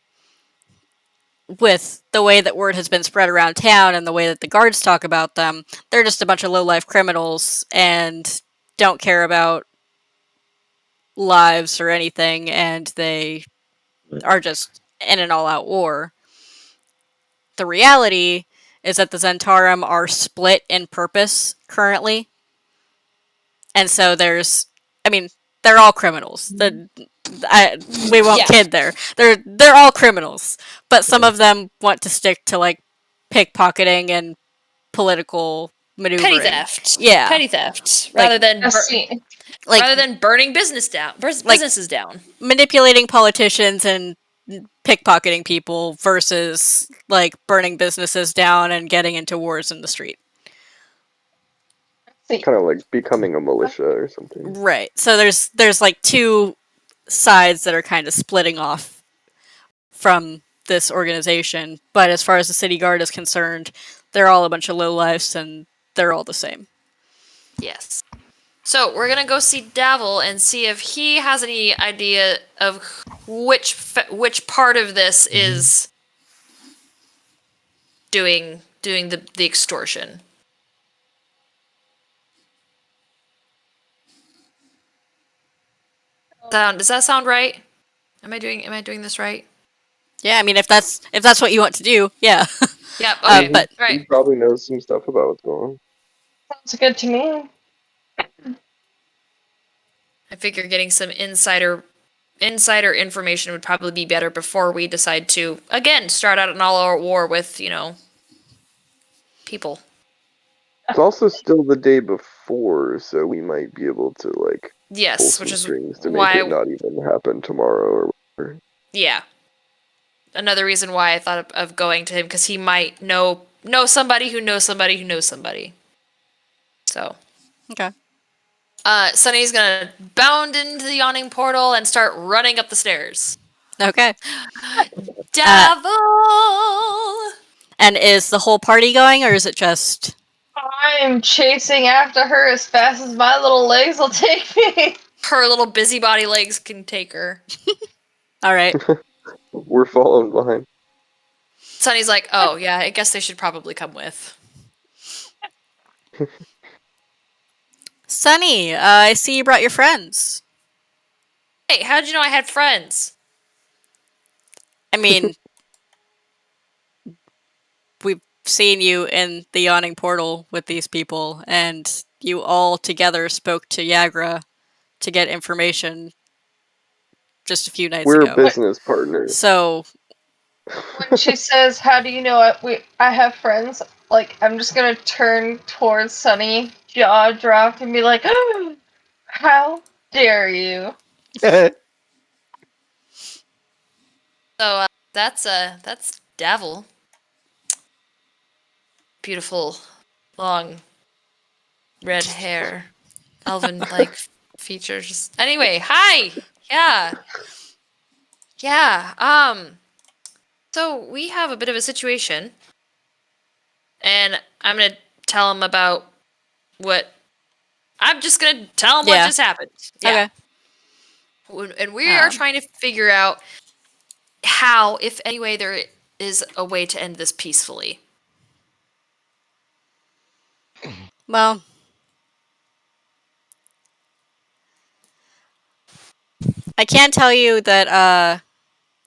with the way that word has been spread around town and the way that the guards talk about them, they're just a bunch of low-life criminals and don't care about lives or anything, and they are just in an all-out war. The reality is that the Zentarum are split in purpose currently, and so I mean, they're all criminals. We won't Yeah. kid there. They're all criminals, but some of them want to stick to like pickpocketing and political maneuvering. Petty theft. Yeah. Petty theft. Like- Rather than burning businesses down. manipulating politicians and pickpocketing people versus like burning businesses down and getting into wars in the street. Kind of like becoming a militia or something. Right. So there's like two sides that are kind of splitting off from this organization, but as far as the city guard is concerned, they're all a bunch of lowlifes and they're all the same. Yes. So we're gonna go see Davil and see if he has any idea of which part of this is doing the extortion. Does that sound right? Am I doing this right? Yeah, I mean if that's what you want to do, yeah. Yep. Okay. But Right. He probably knows some stuff about what's going on. Sounds good to me. I figure getting some insider insider information would probably be better before we decide to, again, start out an all-out war with, people. It's also still the day before, so we might be able to pull Yes, which some is strings to make why, it not even happen tomorrow or whatever. yeah. Another reason why I thought of going to him, because he might know somebody who knows somebody who knows somebody. So. Okay. Sunny's gonna bound into the yawning portal and start running up the stairs. Okay. Devil! And is the whole party going, or is it just... I'm chasing after her as fast as my little legs will take me. Her little busybody legs can take her. All right. We're following behind. Sunny's like, oh, yeah, I guess they should probably come with. Sunny, I see you brought your friends. Hey, how'd you know I had friends? I mean, we've seen you in the yawning portal with these people, and you all together spoke to Yagra to get information just a few nights We're ago. business partners. So, When she says, "How do you know I have friends?" I'm just gonna turn towards Sunny, jaw dropped, and be like, "How dare you?" So, that's Devil. Beautiful, long, red hair. Elven-like features. Anyway, hi! Yeah. Yeah, so we have a bit of a situation. And I'm gonna tell him about what... I'm just gonna tell him what Yeah. just happened. Yeah. okay. And we are trying to figure out how, if any way, there is a way to end this peacefully. Well, I can tell you that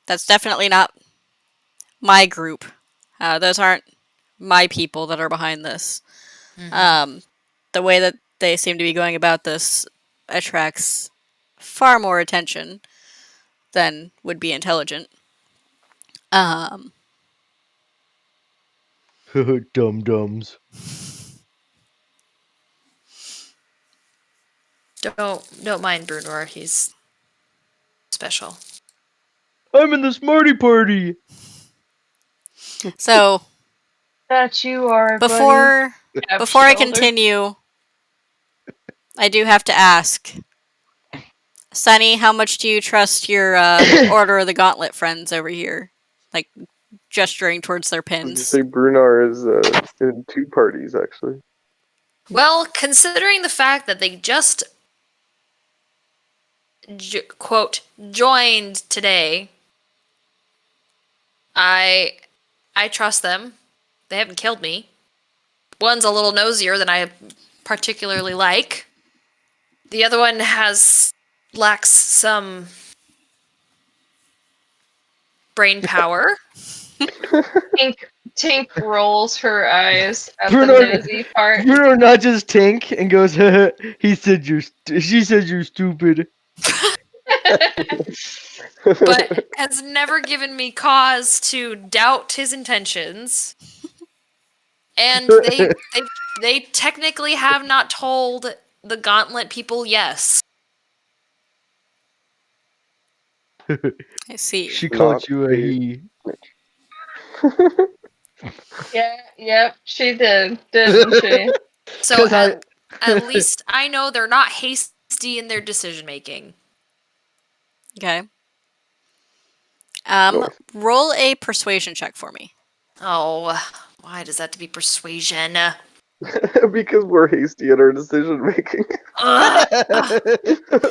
that's definitely not my group. Those aren't my people that are behind this. The way that they seem to be going about this attracts far more attention than would be intelligent. Dum-dums. Don't mind Brunor, he's special. I'm in the Smarty Party! So That you are, buddy. before Tap before I shoulder. continue, I do have to ask, Sunny, how much do you trust your Order of the Gauntlet friends over here? Like gesturing towards their Did you pins. say Brunar is in 2 parties, actually? Well, considering the fact that they just quote joined today, I trust them. They haven't killed me. One's a little nosier than I particularly like. The other one lacks some brain power. Tink rolls her eyes at Bruno- the nosy part. Bruno nudges Tink and goes, she said you're stupid. But has never given me cause to doubt his intentions. And they technically have not told the Gauntlet people yes. I see. She Not called you a a- he. Yep, she did, didn't she? So 'Cause at least I know they're not hasty in their decision making. Okay. North. Roll a persuasion check for me. Oh, why does that have to be persuasion? Because we're hasty in our decision making. Ugh.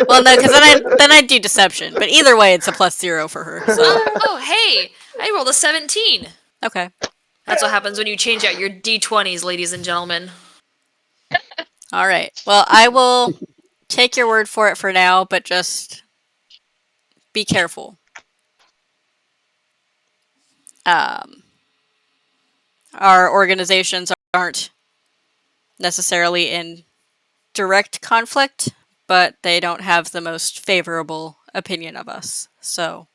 Well, no, because then I'd do deception. But either way, it's a +0 for her. So Oh, hey, I rolled a 17. okay. That's what happens when you change out your D20s, ladies and gentlemen. All right. Well, I will take your word for it for now, but just be careful. Our organizations aren't necessarily in direct conflict, but they don't have the most favorable opinion of us. So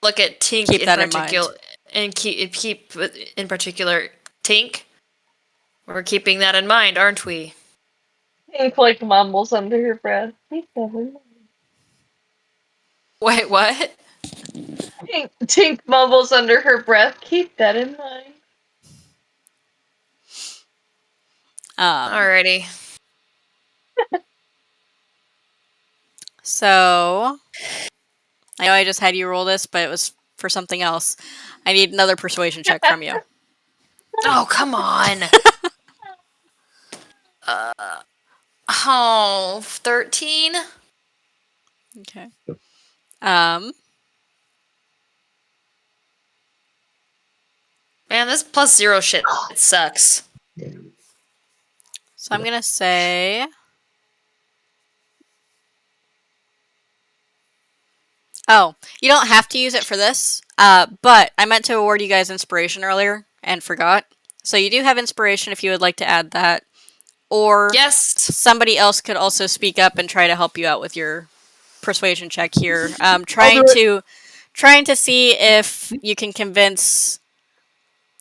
Look at Tink keep in that in mind. particular, and keep in particular Tink. We're keeping that in mind, aren't we? Pink like mumbles under her breath. Keep that in mind. Wait, what? Tink mumbles under her breath. Keep that in mind. Alrighty. So I know I just had you roll this, but it was for something else. I need another persuasion check from you. Oh, come on. 13? Okay. Man, this plus 0 shit sucks. So I'm gonna say. Oh, you don't have to use it for this, but I meant to award you guys inspiration earlier and forgot. So you do have inspiration if you would like to add that, or Yes. somebody else could also speak up and try to help you out with your persuasion check here. do it. Trying to see if you can convince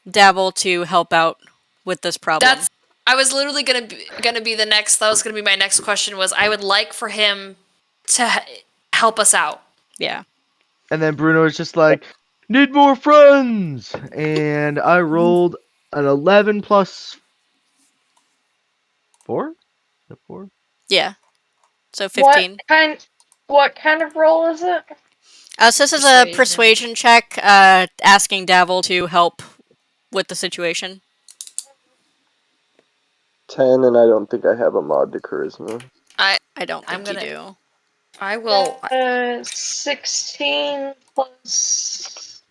Dabble to help out with this problem. I was literally gonna be the next. That was gonna be my next question. Was I would like for him to help us out. Yeah. And then Bruno is just like, need more friends. And I rolled an 11 plus 4? The 4? Yeah. So 15. What kind of roll is it? So this is a persuasion check, asking Davil to help with the situation. 10, and I don't think I have a mod to charisma. I don't think you do. I will. 16 plus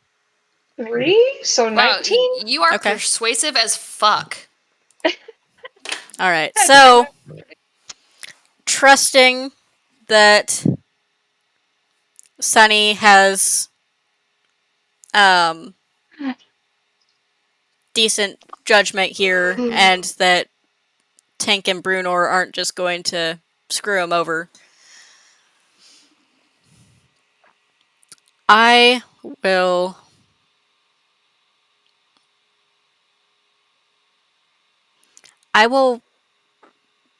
3, so 19. Wow, you are Okay. persuasive as fuck. All right. So trusting that Sunny has decent judgment here, and that Tank and Brunor aren't just going to screw him over. I will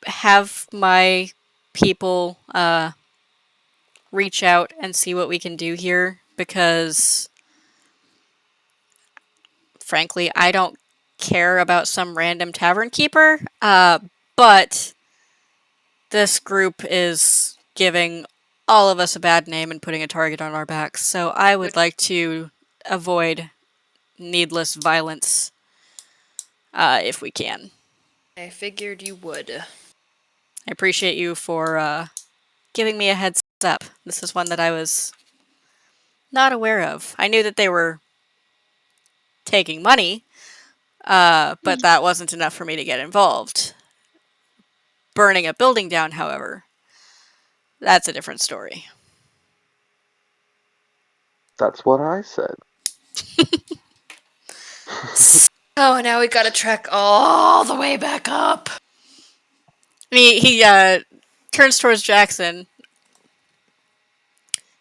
have my people reach out and see what we can do here, because frankly, I don't care about some random tavern keeper, but this group is giving all of us a bad name and putting a target on our backs, so I would like to avoid needless violence if we can. I figured you would. I appreciate you for giving me a heads up. This is one that I was not aware of. I knew that they were taking money, but that wasn't enough for me to get involved. Burning a building down, however, that's a different story. That's what I said. Oh, now we gotta trek all the way back up. He turns towards Jackson.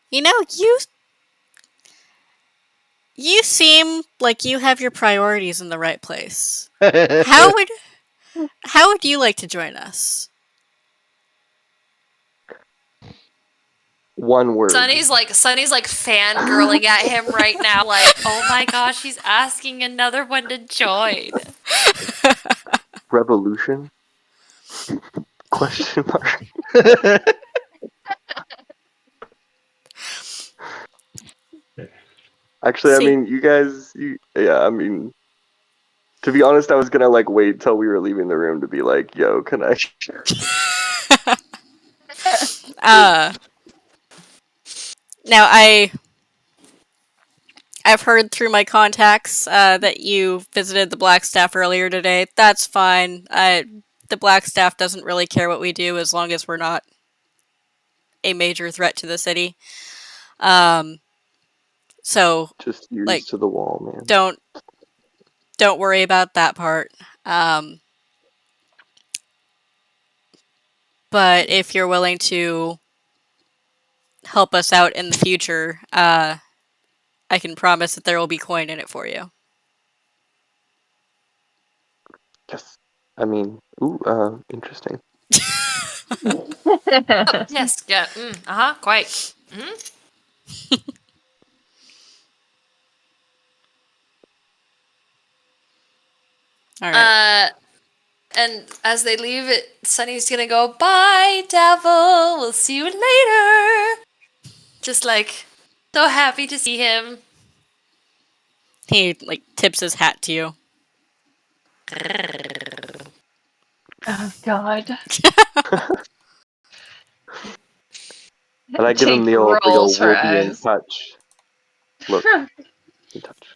You know, you seem like you have your priorities in the right place. How would you like to join us? One word. Sunny's like fangirling at him right now, like, oh my gosh, he's asking another one to join. Revolution? Question mark. Actually, I mean, you guys, I mean, to be honest, I was gonna like wait till we were leaving the room to be like, yo, can I? Now I've heard through my contacts that you visited the Black Staff earlier today. That's fine. The Black Staff doesn't really care what we do as long as we're not a major threat to the city. So Just use like, to the wall, man. Don't worry about that part. But if you're willing to help us out in the future, I can promise that there will be coin in it for you. Yes. I mean, interesting. Yes, yeah, quite. All right. And as they leave, Sunny's gonna go, "Bye, devil. We'll see you later." Just like so happy to see him. He like tips his hat to you. Oh God. And I give him Take the old rolls for we'll be in eyes. touch. Look, in touch.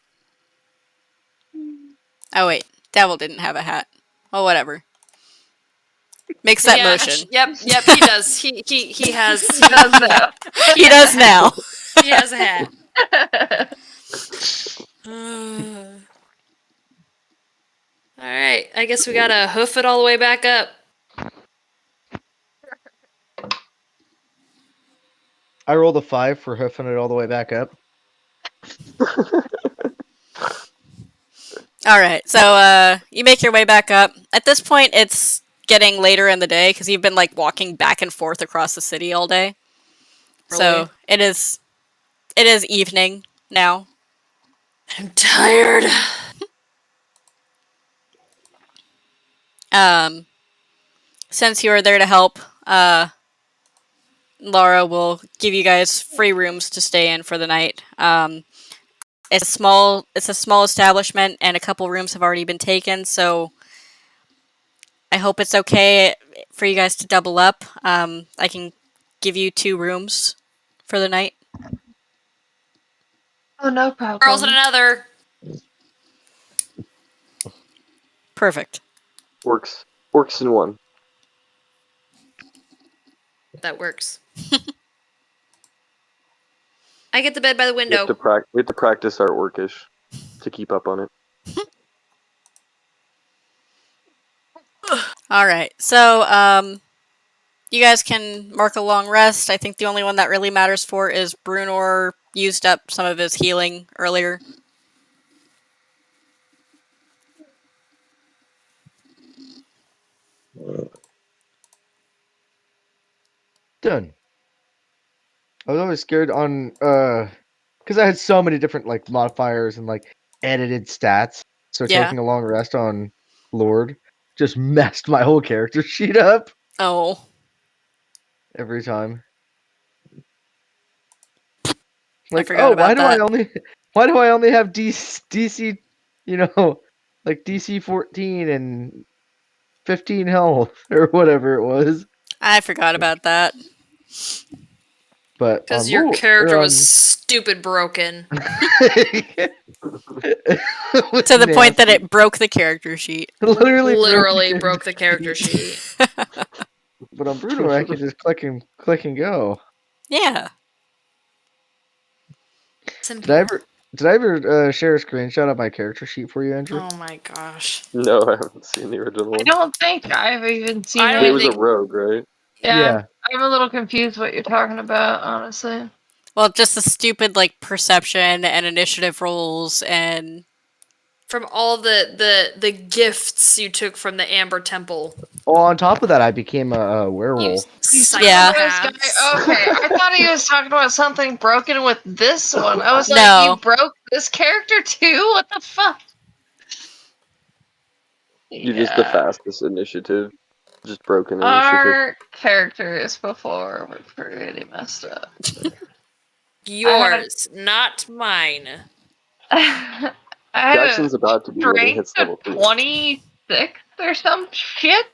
Oh wait, Devil didn't have a hat. Oh whatever. Makes that motion. Yep. He does. He has. He does now. He does now. He has a hat. All right. I guess we gotta hoof it all the way back up. I rolled a 5 for hoofing it all the way back up. All right, so you make your way back up. At this point, it's getting later in the day because you've been like walking back and forth across the city all day. So Really? it is. It is evening now. I'm tired. Since you are there to help, Laura will give you guys free rooms to stay in for the night. It's a small establishment, and a couple rooms have already been taken. So I hope it's okay for you guys to double up. I can give you 2 rooms for the night. Oh, no Girls in problem. another. Perfect. Works in one. That works. I get the bed by the We window. have to practice our workish to keep up on it. All right. So you guys can mark a long rest. I think the only one that really matters for is Brunor used up some of his healing earlier. Done. I was always scared on because I had so many different like modifiers and like edited stats. So Yeah. taking a long rest on Lord just messed my whole character sheet up Oh. every time. Like, forgot about that. why do I only have DC, like DC 14 and 15 health or whatever it was. I forgot about that. But Because on your Lord, character was stupid broken. to To the point that it broke the character sheet. Literally broke the character sheet. But on Bruno, I could just click and go. Yeah. Simple. Did I ever share a screenshot of my character sheet for you, Andrew? Oh my gosh. No, I haven't seen the original I one. don't think I've even seen I don't it. It was a think- rogue, right? Yeah, I'm a little confused what you're talking about, honestly. Well, just the stupid like perception and initiative rolls and From all the gifts you took from the Amber Temple. Oh, on top of that, I became a You werewolf. Yeah. This guy. Okay, I thought he was talking about something broken with this one. I was like, No. you broke this character too? What the fuck? You're just the fastest initiative. Just broken initiative. Our characters before were pretty messed up. Yours, not mine. I had Jackson's about to be when he strength hits of level 3. 26 or some shit.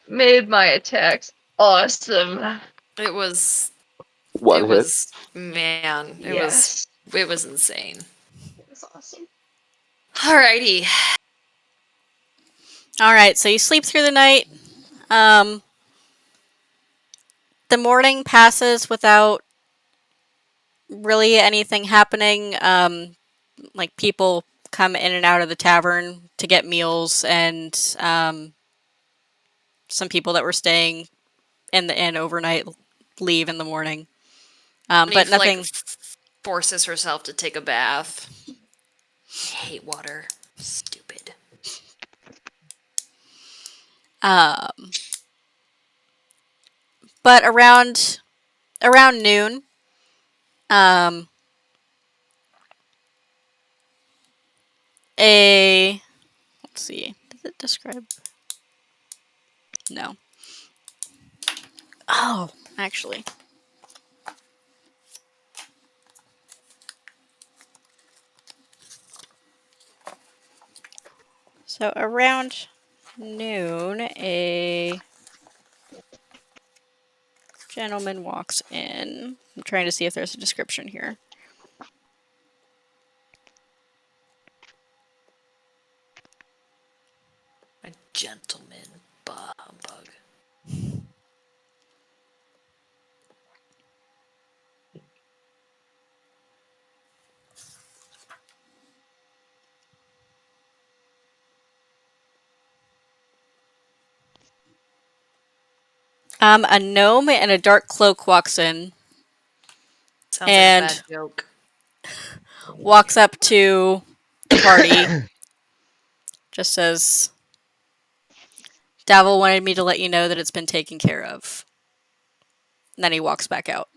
Made my attacks awesome. It was One it hit. was man, it Yes. was insane. It was awesome. Alrighty. All right, so you sleep through the night. The morning passes without really anything happening. Like people come in and out of the tavern to get meals, and some people that were staying in the inn overnight, leave in the morning. But Neve, nothing. like, forces herself to take a bath. I hate water. Stupid. But around noon, um, let's see, does it describe? No. Oh, actually. So around noon, a gentleman walks in. I'm trying to see if there's a description here. A gentleman humbug. A gnome in a dark cloak walks in, Sounds and like a bad joke. walks up to the party. Just says, Davil wanted me to let you know that it's been taken care of. And then he walks back out.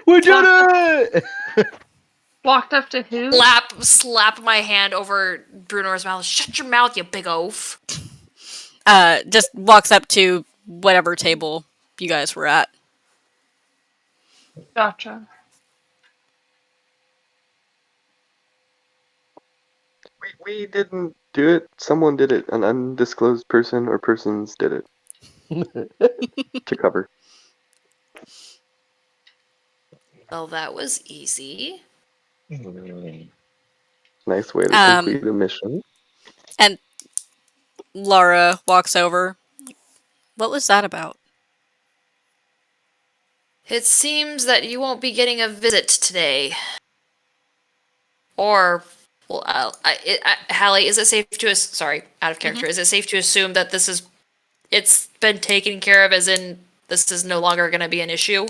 We did it! Walked up to who? Slap my hand over Brunor's mouth. Shut your mouth, you big oaf. Just walks up to whatever table you guys were at. Gotcha. We didn't do it. Someone did it. An undisclosed person or persons did it to cover. Well, that was easy. Nice way to complete a mission. And Laura walks over. What was that about? It seems that you won't be getting a visit today. Or, well, Hallie, is it safe to sorry, out of character? Is it safe to assume that it's been taken care of, as in this is no longer going to be an issue?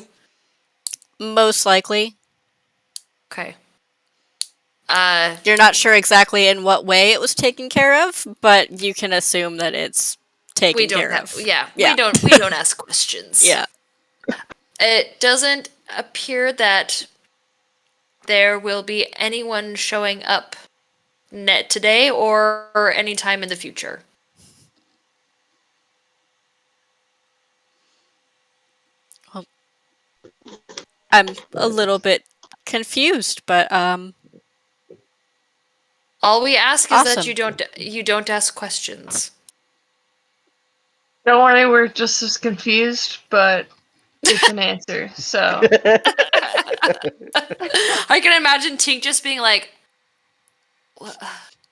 Most likely. Okay. You're not sure exactly in what way it was taken care of, but you can assume that it's taken care of. Yeah, we don't ask questions. Yeah. It doesn't appear that there will be anyone showing up today or any time in the future. I'm a little bit confused, but All we ask is that Awesome. you don't ask questions. Don't worry, we're just as confused, but it's an answer. So I can imagine Tink just being like,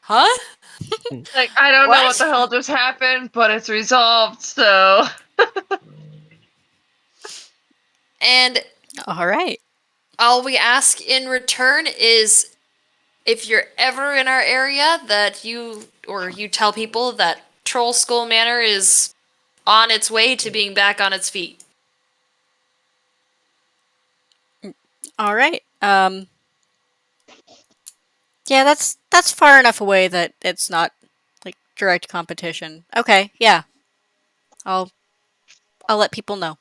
huh? like I don't know What? what the hell just happened, but it's resolved, so And all right. all we ask in return is if you're ever in our area that you tell people that Troll Skull Manor is on its way to being back on its feet. All right. Yeah, that's far enough away that it's not like direct competition. Okay, yeah. I'll let people know.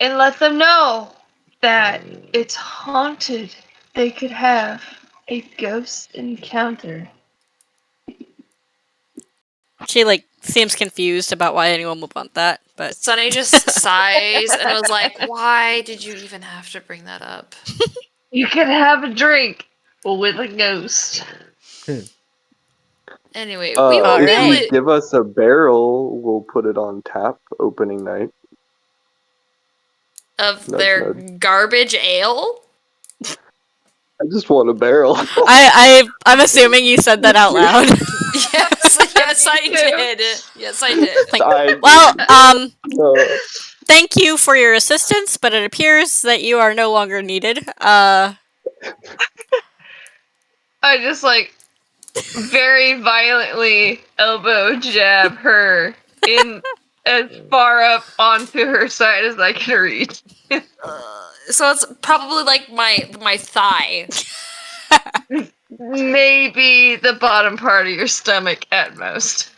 and let them know that it's haunted. They could have a ghost encounter. She like seems confused about why anyone would want that, but Sunny just sighs and was like, why did you even have to bring that up? You could have a drink with a ghost. Anyway, we All won't be If able you right. to... give us a barrel, we'll put it on tap opening night. of Nudge, their nudge. garbage ale? I just want a barrel. I'm assuming you said that out loud. Yes, I did. Yes, I did. Like, well, No. thank you for your assistance, but it appears that you are no longer needed. I just like very violently elbow jab her in as far up onto her side as I can reach. So it's probably like my thigh. Maybe the bottom part of your stomach at most.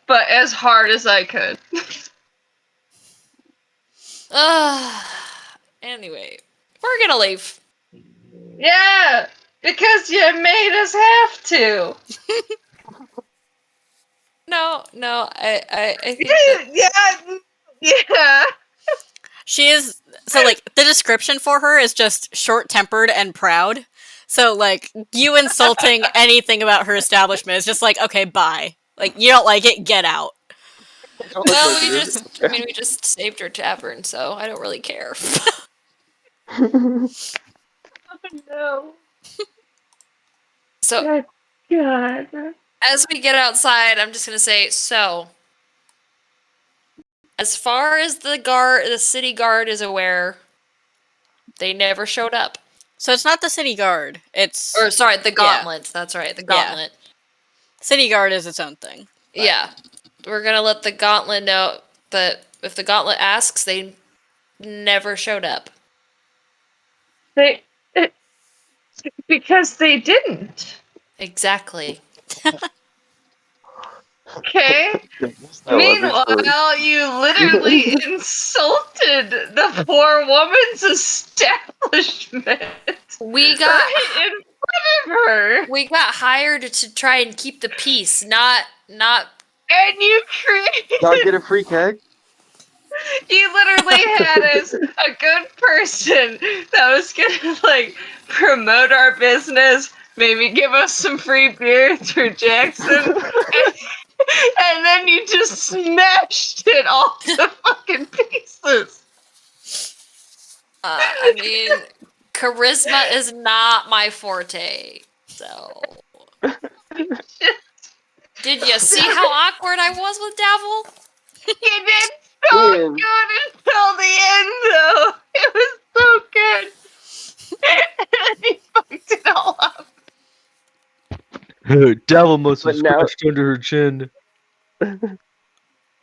But as hard as I could. Anyway, we're gonna leave. Yeah, because you made us have to. No, I think that Yeah. She is so like the description for her is just short-tempered and proud. So like you insulting anything about her establishment is just like, okay, bye. Like you don't like it, get out. well, we just saved her tavern, so I don't really care. Oh no. So God. as we get outside, I'm just gonna say, so as far as the city guard is aware, they never showed up. So it's not the city guard. It's Or sorry, the gauntlet. That's right, the Yeah. gauntlet. city guard is its own thing. But- Yeah. We're gonna let the gauntlet know that if the gauntlet asks, they never showed up. Because they didn't. Exactly. Okay. No Meanwhile, you literally insulted the poor woman's establishment. We got Right in front of her. we got hired to try and keep the peace, not And you Not created. get a free keg? You literally had as a good person that was gonna like promote our business, maybe give us some free beer through Jackson, and then you just smashed it all to fucking pieces. I mean, charisma is not my forte. So, did you see how awkward I was with Davil? You did so Ian. good until the end, though. It was so good. And then he fucked it all up. Devil must have But now- scratched under her chin.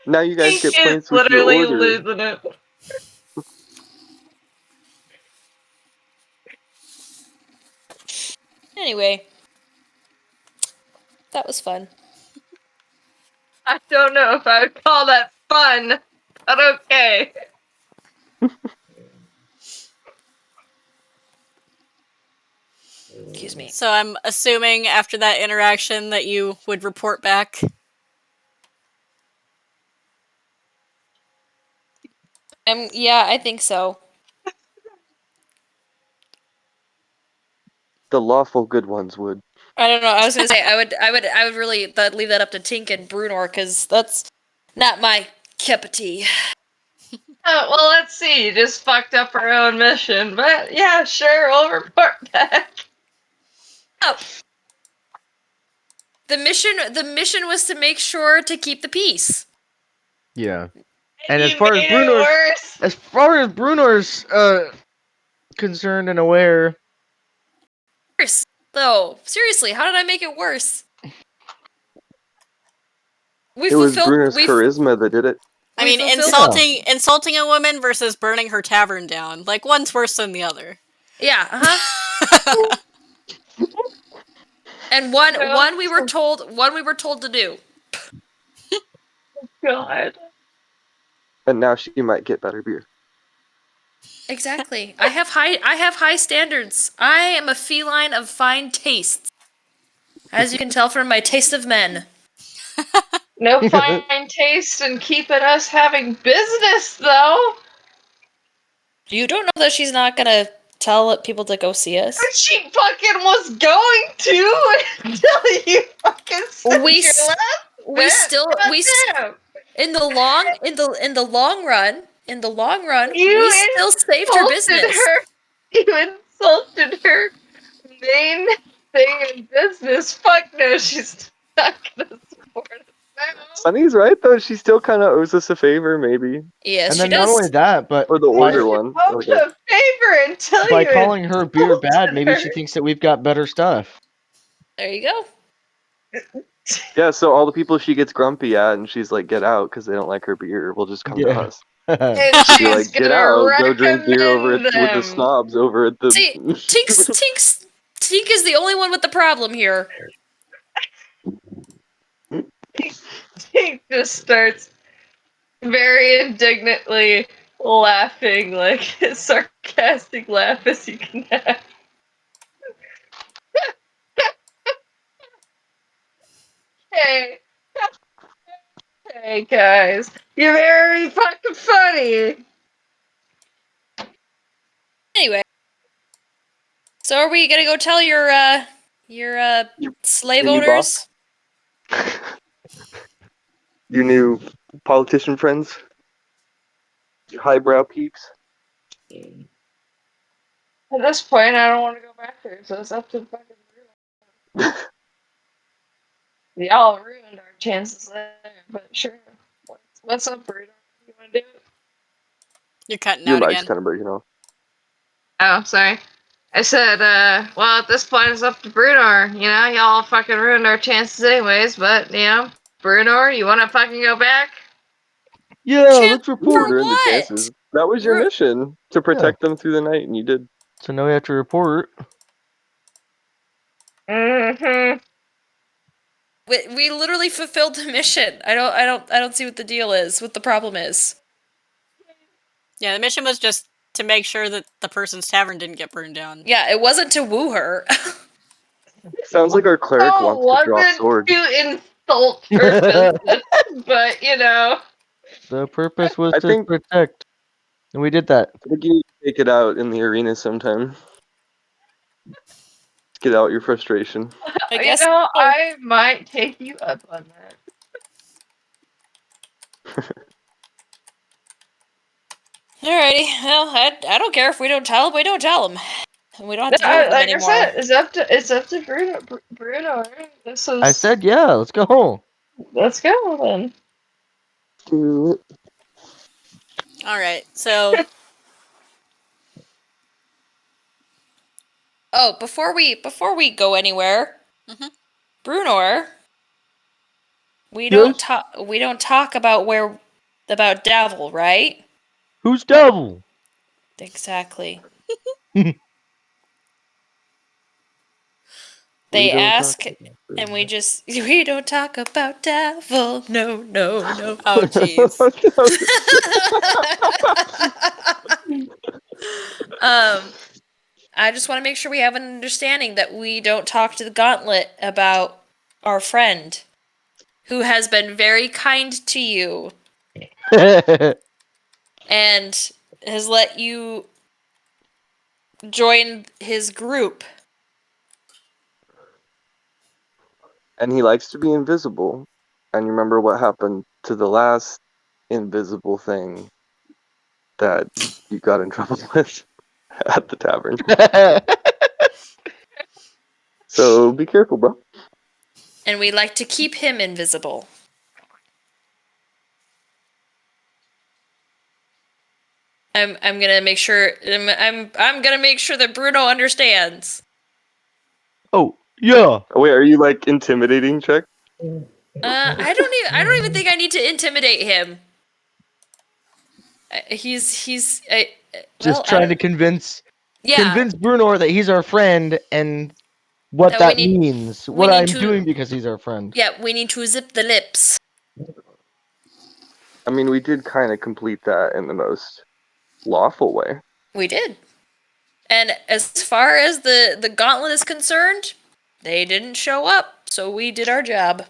Now you guys He get is points with your literally order. losing it. Anyway, that was fun. I don't know if I would call that fun, but okay. Excuse me. So I'm assuming after that interaction that you would report back. Yeah, I think so. The lawful good ones would. I don't know. I was gonna say I would really leave that up to Tink and Brunor because that's not my cup of tea. Well, let's see. You just fucked up our own mission, but yeah, sure, we'll report back. Oh. The mission was to make sure to keep the peace. Yeah. And as You far as made it Bruno's worse. as far as Brunor's concerned and aware, Worse, though. Seriously, how did I make it worse? We It was fulfilled. Bruno's charisma that did it. I We mean, fulfilled- insulting a woman versus burning her tavern down. Like one's worse than the other. Yeah. And one we were told to do. God. And now she might get better beer. Exactly. I have high standards. I am a feline of fine taste. As you can tell from my taste of men. No fine taste in keeping us having business, though. You don't know that she's not gonna tell people to go see us. But she fucking was going to until you fucking said We your s- last we bit. still- we s- Goddamn. In the long run, You we still saved her insulted business. her. You insulted her main thing in business. Fuck no, she's not gonna support us now. Sunny's right though. She still kind of owes us a favor, maybe, Yes, and she then does. not only that, but or the order by, one. Owed Okay. a favor until by you calling her beer bad, insulted maybe her. she thinks that we've got better stuff. There you go. Yeah, so all the people she gets grumpy at and she's like, get out because they don't like her beer, will just come to Yeah. us. And Be she's like, get gonna out, go drink beer over recommend with the them. snobs over at the. See, Tink is the only one with the problem here. He just starts very indignantly laughing, like a sarcastic laugh as you can have. Hey, hey guys, you're very fucking funny. Anyway, so are we gonna go tell your slave Your new owners? Your new politician friends? Your highbrow peeps? At this point, I don't want to go back there, so it's up to fucking Bruno. Y'all ruined our chances there, but sure. What's up, Bruno? You want to do it? You're cutting Your out mic's again. kind of breaking off. Oh, sorry. I said, well, at this point, it's up to Bruno. You know, y'all fucking ruined our chances anyways, but, you know, Bruno, you want to fucking go back? Yeah, Chance let's You for report. ruined the what? chances. That was your mission, to protect them through the night, and you did. So now we have to report. Mm-hmm. We literally fulfilled the mission. I don't see what the deal is. What the problem is. Yeah, the mission was just to make sure that the person's tavern didn't get burned down. Yeah, it wasn't to woo her. Sounds like our cleric No, wants to draw wasn't sword. to insult her business, but, you know. The purpose was I to think protect, and we did that. you need to take it out in the arena sometime. Get out your frustration. I You guess. know, So. I might take you up on that. Alrighty. Well, I don't care if we don't tell them. We don't tell them. And we don't have to deal with them Like I anymore. said, it's up to Bruno. Bruno, right? This is. I said, yeah, let's go home. Let's go then. Alright, so Oh, before we go anywhere, Mhm. Brunor, Yes? we don't talk about Davil, right? Who's devil? Exactly. We They don't talk ask, about and we don't talk about Davil. No, no, no. oh jeez. I just want to make sure we have an understanding that we don't talk to the Gauntlet about our friend, who has been very kind to you and has let you join his group. And he likes to be invisible. And you remember what happened to the last invisible thing that you got in trouble with at the tavern. So be careful, bro. And we like to keep him invisible. I'm gonna make sure I'm gonna make sure that Bruno understands. Oh, yeah. Oh, wait, are you like intimidating, Check? I don't even think I need to intimidate him. Just trying to convince yeah, Brunor that he's our friend and what that that means. we What need I'm to doing because he's our friend. yeah, we need to zip the lips. I mean, we did kind of complete that in the most lawful way. We did. And as far as the gauntlet is concerned, they didn't show up, so we did our job.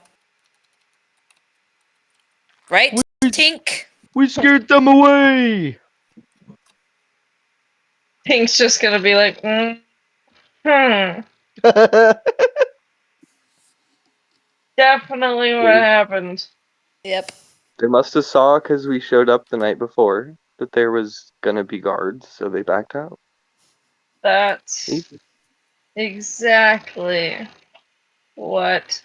Right, Tink? We scared them away. Pink's just gonna be like, hmm. Definitely what happened. Yep. They must have saw because we showed up the night before that there was gonna be guards, so they backed out. That's Easy. exactly what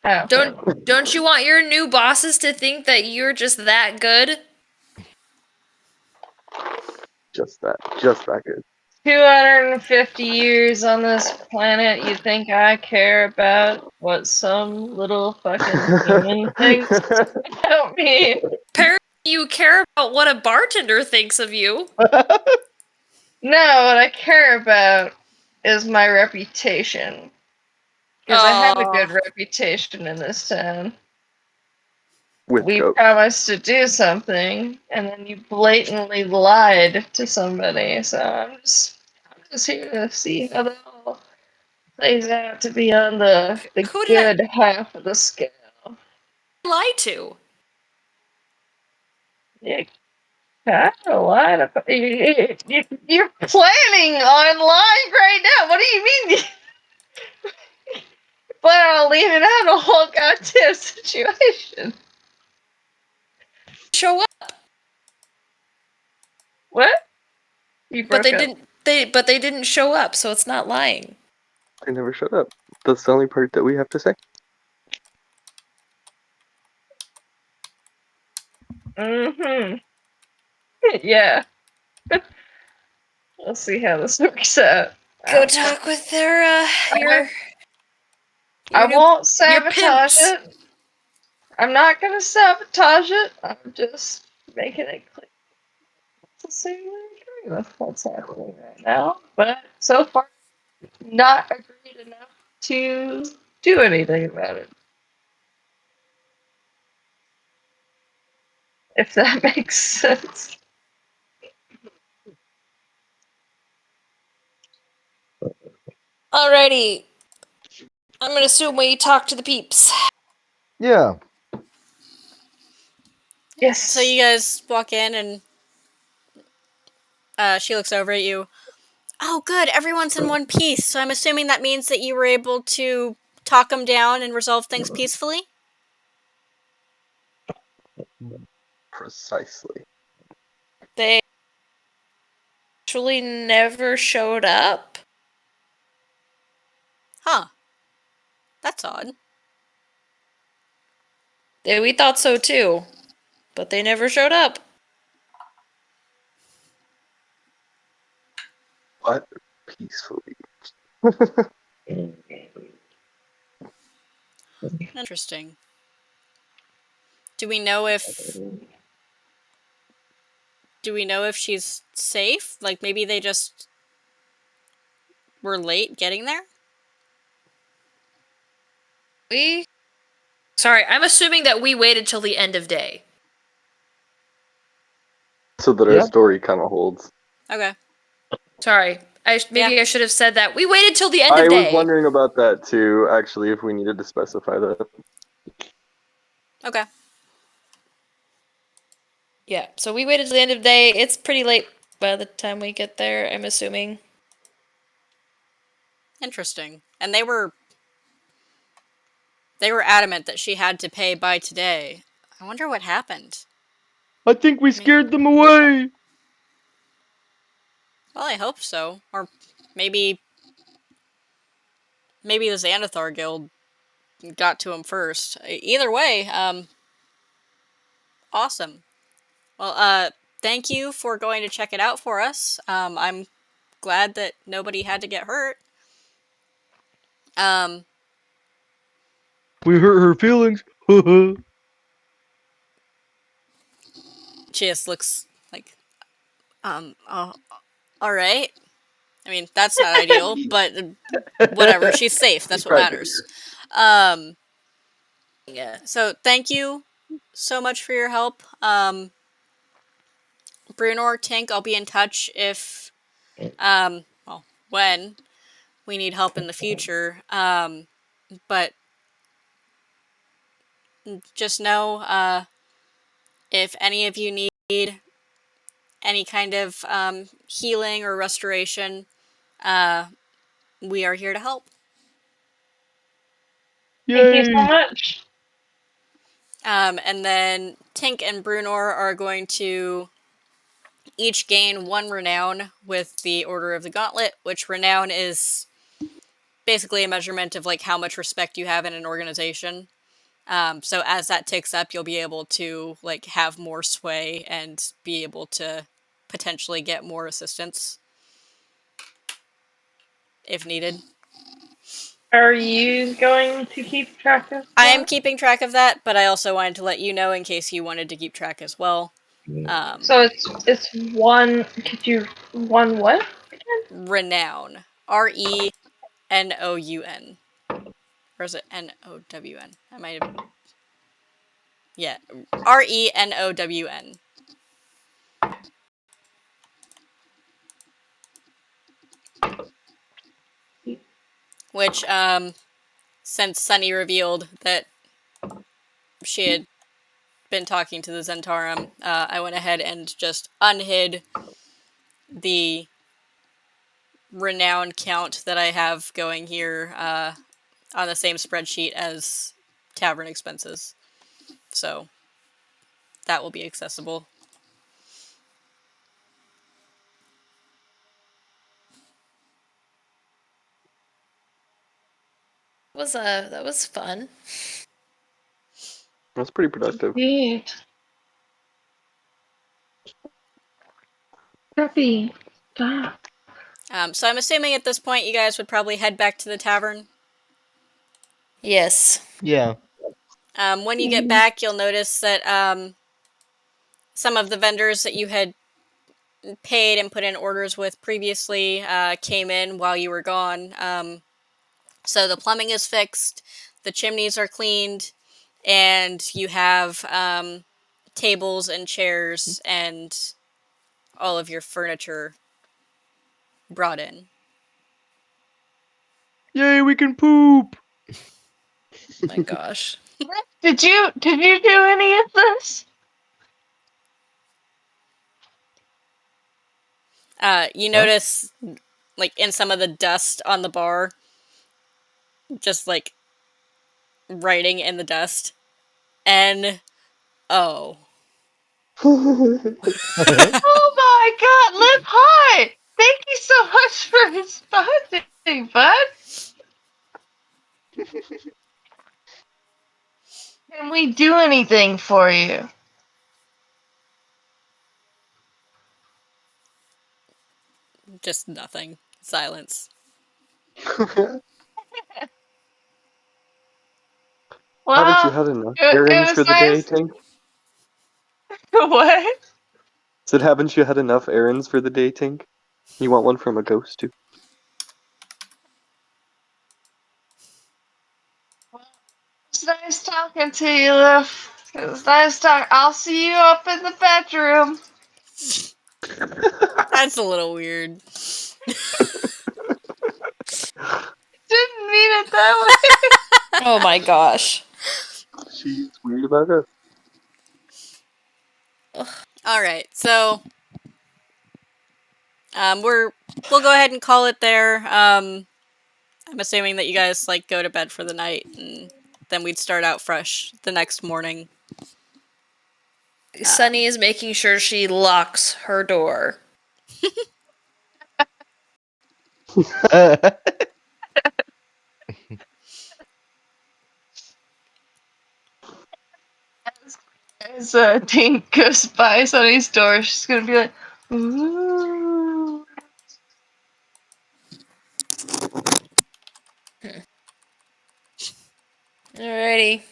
happened. Don't you want your new bosses to think that you're just that good? Just that good. 250 years on this planet, you think I care about what some little fucking human thinks about me? Apparently, you care about what a bartender thinks of you. No, what I care about is my reputation. Because I have a good reputation in this town. With We goat. promised to do something, and then you blatantly lied to somebody. So I'm just here to see how that all plays out to be on the Who did I good half of the scale. lie to? You kind of lied about, you're planning on lying right now. What do you mean? You plan on leaving out the whole goddamn situation. Show up, What? You but broke they up. didn't. But they didn't show up, so it's not lying. I never shut up. That's the only part that we have to say. Mm-hmm. Yeah. We'll see how this works out. Go talk with their your I new won't your sabotage pimps. it. I'm not gonna sabotage it. I'm just making it clear to say we agree with what's happening right now. But so far, not agreed enough to do anything about it. If that makes sense. Alrighty, I'm gonna assume we talk to the peeps. Yeah. Yes. So you guys walk in and she looks over at you. Oh, good. Everyone's in one piece. So I'm assuming that means that you were able to talk them down and resolve things peacefully? Precisely. They actually never showed up. Huh. That's odd. We thought so too, but they never showed up. But peacefully. Interesting. Do we know if she's safe? Like maybe they just were late getting there? Sorry, I'm assuming that we waited till the end of day. So that our Yeah. story kind of holds. Okay. Sorry, maybe I should have said that. We waited till the end I of was day. wondering about that too, actually, if we needed to specify that. Okay. Yeah, so we waited till the end of day. It's pretty late by the time we get there, I'm assuming. Interesting. And they were adamant that she had to pay by today. I wonder what happened. I think we scared them away. Well, I hope so. Or maybe the Xanathar Guild got to him first. Either way, awesome. Well, thank you for going to check it out for us. I'm glad that nobody had to get hurt. We hurt her feelings. She just looks like, oh, all right. I mean, that's not ideal, but whatever. She's safe. That's what Glad to matters. Yeah. So thank you so much for your help. Brunor, Tink, I'll be in touch if, well, when we need help in the future. But just know, if any of you need any kind of healing or restoration, we are here to help. Thank you so Yay. much. And then Tink and Brunor are going to each gain 1 renown with the Order of the Gauntlet, which renown is basically a measurement of like how much respect you have in an organization. So as that ticks up, you'll be able to like have more sway and be able to potentially get more assistance. if needed. Are you going to keep track of I am that? keeping track of that, but I also wanted to let you know in case you wanted to keep track as well. So it's one. Could you one what? Renown. Renoun. Or is it Nown? I might have. Yeah. Renown. Which, since Sunny revealed that she had been talking to the Zentarum, I went ahead and just unhid the renown count that I have going here on the same spreadsheet as tavern expenses. So that will be accessible. That was fun. That's pretty productive. Indeed. Happy. So I'm assuming at this point you guys would probably head back to the tavern. Yes. Yeah. When you get back, you'll notice that some of the vendors that you had paid and put in orders with previously came in while you were gone. So the plumbing is fixed, the chimneys are cleaned, and you have tables and chairs and all of your furniture brought in. Yay, we can poop. My gosh. Did you do any of this? You notice, like, in some of the dust on the bar, just like writing in the dust, N-O. Oh my God! Live high. Thank you so much for responding, bud. Can we do anything for you? Just nothing. Silence. Haven't you Well, had enough it errands was for the day, nice. Tink? What? Said, haven't you had enough errands for the day, Tink? You want one from a ghost, too? It's nice talking to you, Liv. It was nice talking. I'll see you up in the bedroom. That's a little weird. Didn't mean it that way. Oh my gosh. She's weird about it. Alright, so we'll go ahead and call it there. I'm assuming that you guys like go to bed for the night, and then we'd start out fresh the next morning. Sunny is making sure she locks her door. As Tink goes by Sunny's door, she's gonna be like, ooh. Alrighty.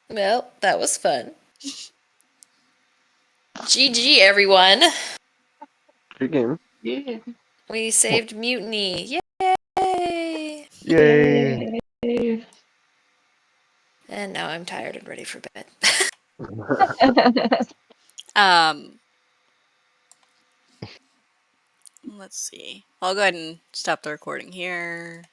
Well, that was fun. GG, everyone. Good game. Yeah. We saved Mutiny. Yay! Yay. And now I'm tired and ready for bed. Um, let's see. I'll go ahead and stop the recording here.